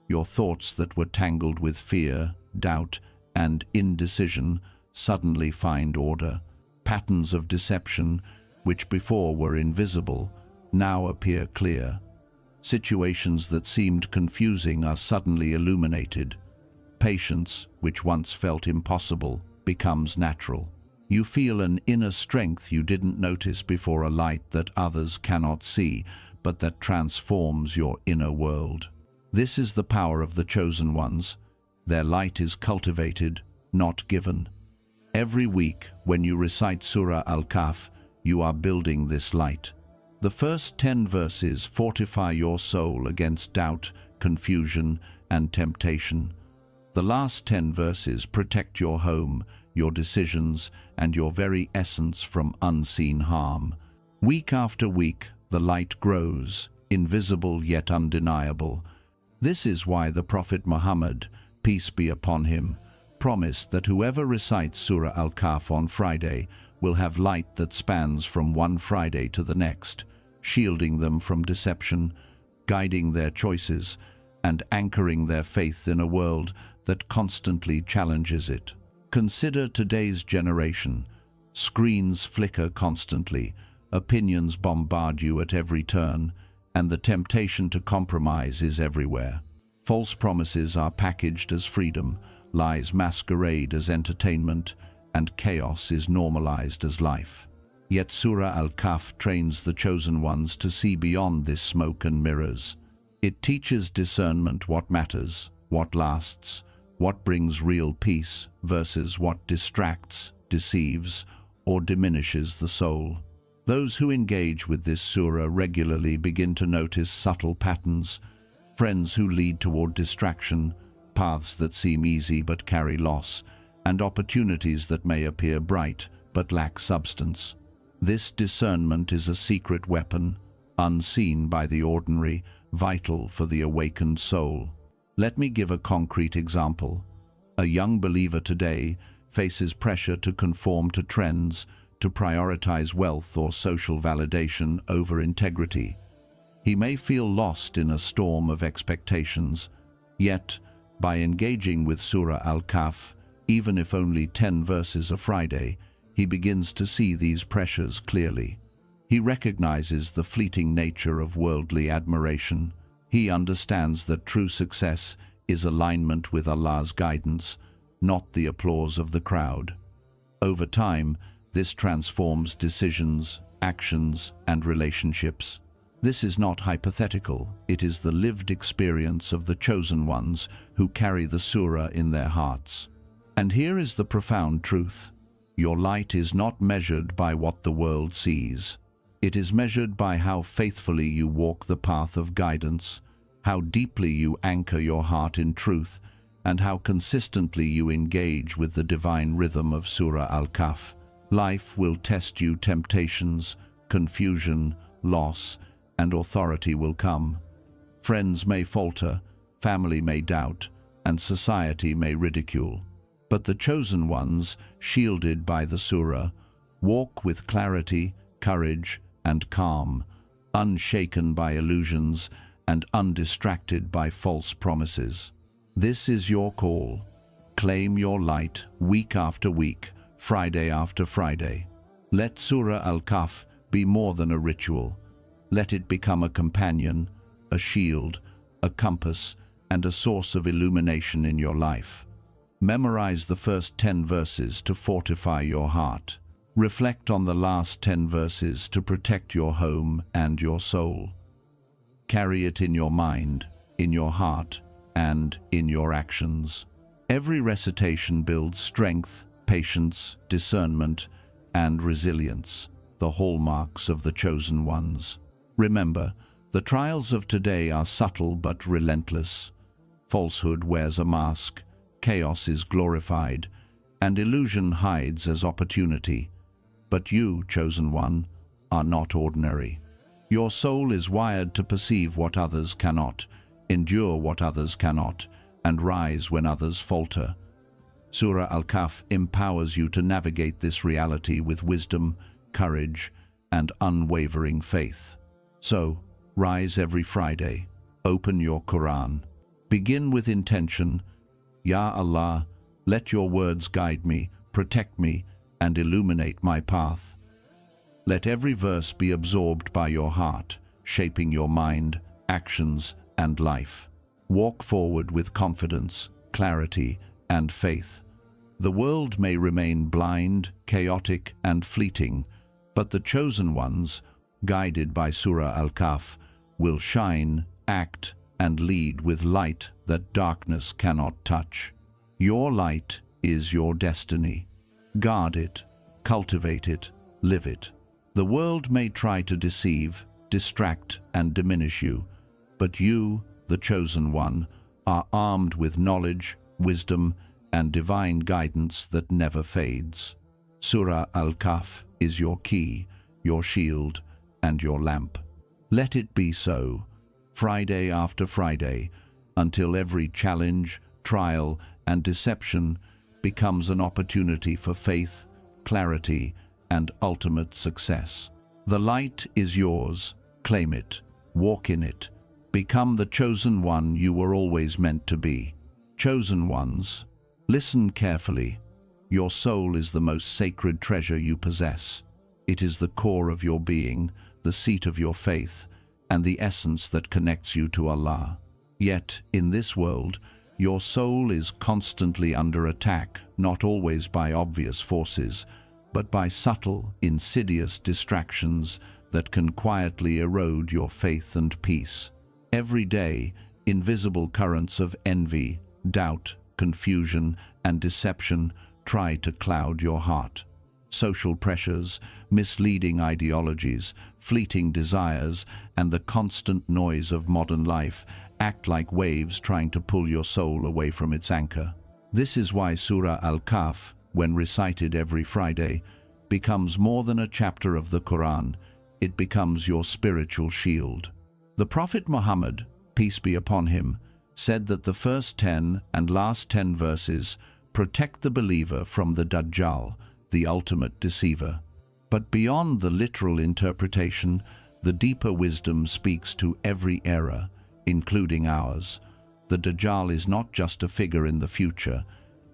Your thoughts that were tangled with fear, doubt, and indecision suddenly find order. Patterns of deception, which before were invisible, now appear clear. Situations that seemed confusing are suddenly illuminated. Patience, which once felt impossible, becomes natural. You feel an inner strength you didn't notice before, a light that others cannot see, but that transforms your inner world. This is the power of the chosen ones. Their light is cultivated, not given. Every week, when you recite Surah Al-Kahf, you are building this light. The first 10 verses fortify your soul against doubt, confusion, and temptation. The last 10 verses protect your home, your decisions, and your very essence from unseen harm. Week after week, the light grows, invisible yet undeniable. This is why the Prophet Muhammad, peace be upon him, promised that whoever recites Surah Al-Kahf on Friday will have light that spans from one Friday to the next, shielding them from deception, guiding their choices, and anchoring their faith in a world that constantly challenges it. Consider today's generation. Screens flicker constantly, opinions bombard you at every turn, and the temptation to compromise is everywhere. False promises are packaged as freedom, lies masquerade as entertainment, and chaos is normalized as life. Yet Surah Al-Kahf trains the chosen ones to see beyond this smoke and mirrors. It teaches discernment: what matters, what lasts, what brings real peace versus what distracts, deceives, or diminishes the soul. Those who engage with this surah regularly begin to notice subtle patterns: friends who lead toward distraction, paths that seem easy but carry loss, and opportunities that may appear bright but lack substance. This discernment is a secret weapon, unseen by the ordinary, vital for the awakened soul. Let me give a concrete example. A young believer today faces pressure to conform to trends, to prioritize wealth or social validation over integrity. He may feel lost in a storm of expectations, yet, by engaging with Surah Al-Kahf, even if only 10 verses a Friday, he begins to see these pressures clearly. He recognizes the fleeting nature of worldly admiration. He understands that true success is alignment with Allah's guidance, not the applause of the crowd. Over time, this transforms decisions, actions, and relationships. This is not hypothetical. It is the lived experience of the chosen ones who carry the surah in their hearts. And here is the profound truth. Your light is not measured by what the world sees. It is measured by how faithfully you walk the path of guidance, how deeply you anchor your heart in truth, and how consistently you engage with the divine rhythm of Surah Al-Kahf. Life will test you. Temptations, confusion, loss, and authority will come. Friends may falter, family may doubt, and society may ridicule. But the chosen ones, shielded by the surah, walk with clarity, courage, and calm, unshaken by illusions and undistracted by false promises. This is your call. Claim your light week after week, Friday after Friday. Let Surah Al-Kahf be more than a ritual. Let it become a companion, a shield, a compass, and a source of illumination in your life. Memorize the first 10 verses to fortify your heart. Reflect on the last 10 verses to protect your home and your soul. Carry it in your mind, in your heart, and in your actions. Every recitation builds strength, patience, discernment, and resilience, the hallmarks of the chosen ones. Remember, the trials of today are subtle but relentless. Falsehood wears a mask, chaos is glorified, and illusion hides as opportunity. But you, chosen one, are not ordinary. Your soul is wired to perceive what others cannot, endure what others cannot, and rise when others falter. Surah Al-Kahf empowers you to navigate this reality with wisdom, courage, and unwavering faith. So, rise every Friday, open your Quran. Begin with intention. Ya Allah, let your words guide me, protect me, and illuminate my path. Let every verse be absorbed by your heart, shaping your mind, actions, and life. Walk forward with confidence, clarity, and faith. The world may remain blind, chaotic, and fleeting, but the chosen ones, guided by Surah Al-Kahf, will shine, act, and lead with light that darkness cannot touch. Your light is your destiny. Guard it, cultivate it, live it. The world may try to deceive, distract, and diminish you, but you, the chosen one, are armed with knowledge, wisdom, and divine guidance that never fades. Surah Al-Kahf is your key, your shield, and your lamp. Let it be so, Friday after Friday, until every challenge, trial, and deception becomes an opportunity for faith, clarity, and ultimate success. The light is yours. Claim it. Walk in it. Become the chosen one you were always meant to be. Chosen ones, listen carefully. Your soul is the most sacred treasure you possess. It is the core of your being, the seat of your faith, and the essence that connects you to Allah. Yet, in this world, your soul is constantly under attack, not always by obvious forces, but by subtle, insidious distractions that can quietly erode your faith and peace. Every day, invisible currents of envy, doubt, confusion, and deception try to cloud your heart. Social pressures, misleading ideologies, fleeting desires, and the constant noise of modern life act like waves trying to pull your soul away from its anchor. This is why Surah Al-Kahf, when recited every Friday, becomes more than a chapter of the Quran. It becomes your spiritual shield. The Prophet Muhammad, peace be upon him, said that the first 10 and last 10 verses protect the believer from the Dajjal, the ultimate deceiver. But beyond the literal interpretation, the deeper wisdom speaks to every era, including ours. The Dajjal is not just a figure in the future.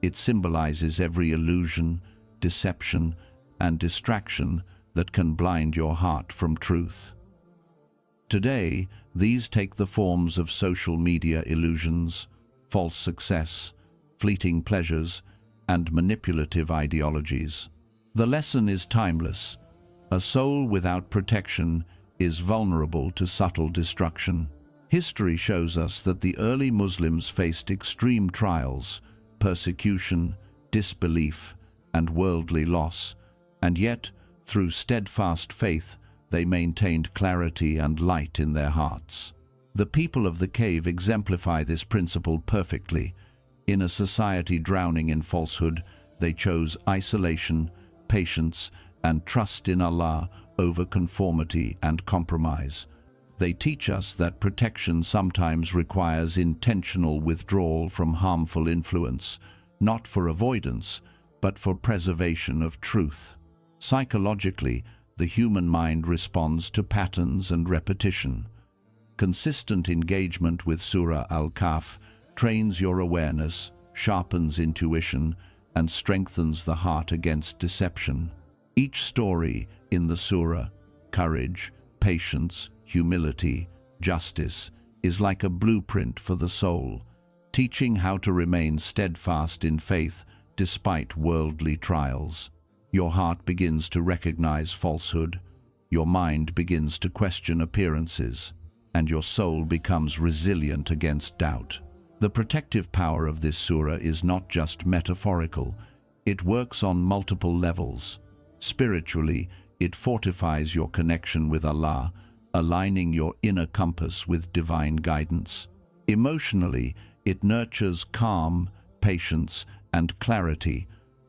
It symbolizes every illusion, deception, and distraction that can blind your heart from truth. Today, these take the forms of social media illusions, false success, fleeting pleasures, and manipulative ideologies. The lesson is timeless. A soul without protection is vulnerable to subtle destruction. History shows us that the early Muslims faced extreme trials, persecution, disbelief, and worldly loss, and yet, through steadfast faith, they maintained clarity and light in their hearts. The people of the cave exemplify this principle perfectly. In a society drowning in falsehood, they chose isolation, patience, and trust in Allah over conformity and compromise. They teach us that protection sometimes requires intentional withdrawal from harmful influence, not for avoidance, but for preservation of truth. Psychologically, the human mind responds to patterns and repetition. Consistent engagement with Surah Al-Kahf trains your awareness, sharpens intuition, and strengthens the heart against deception. Each story in the surah, courage, patience, humility, justice, is like a blueprint for the soul, teaching how to remain steadfast in faith despite worldly trials. Your heart begins to recognize falsehood, your mind begins to question appearances, and your soul becomes resilient against doubt. The protective power of this surah is not just metaphorical, It works on multiple levels. Spiritually, it fortifies your connection with Allah, aligning your inner compass with divine guidance. Emotionally, it nurtures calm, patience, and clarity,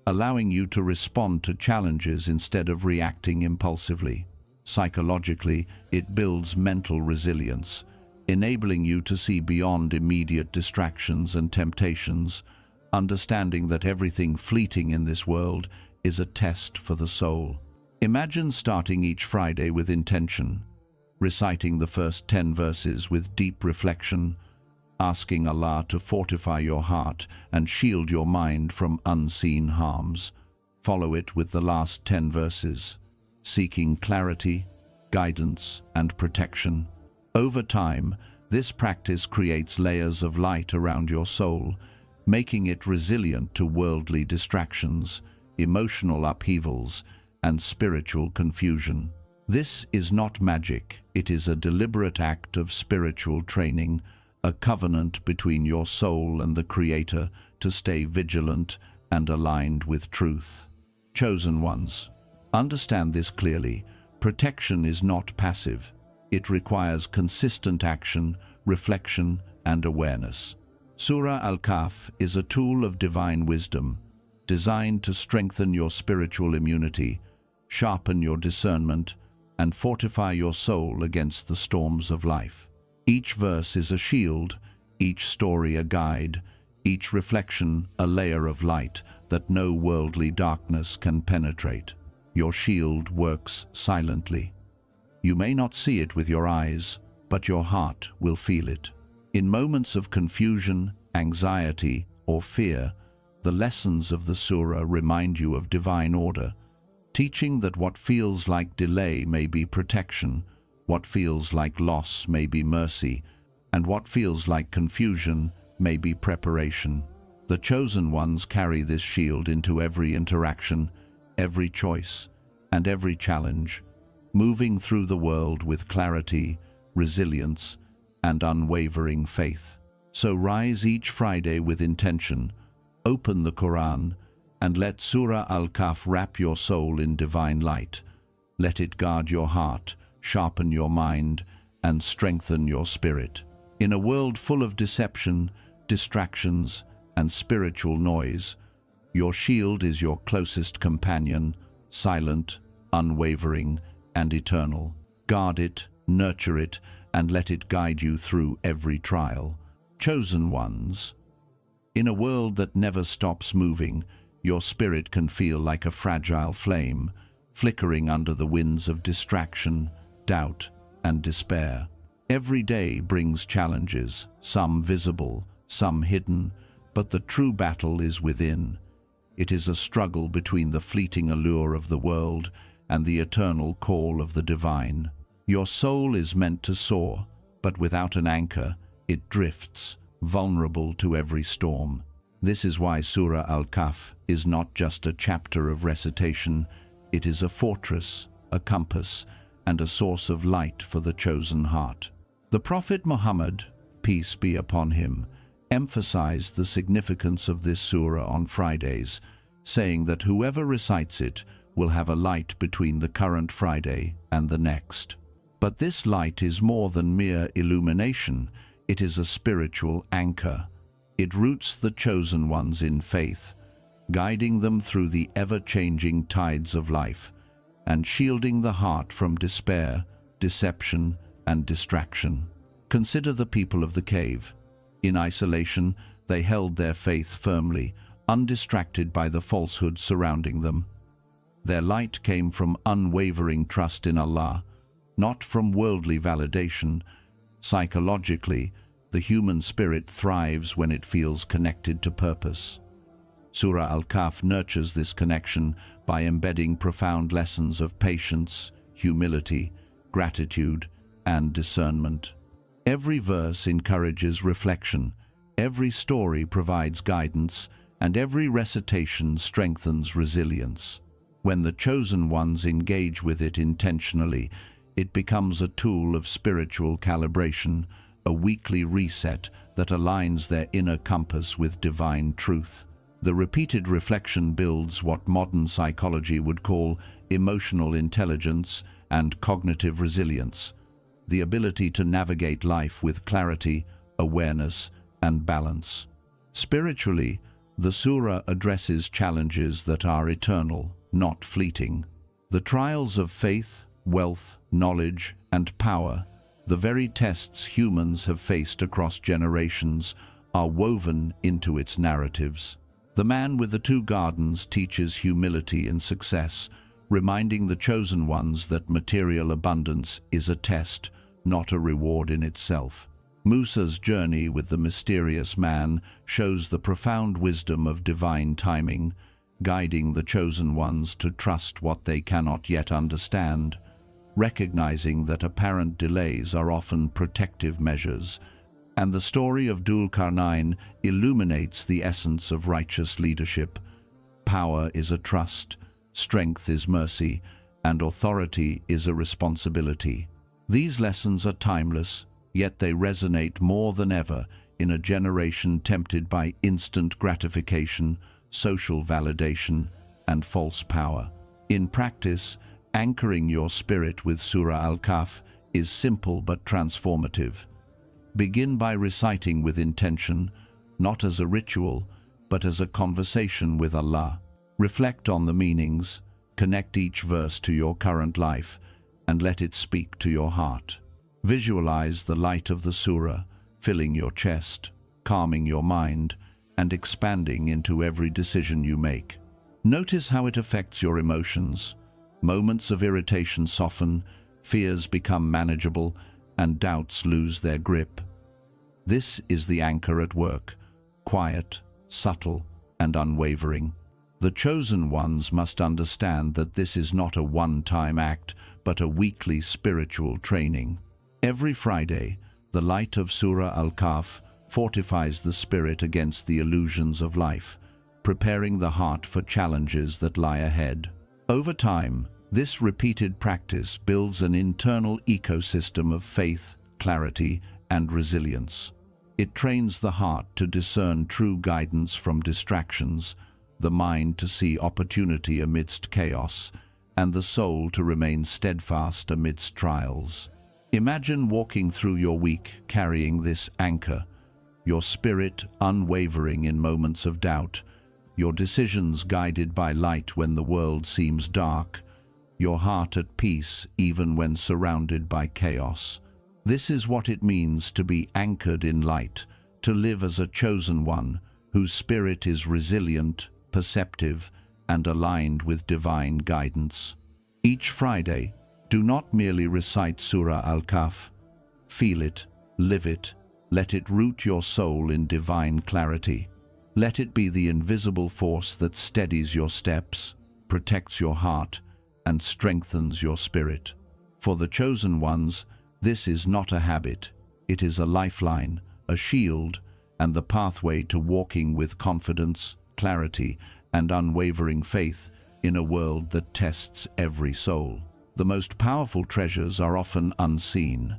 allowing you to respond to challenges instead of reacting impulsively. Psychologically, it builds mental resilience, enabling you to see beyond immediate distractions and temptations, understanding that everything fleeting in this world is a test for the soul. Imagine starting each Friday with intention, reciting the first 10 verses with deep reflection, asking Allah to fortify your heart and shield your mind from unseen harms. Follow it with the last 10 verses, seeking clarity, guidance, and protection. Over time, this practice creates layers of light around your soul, making it resilient to worldly distractions, emotional upheavals, and spiritual confusion. This is not magic, it is a deliberate act of spiritual training, a covenant between your soul and the Creator to stay vigilant and aligned with truth. Chosen ones, understand this clearly. Protection is not passive. It requires consistent action, reflection, and awareness. Surah Al-Kahf is a tool of divine wisdom, designed to strengthen your spiritual immunity, sharpen your discernment, and fortify your soul against the storms of life. Each verse is a shield, each story a guide, each reflection a layer of light that no worldly darkness can penetrate. Your shield works silently. You may not see it with your eyes, but your heart will feel it. In moments of confusion, anxiety, or fear, the lessons of the surah remind you of divine order, teaching that what feels like delay may be protection, what feels like loss may be mercy, and what feels like confusion may be preparation. The chosen ones carry this shield into every interaction, every choice, and every challenge, moving through the world with clarity, resilience, and unwavering faith. So rise each Friday with intention, open the Quran, and let Surah Al-Kahf wrap your soul in divine light. Let it guard your heart, sharpen your mind, and strengthen your spirit. In a world full of deception, distractions, and spiritual noise, your shield is your closest companion, silent, unwavering, and eternal. Guard it, nurture it, and let it guide you through every trial. Chosen ones, in a world that never stops moving, your spirit can feel like a fragile flame, flickering under the winds of distraction, doubt, and despair. Every day brings challenges, some visible, some hidden, but the true battle is within. It is a struggle between the fleeting allure of the world and the eternal call of the divine. Your soul is meant to soar, but without an anchor, it drifts, vulnerable to every storm. This is why Surah Al-Kahf is not just a chapter of recitation, it is a fortress, a compass, and a source of light for the chosen heart. The Prophet Muhammad, peace be upon him, emphasized the significance of this surah on Fridays, saying that whoever recites it will have a light between the current Friday and the next. But this light is more than mere illumination, it is a spiritual anchor. It roots the chosen ones in faith, guiding them through the ever-changing tides of life, and shielding the heart from despair, deception, and distraction. Consider the people of the cave. In isolation, they held their faith firmly, undistracted by the falsehood surrounding them. Their light came from unwavering trust in Allah, not from worldly validation. Psychologically, the human spirit thrives when it feels connected to purpose. Surah Al-Kahf nurtures this connection by embedding profound lessons of patience, humility, gratitude, and discernment. Every verse encourages reflection, every story provides guidance, and every recitation strengthens resilience. When the chosen ones engage with it intentionally, it becomes a tool of spiritual calibration, a weekly reset that aligns their inner compass with divine truth. The repeated reflection builds what modern psychology would call emotional intelligence and cognitive resilience, the ability to navigate life with clarity, awareness, and balance. Spiritually, the surah addresses challenges that are eternal, not fleeting. The trials of faith, wealth, knowledge, and power, the very tests humans have faced across generations, are woven into its narratives. The man with the two gardens teaches humility in success, reminding the chosen ones that material abundance is a test, not a reward in itself. Musa's journey with the mysterious man shows the profound wisdom of divine timing, guiding the chosen ones to trust what they cannot yet understand, recognizing that apparent delays are often protective measures. And the story of Dhul Qarnayn illuminates the essence of righteous leadership. Power is a trust, strength is mercy, and authority is a responsibility. These lessons are timeless, yet they resonate more than ever in a generation tempted by instant gratification, social validation, and false power. In practice, anchoring your spirit with Surah Al-Kahf is simple but transformative. Begin by reciting with intention, not as a ritual, but as a conversation with Allah. Reflect on the meanings, connect each verse to your current life, and let it speak to your heart. Visualize the light of the surah, filling your chest, calming your mind, and expanding into every decision you make. Notice how it affects your emotions. Moments of irritation soften, fears become manageable, and doubts lose their grip. This is the anchor at work, quiet, subtle, and unwavering. The chosen ones must understand that this is not a one-time act, but a weekly spiritual training. Every Friday, the light of Surah Al-Kahf fortifies the spirit against the illusions of life, preparing the heart for challenges that lie ahead. Over time, this repeated practice builds an internal ecosystem of faith, clarity, and resilience. It trains the heart to discern true guidance from distractions, the mind to see opportunity amidst chaos, and the soul to remain steadfast amidst trials. Imagine walking through your week carrying this anchor, your spirit unwavering in moments of doubt, your decisions guided by light when the world seems dark, your heart at peace even when surrounded by chaos. This is what it means to be anchored in light, to live as a chosen one whose spirit is resilient, perceptive, and aligned with divine guidance. Each Friday, do not merely recite Surah Al-Kahf. Feel it, live it, let it root your soul in divine clarity. Let it be the invisible force that steadies your steps, protects your heart, and strengthens your spirit. For the chosen ones, this is not a habit. It is a lifeline, a shield, and the pathway to walking with confidence, clarity, and unwavering faith in a world that tests every soul. The most powerful treasures are often unseen.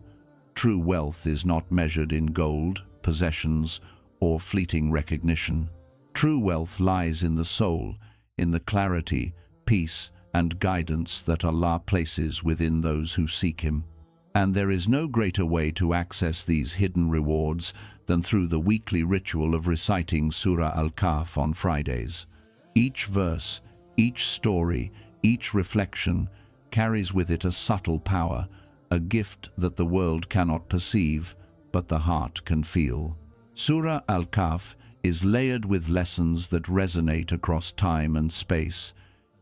True wealth is not measured in gold, possessions, or fleeting recognition. True wealth lies in the soul, in the clarity, peace, and guidance that Allah places within those who seek Him. And there is no greater way to access these hidden rewards than through the weekly ritual of reciting Surah Al-Kahf on Fridays. Each verse, each story, each reflection carries with it a subtle power, a gift that the world cannot perceive, but the heart can feel. Surah Al-Kahf is layered with lessons that resonate across time and space,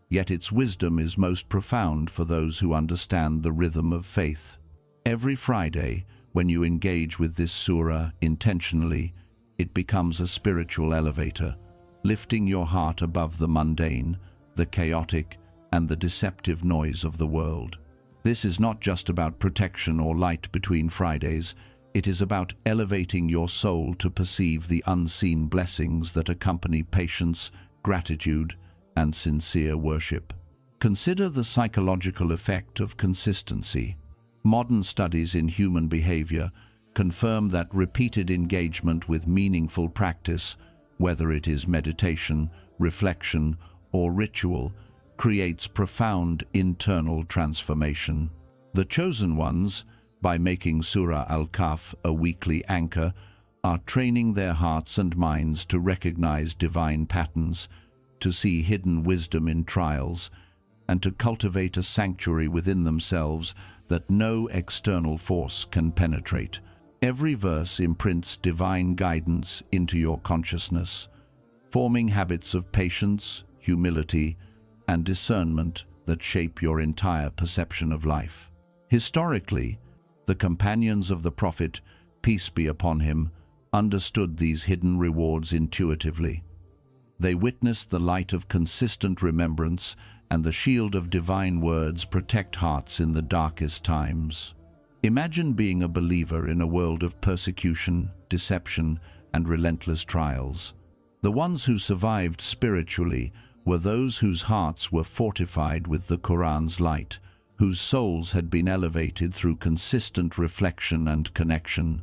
yet its wisdom is most profound for those who understand the rhythm of faith. Every Friday, when you engage with this surah intentionally, it becomes a spiritual elevator, lifting your heart above the mundane, the chaotic, and the deceptive noise of the world. This is not just about protection or light between Fridays. It is about elevating your soul to perceive the unseen blessings that accompany patience, gratitude, and sincere worship. Consider the psychological effect of consistency. Modern studies in human behavior confirm that repeated engagement with meaningful practice whether it is meditation, reflection, or ritual, creates profound internal transformation. The chosen ones, by making Surah Al-Kahf a weekly anchor, are training their hearts and minds to recognize divine patterns, to see hidden wisdom in trials, and to cultivate a sanctuary within themselves that no external force can penetrate. Every verse imprints divine guidance into your consciousness, forming habits of patience, humility, and discernment that shape your entire perception of life. Historically, the companions of the Prophet, peace be upon him, understood these hidden rewards intuitively. They witnessed the light of consistent remembrance and the shield of divine words protect hearts in the darkest times. Imagine being a believer in a world of persecution, deception, and relentless trials. The ones who survived spiritually were those whose hearts were fortified with the Quran's light, whose souls had been elevated through consistent reflection and connection.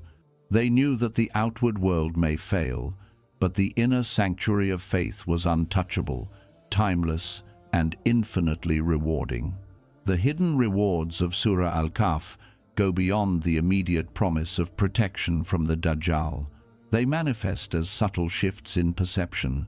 They knew that the outward world may fail, but the inner sanctuary of faith was untouchable, timeless, and infinitely rewarding. The hidden rewards of Surah Al-Kahf go beyond the immediate promise of protection from the Dajjal. They manifest as subtle shifts in perception,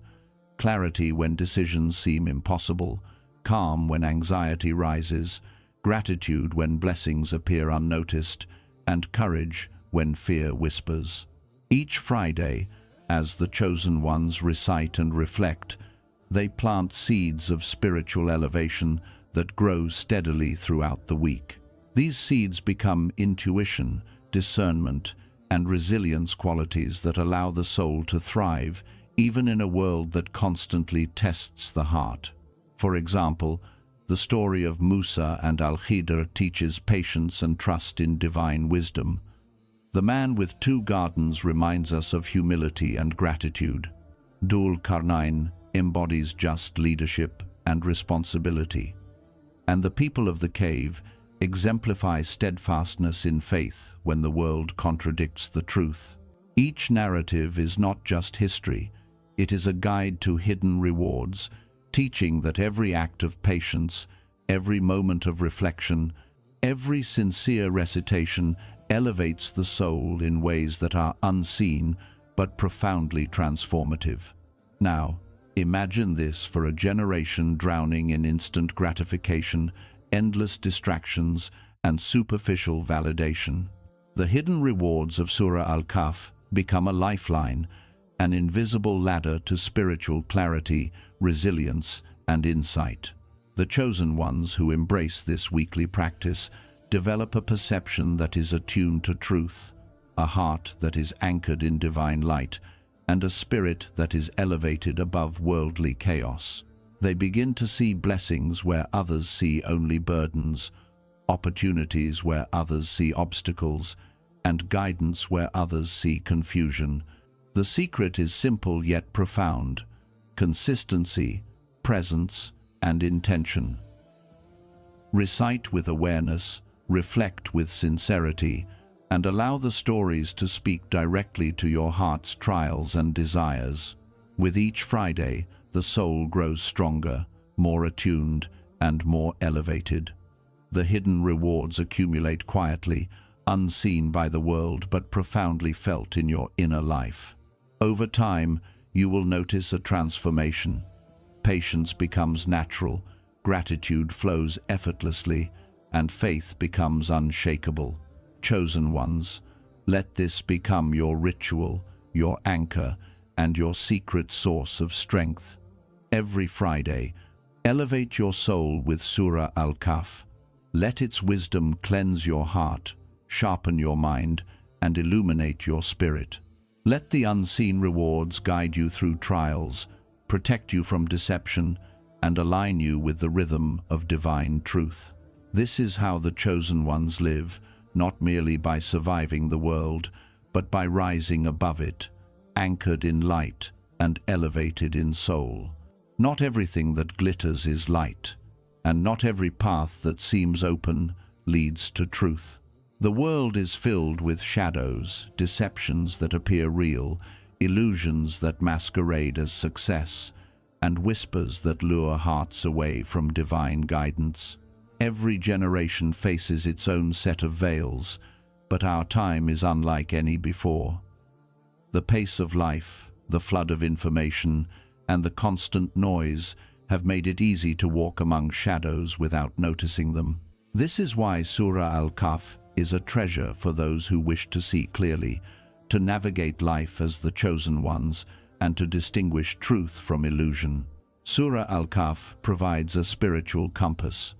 clarity when decisions seem impossible, calm when anxiety rises, gratitude when blessings appear unnoticed, and courage when fear whispers. Each Friday, as the chosen ones recite and reflect, they plant seeds of spiritual elevation that grow steadily throughout the week. These seeds become intuition, discernment, and resilience qualities that allow the soul to thrive even in a world that constantly tests the heart. For example, the story of Musa and Al-Khidr teaches patience and trust in divine wisdom. The man with 2 gardens reminds us of humility and gratitude. Dhul Qarnayn embodies just leadership and responsibility. And the people of the cave exemplify steadfastness in faith when the world contradicts the truth. Each narrative is not just history, it is a guide to hidden rewards, teaching that every act of patience, every moment of reflection, every sincere recitation elevates the soul in ways that are unseen but profoundly transformative. Now, imagine this for a generation drowning in instant gratification, endless distractions, and superficial validation. The hidden rewards of Surah Al-Kahf become a lifeline, an invisible ladder to spiritual clarity, resilience, and insight. The chosen ones who embrace this weekly practice develop a perception that is attuned to truth, a heart that is anchored in divine light, and a spirit that is elevated above worldly chaos. They begin to see blessings where others see only burdens, opportunities where others see obstacles, and guidance where others see confusion. The secret is simple yet profound: consistency, presence, and intention. Recite with awareness, reflect with sincerity, and allow the stories to speak directly to your heart's trials and desires. With each Friday, the soul grows stronger, more attuned, and more elevated. The hidden rewards accumulate quietly, unseen by the world but profoundly felt in your inner life. Over time, you will notice a transformation. Patience becomes natural, gratitude flows effortlessly, and faith becomes unshakable. Chosen ones, let this become your ritual, your anchor, and your secret source of strength. Every Friday, elevate your soul with Surah Al-Kahf. Let its wisdom cleanse your heart, sharpen your mind, and illuminate your spirit. Let the unseen rewards guide you through trials, protect you from deception, and align you with the rhythm of divine truth. This is how the chosen ones live, not merely by surviving the world, but by rising above it, anchored in light and elevated in soul. Not everything that glitters is light, and not every path that seems open leads to truth. The world is filled with shadows, deceptions that appear real, illusions that masquerade as success, and whispers that lure hearts away from divine guidance. Every generation faces its own set of veils, but our time is unlike any before. The pace of life, the flood of information, and the constant noise have made it easy to walk among shadows without noticing them. This is why Surah Al-Kahf is a treasure for those who wish to see clearly, to navigate life as the chosen ones, and to distinguish truth from illusion. Surah Al-Kahf provides a spiritual compass.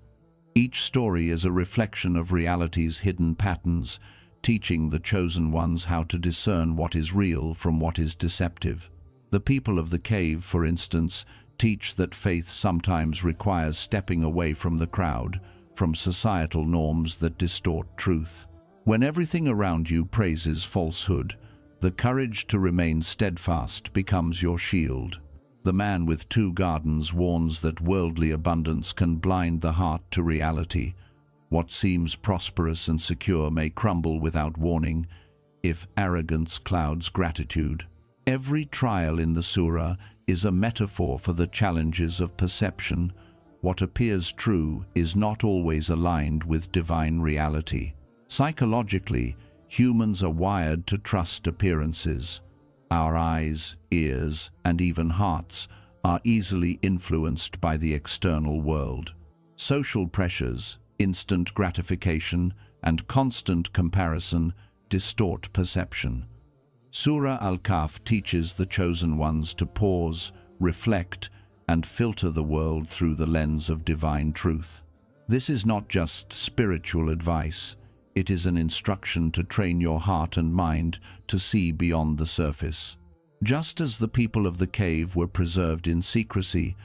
Each story is a reflection of reality's hidden patterns, teaching the chosen ones how to discern what is real from what is deceptive. The people of the cave, for instance, teach that faith sometimes requires stepping away from the crowd, from societal norms that distort truth. When everything around you praises falsehood, the courage to remain steadfast becomes your shield. The man with 2 gardens warns that worldly abundance can blind the heart to reality. What seems prosperous and secure may crumble without warning if arrogance clouds gratitude. Every trial in the surah is a metaphor for the challenges of perception. What appears true is not always aligned with divine reality. Psychologically, humans are wired to trust appearances. Our eyes, ears, and even hearts are easily influenced by the external world. Social pressures, instant gratification, and constant comparison distort perception. Surah Al-Kahf teaches the chosen ones to pause, reflect, and filter the world through the lens of divine truth. This is not just spiritual advice. It is an instruction to train your heart and mind to see beyond the surface. Just as the people of the cave were preserved in secrecy,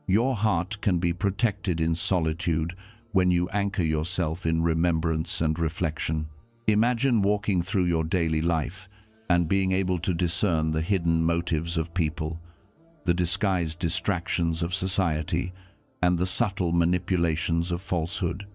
your heart can be protected in solitude when you anchor yourself in remembrance and reflection. Imagine walking through your daily life and being able to discern the hidden motives of people, the disguised distractions of society, and the subtle manipulations of falsehood.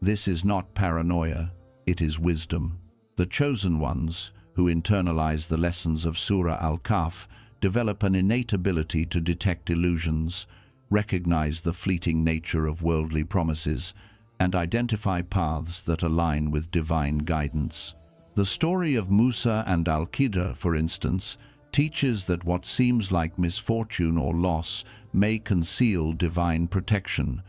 This is not paranoia, it is wisdom. The chosen ones, who internalize the lessons of Surah Al-Kahf, develop an innate ability to detect illusions, recognize the fleeting nature of worldly promises, and identify paths that align with divine guidance. The story of Musa and Al-Khidr, for instance, teaches that what seems like misfortune or loss may conceal divine protection,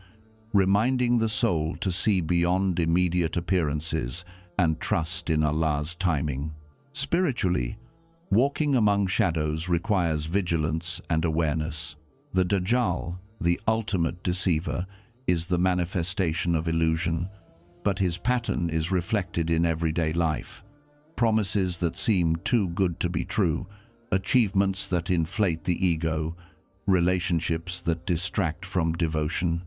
reminding the soul to see beyond immediate appearances and trust in Allah's timing. Spiritually, walking among shadows requires vigilance and awareness. The Dajjal, the ultimate deceiver, is the manifestation of illusion, but his pattern is reflected in everyday life. Promises that seem too good to be true, achievements that inflate the ego, relationships that distract from devotion.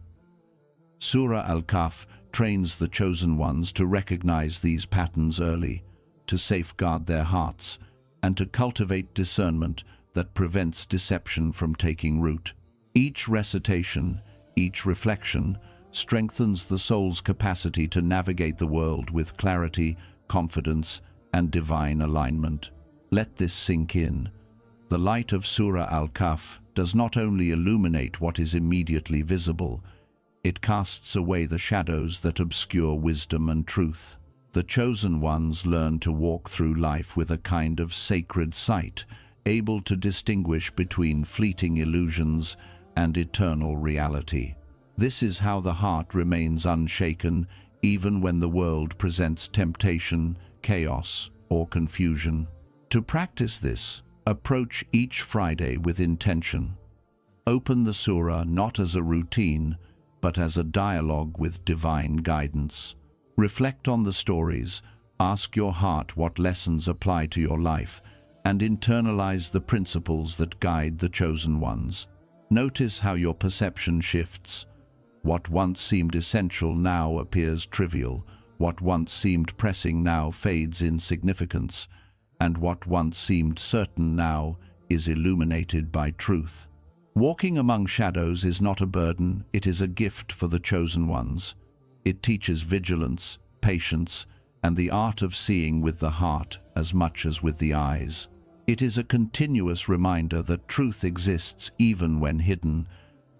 Surah Al-Kahf trains the chosen ones to recognize these patterns early, to safeguard their hearts, and to cultivate discernment that prevents deception from taking root. Each recitation, each reflection, strengthens the soul's capacity to navigate the world with clarity, confidence, and divine alignment. Let this sink in. The light of Surah Al-Kahf does not only illuminate what is immediately visible, it casts away the shadows that obscure wisdom and truth. The chosen ones learn to walk through life with a kind of sacred sight, able to distinguish between fleeting illusions and eternal reality. This is how the heart remains unshaken even when the world presents temptation, chaos, or confusion. To practice this, approach each Friday with intention. Open the surah not as a routine, but as a dialogue with divine guidance. Reflect on the stories, ask your heart what lessons apply to your life, and internalize the principles that guide the chosen ones. Notice how your perception shifts. What once seemed essential now appears trivial, what once seemed pressing now fades in significance, and what once seemed certain now is illuminated by truth. Walking among shadows is not a burden, it is a gift for the chosen ones. It teaches vigilance, patience, and the art of seeing with the heart as much as with the eyes. It is a continuous reminder that truth exists even when hidden,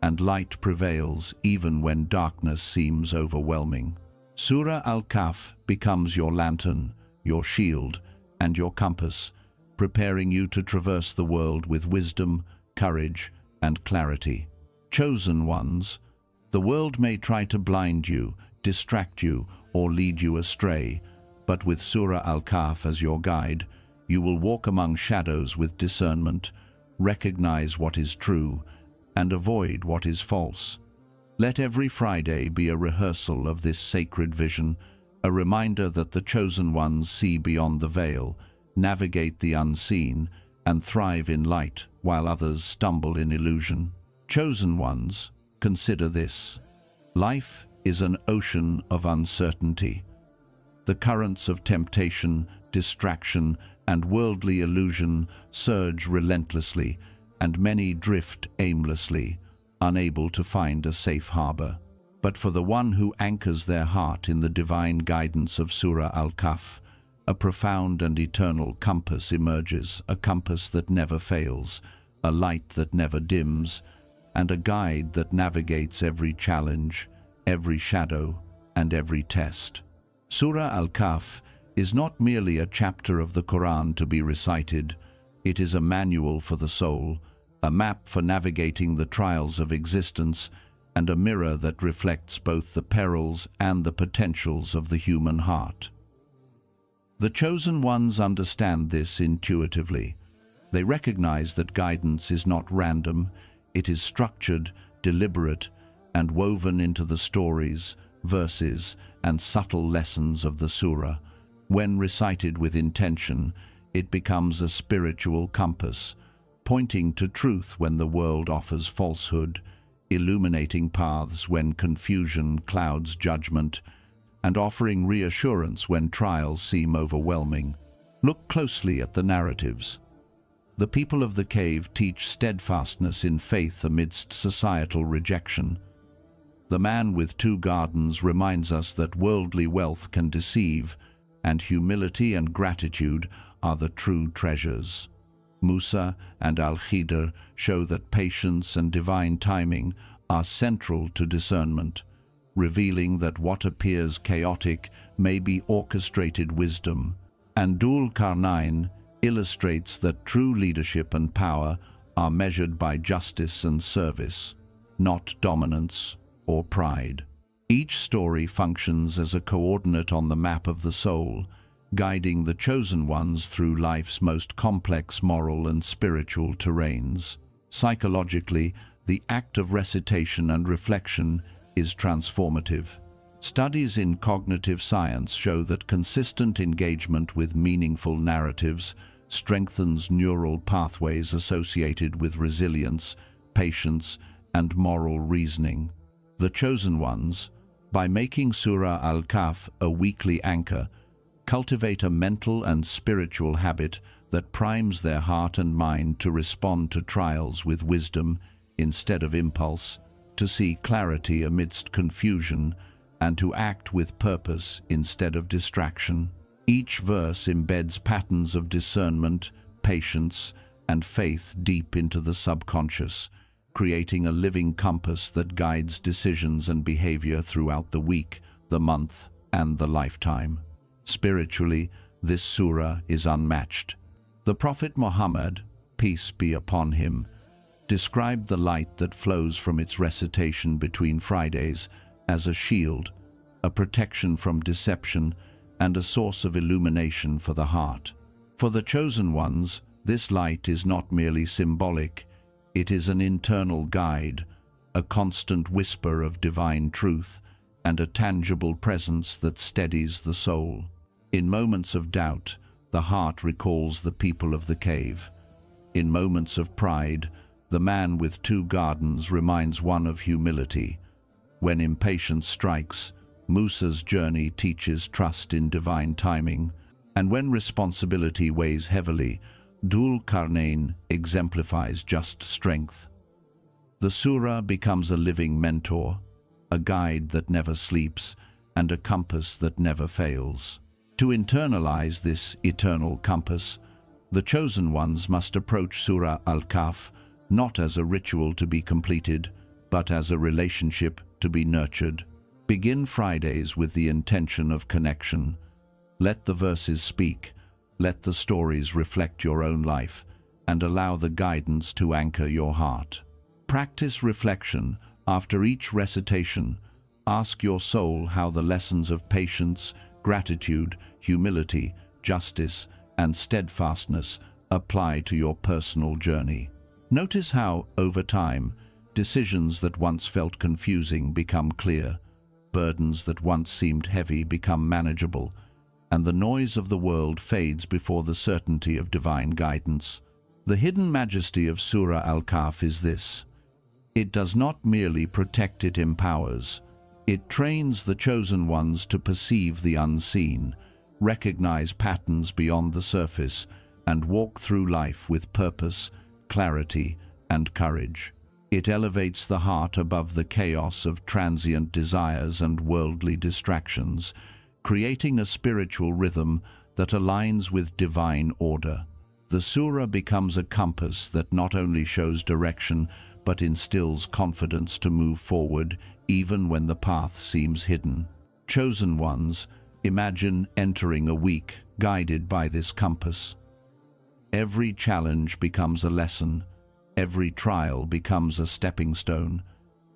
and light prevails even when darkness seems overwhelming. Surah Al-Kahf becomes your lantern, your shield, and your compass, preparing you to traverse the world with wisdom, courage, and clarity. Chosen ones, the world may try to blind you, distract you, or lead you astray, but with Surah Al-Kahf as your guide, you will walk among shadows with discernment, recognize what is true, and avoid what is false. Let every Friday be a rehearsal of this sacred vision, a reminder that the chosen ones see beyond the veil, navigate the unseen, and thrive in light while others stumble in illusion. Chosen ones, consider this. Life is an ocean of uncertainty. The currents of temptation, distraction, and worldly illusion surge relentlessly, and many drift aimlessly, unable to find a safe harbor. But for the one who anchors their heart in the divine guidance of Surah Al-Kahf, a profound and eternal compass emerges, a compass that never fails, a light that never dims, and a guide that navigates every challenge, every shadow, and every test. Surah Al-Kahf is not merely a chapter of the Quran to be recited. It is a manual for the soul, a map for navigating the trials of existence, and a mirror that reflects both the perils and the potentials of the human heart. The chosen ones understand this intuitively. They recognize that guidance is not random, it is structured, deliberate, and woven into the stories, verses, and subtle lessons of the surah. When recited with intention, it becomes a spiritual compass, pointing to truth when the world offers falsehood, illuminating paths when confusion clouds judgment, and offering reassurance when trials seem overwhelming. Look closely at the narratives. The people of the cave teach steadfastness in faith amidst societal rejection. The man with two gardens reminds us that worldly wealth can deceive, and humility and gratitude are the true treasures. Musa and Al-Khidr show that patience and divine timing are central to discernment, revealing that what appears chaotic may be orchestrated wisdom. And Dhul Qarnayn illustrates that true leadership and power are measured by justice and service, not dominance or pride. Each story functions as a coordinate on the map of the soul, guiding the chosen ones through life's most complex moral and spiritual terrains. Psychologically, the act of recitation and reflection is transformative. Studies in cognitive science show that consistent engagement with meaningful narratives strengthens neural pathways associated with resilience, patience, and moral reasoning. The chosen ones, by making Surah Al-Kahf a weekly anchor, cultivate a mental and spiritual habit that primes their heart and mind to respond to trials with wisdom instead of impulse, to see clarity amidst confusion, and to act with purpose instead of distraction. Each verse embeds patterns of discernment, patience, and faith deep into the subconscious, creating a living compass that guides decisions and behavior throughout the week, the month, and the lifetime. Spiritually, this surah is unmatched. The Prophet Muhammad, peace be upon him, described the light that flows from its recitation between Fridays as a shield, a protection from deception, and a source of illumination for the heart. For the chosen ones, this light is not merely symbolic, it is an internal guide, a constant whisper of divine truth, and a tangible presence that steadies the soul. In moments of doubt, the heart recalls the people of the cave. In moments of pride, the man with two gardens reminds one of humility. When impatience strikes, Musa's journey teaches trust in divine timing. And when responsibility weighs heavily, Dhul Qarnayn exemplifies just strength. The surah becomes a living mentor, a guide that never sleeps, and a compass that never fails. To internalize this eternal compass, The chosen ones must approach Surah Al-Kahf not as a ritual to be completed, but as a relationship to be nurtured. Begin Fridays with the intention of connection. Let the verses speak, let the stories reflect your own life, and allow the guidance to anchor your heart. Practice reflection. After each recitation, ask your soul how the lessons of patience, gratitude, humility, justice, and steadfastness apply to your personal journey. Notice how, over time, decisions that once felt confusing become clear, burdens that once seemed heavy become manageable, and the noise of the world fades before the certainty of divine guidance. The hidden majesty of Surah Al-Kahf is this: it does not merely protect, it empowers. It trains the chosen ones to perceive the unseen, recognize patterns beyond the surface, and walk through life with purpose, clarity, and courage. It elevates the heart above the chaos of transient desires and worldly distractions, creating a spiritual rhythm that aligns with divine order. The surah becomes a compass that not only shows direction, but instills confidence to move forward even when the path seems hidden. Chosen ones, imagine entering a week guided by this compass. Every challenge becomes a lesson, every trial becomes a stepping stone,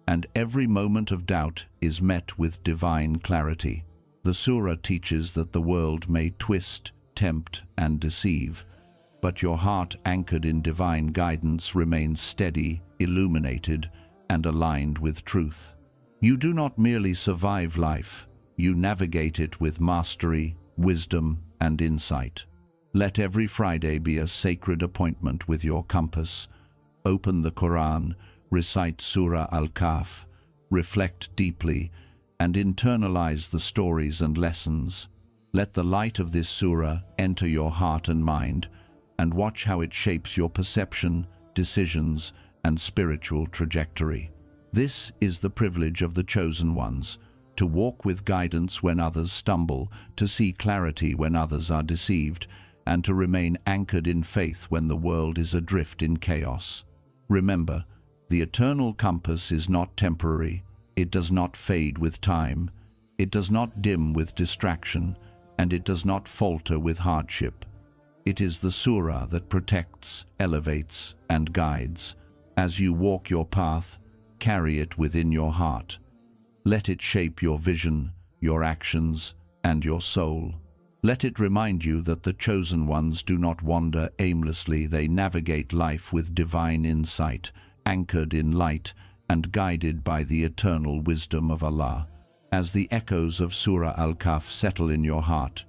and every moment of doubt is met with divine clarity. The surah teaches that the world may twist, tempt, and deceive, but your heart anchored in divine guidance remains steady, illuminated, and aligned with truth. You do not merely survive life, you navigate it with mastery, wisdom, and insight. Let every Friday be a sacred appointment with your compass. Open the Quran, recite Surah Al-Kahf, reflect deeply, and internalize the stories and lessons. Let the light of this surah enter your heart and mind, and watch how it shapes your perception, decisions, and spiritual trajectory. This is the privilege of the chosen ones: to walk with guidance when others stumble, to see clarity when others are deceived, and to remain anchored in faith when the world is adrift in chaos. Remember, the eternal compass is not temporary. It does not fade with time. It does not dim with distraction, and it does not falter with hardship. It is the surah that protects, elevates, and guides. As you walk your path, carry it within your heart. Let it shape your vision, your actions, and your soul. Let it remind you that the chosen ones do not wander aimlessly. They navigate life with divine insight, anchored in light and guided by the eternal wisdom of Allah. As the echoes of Surah Al-Kahf settle in your heart,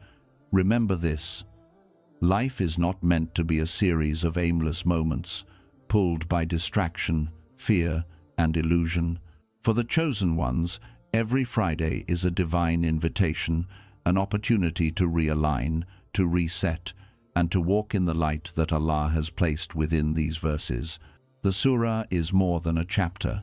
remember this: life is not meant to be a series of aimless moments, pulled by distraction, fear, and illusion. For the chosen ones, every Friday is a divine invitation, an opportunity to realign, to reset, and to walk in the light that Allah has placed within these verses. The surah is more than a chapter.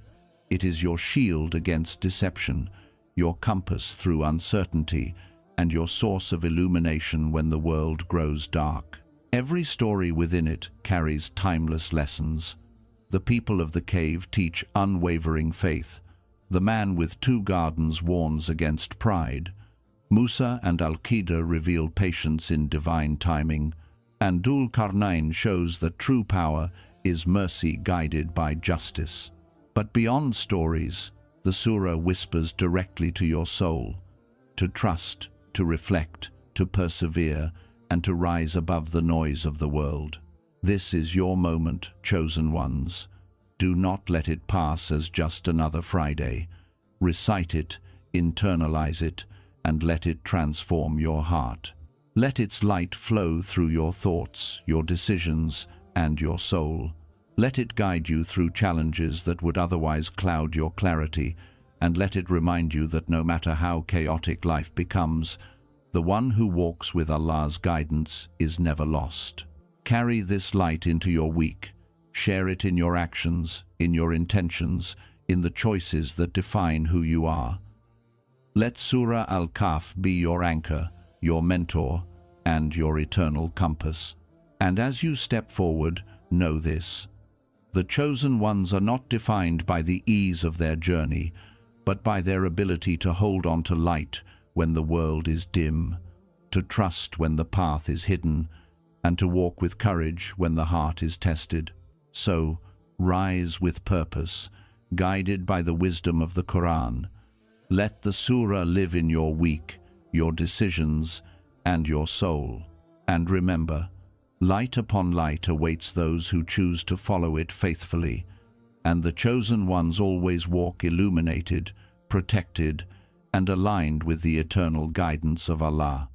It is your shield against deception, your compass through uncertainty, and your source of illumination when the world grows dark. Every story within it carries timeless lessons. The people of the cave teach unwavering faith. The man with 2 gardens warns against pride. Musa and Al-Qaeda reveal patience in divine timing, and Dhul Qarnayn shows that true power is mercy guided by justice. But beyond stories, the surah whispers directly to your soul: to trust, to reflect, to persevere, and to rise above the noise of the world. This is your moment, chosen ones. Do not let it pass as just another Friday. Recite it, internalize it, and let it transform your heart. Let its light flow through your thoughts, your decisions, and your soul. Let it guide you through challenges that would otherwise cloud your clarity, and let it remind you that no matter how chaotic life becomes, the one who walks with Allah's guidance is never lost. Carry this light into your week. Share it in your actions, in your intentions, in the choices that define who you are. Let Surah Al-Kahf be your anchor, your mentor, and your eternal compass. And as you step forward, know this: the chosen ones are not defined by the ease of their journey, but by their ability to hold on to light when the world is dim, to trust when the path is hidden, and to walk with courage when the heart is tested. So, rise with purpose, guided by the wisdom of the Quran. Let the surah live in your week, your decisions, and your soul. And remember, light upon light awaits those who choose to follow it faithfully, and the chosen ones always walk illuminated, protected, and aligned with the eternal guidance of Allah.